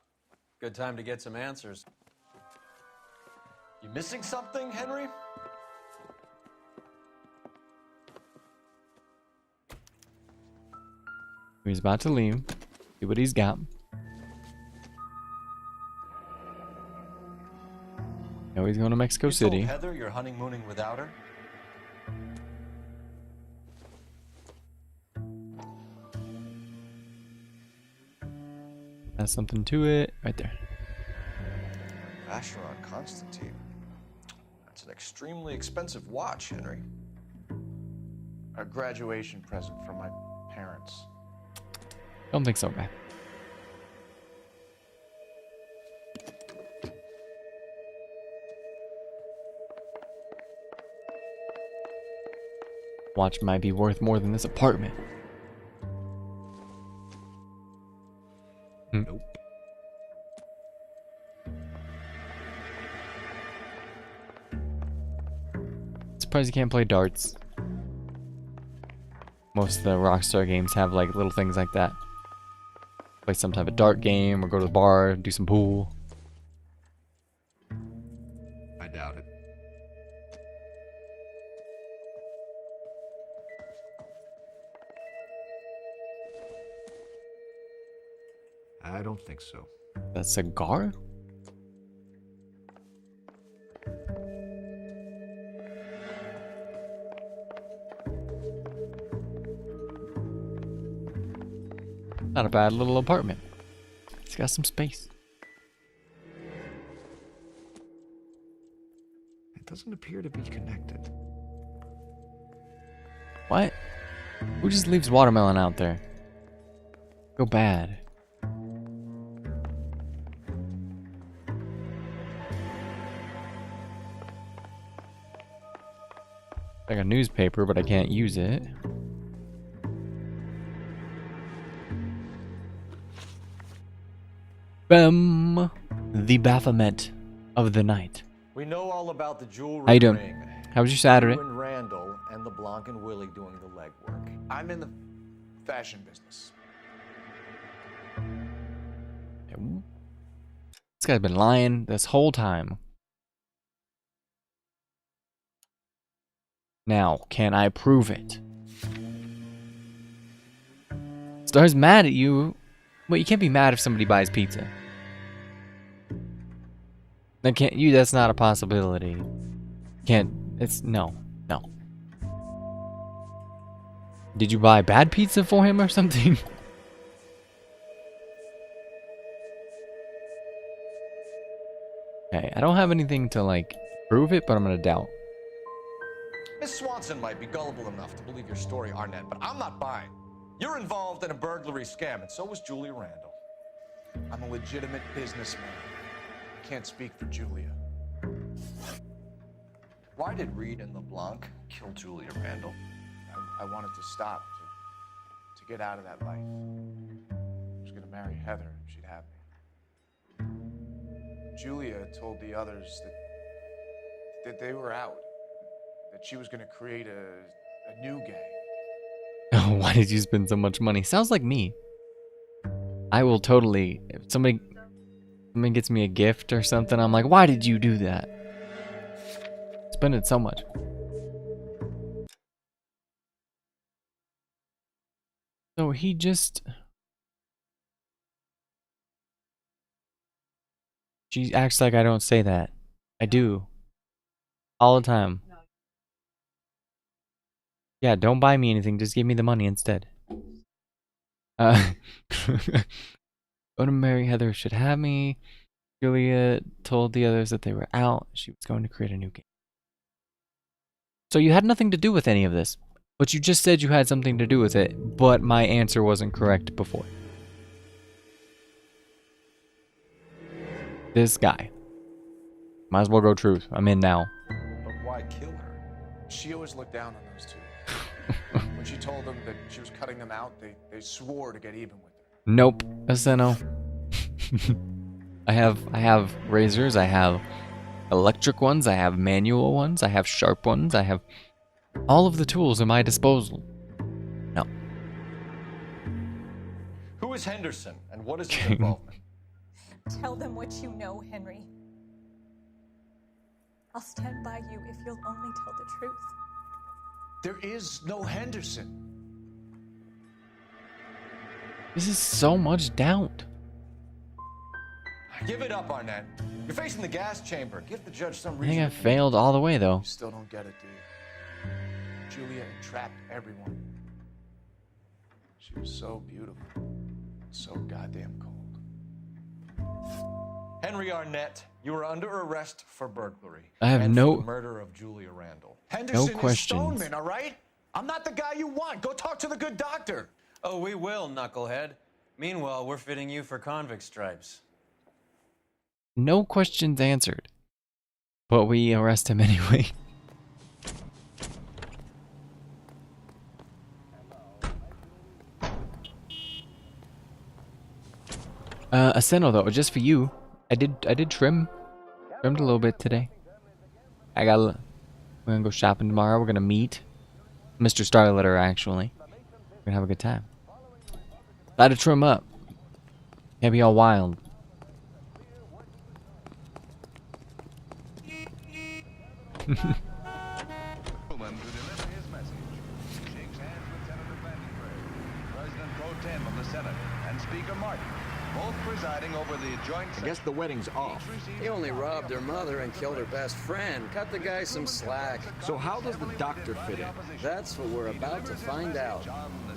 Good time to get some answers. You missing something, Henry? He's about to leave. See what he's got. Now he's going to Mexico You City. told Heather you're honeymooning without her? Has something to it. Right there. Vacheron Constantine. That's an extremely expensive watch, Henry. A graduation present from my parents. Don't think so, guy. Watch might be worth more than this apartment. Nope. Surprised you can't play darts. Most of the Rockstar games have like little things like that. Play some type of dart game or go to the bar, do some pool. doubt it. I don't think so. A cigar? Not a bad little apartment. It's got some space. It doesn't appear to be connected. What? Who just leaves watermelon out there? Go bad. Like a newspaper, but I can't use it. Bam! The Baphomet of the night. We know all about the jewelry How you doing? ring. How was your Saturday? You and Randall and LeBlanc and Willie doing the legwork. I'm in the fashion business. This guy's been lying this whole time. Now, can I prove it? Star's mad at you. Well, you can't be mad if somebody buys pizza. Then can't you? That's not a possibility. Can't. It's no. Did you buy bad pizza for him or something? Okay, I don't have anything to like prove it, but I'm gonna doubt. Miss Swanson might be gullible enough to believe your story, Arnett, but I'm not buying. You're involved in a burglary scam, and so was Julia Randall. I'm a legitimate businessman. I can't speak for Julia. Why did Reed and LeBlanc kill Julia Randall? I wanted to stop, to get out of that life. I was gonna marry Heather if she'd have me. Julia told the others that they were out, that she was gonna create a new gang. Why did you spend so much money? Sounds like me. I will totally, if somebody gets me a gift or something, I'm like, why did you do that? Spend it so much. So he just... She acts like I don't say that. I do. All the time. Yeah, don't buy me anything, just give me the money instead. Go to marry Heather should have me. Julia told the others that they were out. She was going to create a new game. So you had nothing to do with any of this. But you just said you had something to do with it, but my answer wasn't correct before. This guy. Might as well go truth. I'm in now. But why kill her? She always looked down on those two. When she told them that she was cutting them out, they swore to get even with her. Nope. Aseno. I have razors, I have electric ones, I have manual ones, I have sharp ones, I have all of the tools at my disposal. No. Who is Henderson, and what is his involvement? Tell them what you know, Henry. I'll stand by you if you'll only tell the truth. There is no Henderson. This is so much doubt. Give it up, Arnett. You're facing the gas chamber. Give the judge some I reason. think I failed all the way, though. You still don't get it, do you? Julia entrapped everyone. She was so beautiful, so goddamn cold. Henry Arnett, you are under arrest for burglary. I have and no- for the murder of Julia Randall. No questions. Stoneman, all right? I'm not the guy you want. Go talk to the good doctor. Oh, we will, knucklehead. Meanwhile, we're fitting you for convict stripes. No questions answered. But we arrest him anyway. Aseno though, just for you. I did trimmed a little bit today. We're gonna go shopping tomorrow. We're gonna meet Mr. Starletter actually. We're gonna have a good time. Got to trim up. Can't be all wild. President Pro Tem of the Senate and Speaker Martin, both presiding over the joint. I guess the wedding's off. He only robbed her mother and killed her best friend. Cut the guy some slack. So how does the doctor fit in? That's what we're about to find out.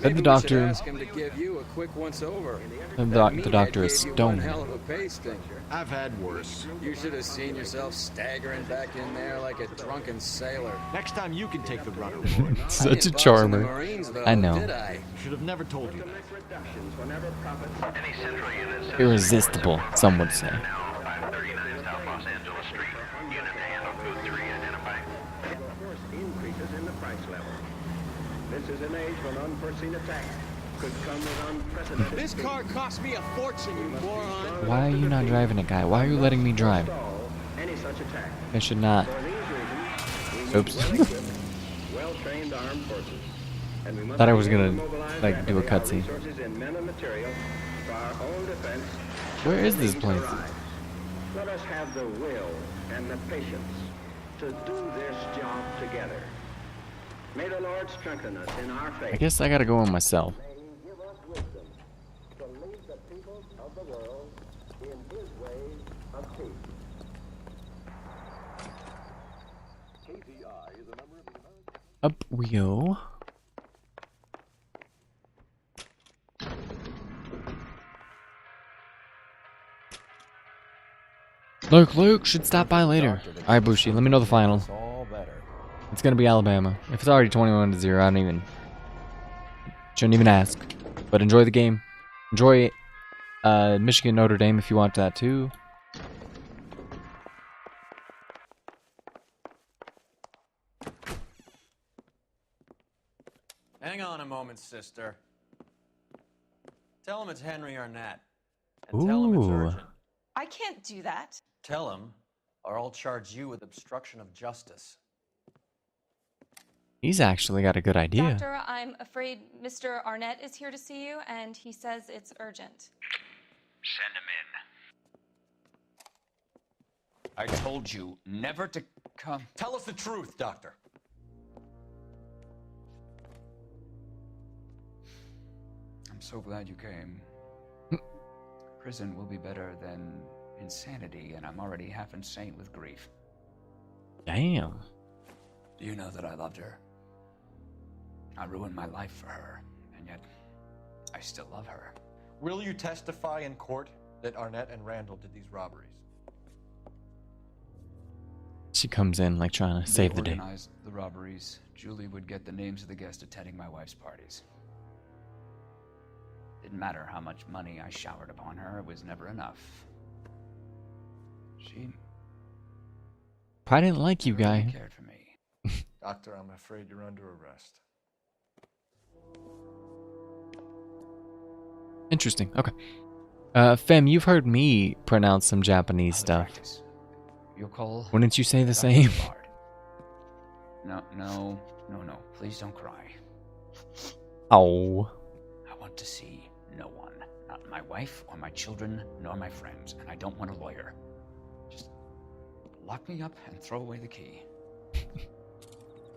Then the Maybe we should doctor. ask him to give you a quick once-over. The That doctor meathead is gave you one stoned. hell of a pasting. I've had worse. You should have seen yourself staggering back in there like a drunken sailor. Next time you can take the rudder. Such a I didn't box in the charmer. Marines, though, I know. did I? Should have never told you that. Irresistible, some would say. Increases in the price level. This is an age when unforeseen attack could come with unprecedented. This car cost me a fortune, you moron. Why are you not driving it, guy? Why are you letting me drive? Any such attack. I should not. For these reasons, we Oops. need well-equipped, well-trained armed forces. And we must Thought I was be able gonna, to mobilize like, do a rapidly our cutscene. resources in men and material for our own defense. Where is should this the place? need arise. Let us have the will and the patience to do this job together. May the Lord strengthen us in our faith. I guess I gotta go on myself. Give us wisdom to lead the peoples of the world in His ways of peace. KZI is a member of the American. Up we go. Luke should stop by later. Alright, Bushi, let me know the final. All better. It's gonna be Alabama. If it's already 21-0, shouldn't even ask. But enjoy the game. Enjoy Michigan Notre Dame if you want that too. Hang on a moment, sister. Tell him it's Henry Arnett. And tell him it's Ooh. urgent. I can't do that. Tell him, or I'll charge you with obstruction of justice. He's actually got a good idea. Doctor, I'm afraid Mr. Arnett is here to see you, and he says it's urgent. Send him in. I told you never to come. Tell us the truth, Doctor. I'm so glad you came. Prison will be better than insanity, and I'm already half insane with grief. Damn. Do you know that I loved her? I ruined my life for her, and yet I still love her. Will you testify in court that Arnett and Randall did these robberies? She comes in like trying to save the day. Organized the robberies. Julie would get the names of the guests attending my wife's parties. Didn't matter how much money I showered upon her, it was never enough. She I didn't like you, really guy. cared for me. Doctor, I'm afraid you're under arrest. Interesting. Okay. Fem, you've heard me pronounce some Japanese stuff. You'll call. Wouldn't you say the Dr. same? Bard. No. Please don't cry. Oh. I want to see no one. Not my wife or my children, nor my friends. And I don't want a lawyer. Just lock me up and throw away the key.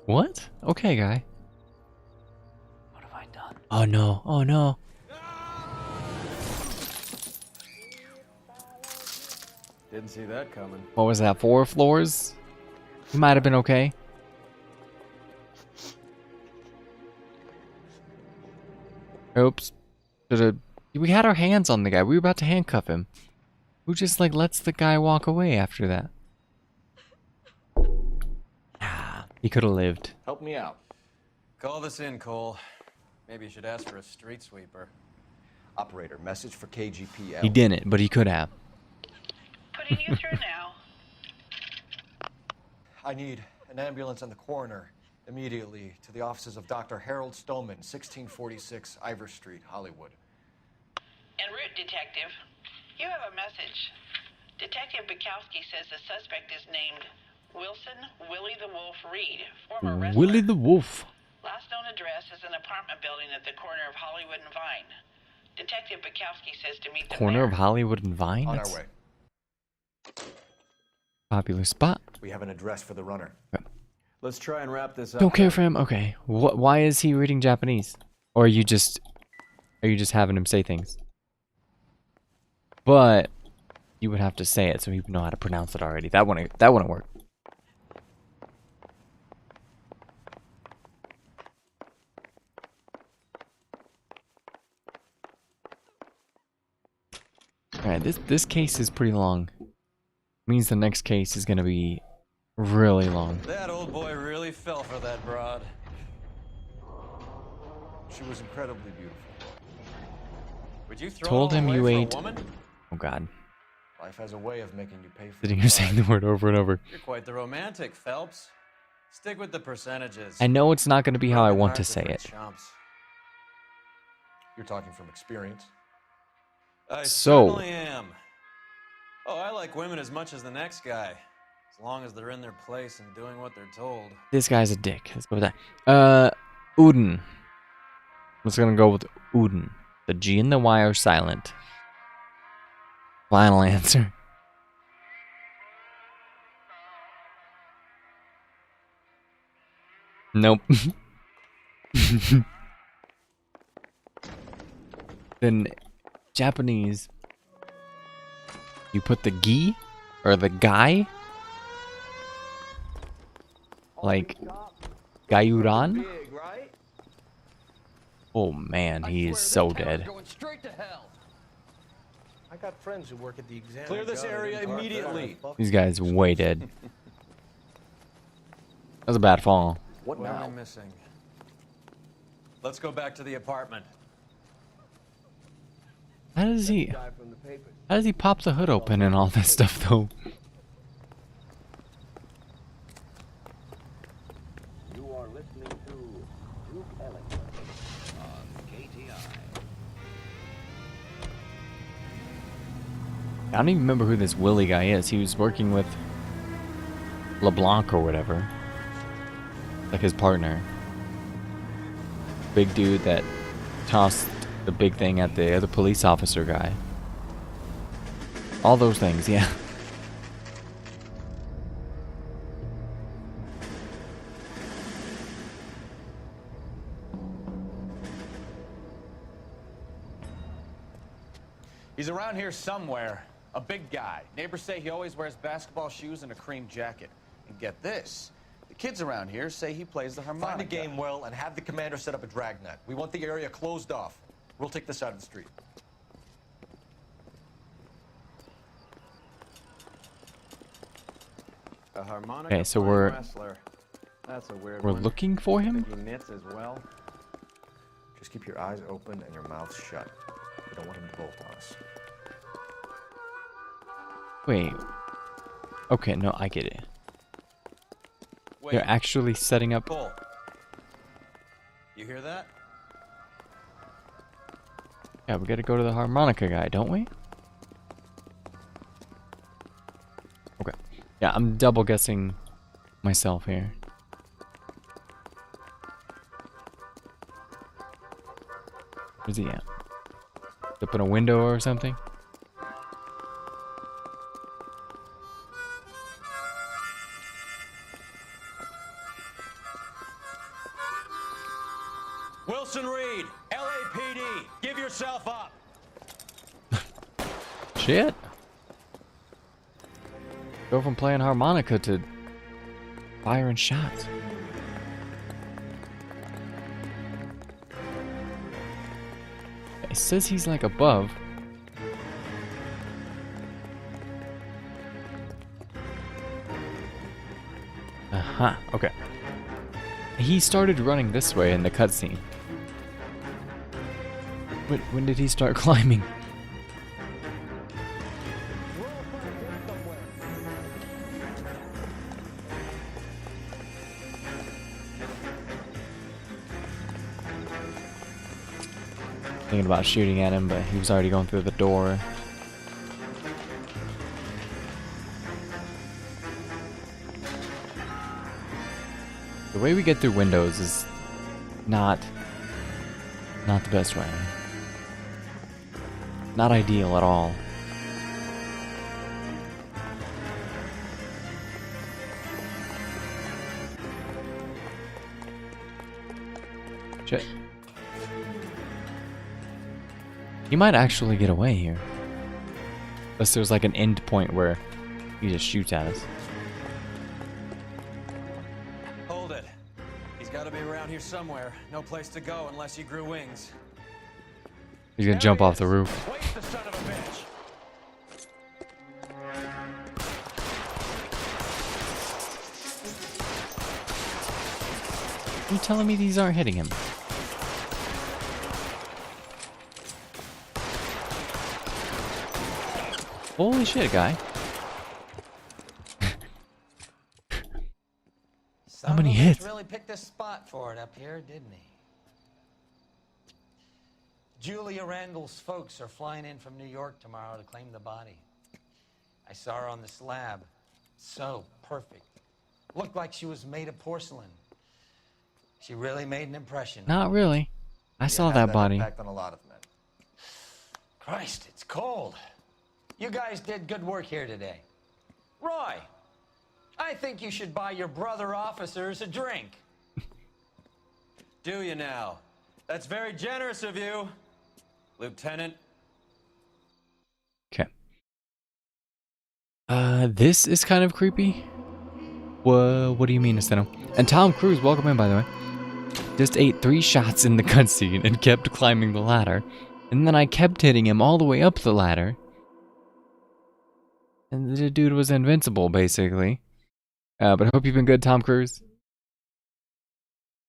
What? Okay, guy. What have I done? Oh no. Oh no. Didn't see that coming. What was that? 4 floors? You might have been okay. Oops. We had our hands on the guy. We were about to handcuff him. Who just like lets the guy walk away after that? He could have lived. Help me out. Call this in, Cole. Maybe you should ask for a street sweeper. Operator, message for KGPL. He didn't, but he could have. Putting you through now. I need an ambulance and the coroner immediately to the offices of Dr. Harold Stoneman, 1646 Ivor Street, Hollywood. En route, Detective. You have a message. Detective Bukowski says the suspect is named Wilson Willie the Wolf Reed, former wrestler. Willie the Wolf. Last known address is an apartment building at the corner of Hollywood and Vine. Detective Bukowski says to meet them Corner there. of Hollywood and Vine? On That's- our way. Popular spot. We have an address for the runner. Let's try and wrap this up. Don't care for him. Okay. Why is he reading Japanese? Or are you just having him say things? But you would have to say it so he would know how to pronounce it already. That wouldn't work. Alright, this case is pretty long. Means the next case is gonna be really long. That old boy really fell for that broad. She was incredibly beautiful. Would you throw Told it all him away you for a ate. woman? Oh God. Life has a way of making you pay for Sitting it. here saying the word over and over. You're quite the romantic, Phelps. Stick with the percentages. I know it's not gonna be how I want to say it. You're talking from experience. I So- certainly am. Oh, I like women as much as the next guy. As long as they're in their place and doing what they're told. This guy's a dick. Let's go with that. Uden. I'm just gonna go with Uden. The G and the Y are silent. Final answer. Nope. Then Japanese, you put the gi or the guy, like Gayuran. Oh man, he is so dead. Going straight to hell. I got friends who work at the exam. Clear this area immediately. These guys way dead. That was a bad fall. What am I missing? Let's go back to the apartment. How does he pop the hood open and all this stuff though? You are listening to Duke Ellington on KTI. I don't even remember who this Willie guy is. He was working with LeBlanc or whatever. Like his partner. Big dude that tossed the big thing at the other police officer guy. All those things, yeah. He's around here somewhere. A big guy. Neighbors say he always wears basketball shoes and a cream jacket. And get this. The kids around here say he plays the harmonica. Find the game well and have the commander set up a dragnet. We want the area closed off. We'll take this side of the street. A harmonica Okay, so playing we're wrestler. That's a weird we're one. looking for him. He knits as well. Just keep your eyes open and your mouth shut. We don't want him to bolt on us. Wait. Okay, no, I get it. Wait. They're actually setting up. Cole. You hear that? Yeah, we gotta go to the harmonica guy, don't we? Okay. Yeah, I'm double guessing myself here. Where's he at? Up in a window or something? Wilson Reed, LAPD, give yourself up. Shit. Go from playing harmonica to firing shots. It says he's like above. Uh-huh, okay. He started running this way in the cutscene. When did he start climbing? Thinking about shooting at him, but he was already going through the door. The way we get through windows is not the best way. Not ideal at all. Shit. He might actually get away here. Unless there's like an end point where he just shoots at us. Hold it. He's got to be around here somewhere. No place to go unless he grew wings. He's gonna jump off the roof. Wait, the son of a bitch! You telling me these aren't hitting him? Holy shit, guy. How many hits? Really picked a spot for it up here, didn't he? Julia Randall's folks are flying in from New York tomorrow to claim the body. I saw her on the slab. So perfect. Looked like she was made of porcelain. She really made an impression. Not really. I saw that body. Impact on a lot of men. Christ, it's cold. You guys did good work here today. Roy, I think you should buy your brother officers a drink. Do you now? That's very generous of you, Lieutenant. Okay. This is kind of creepy. What do you mean, Esteno? And Tom Cruise, welcome in, by the way. Just ate 3 shots in the cutscene and kept climbing the ladder. And then I kept hitting him all the way up the ladder. And the dude was invincible, basically. But I hope you've been good, Tom Cruise.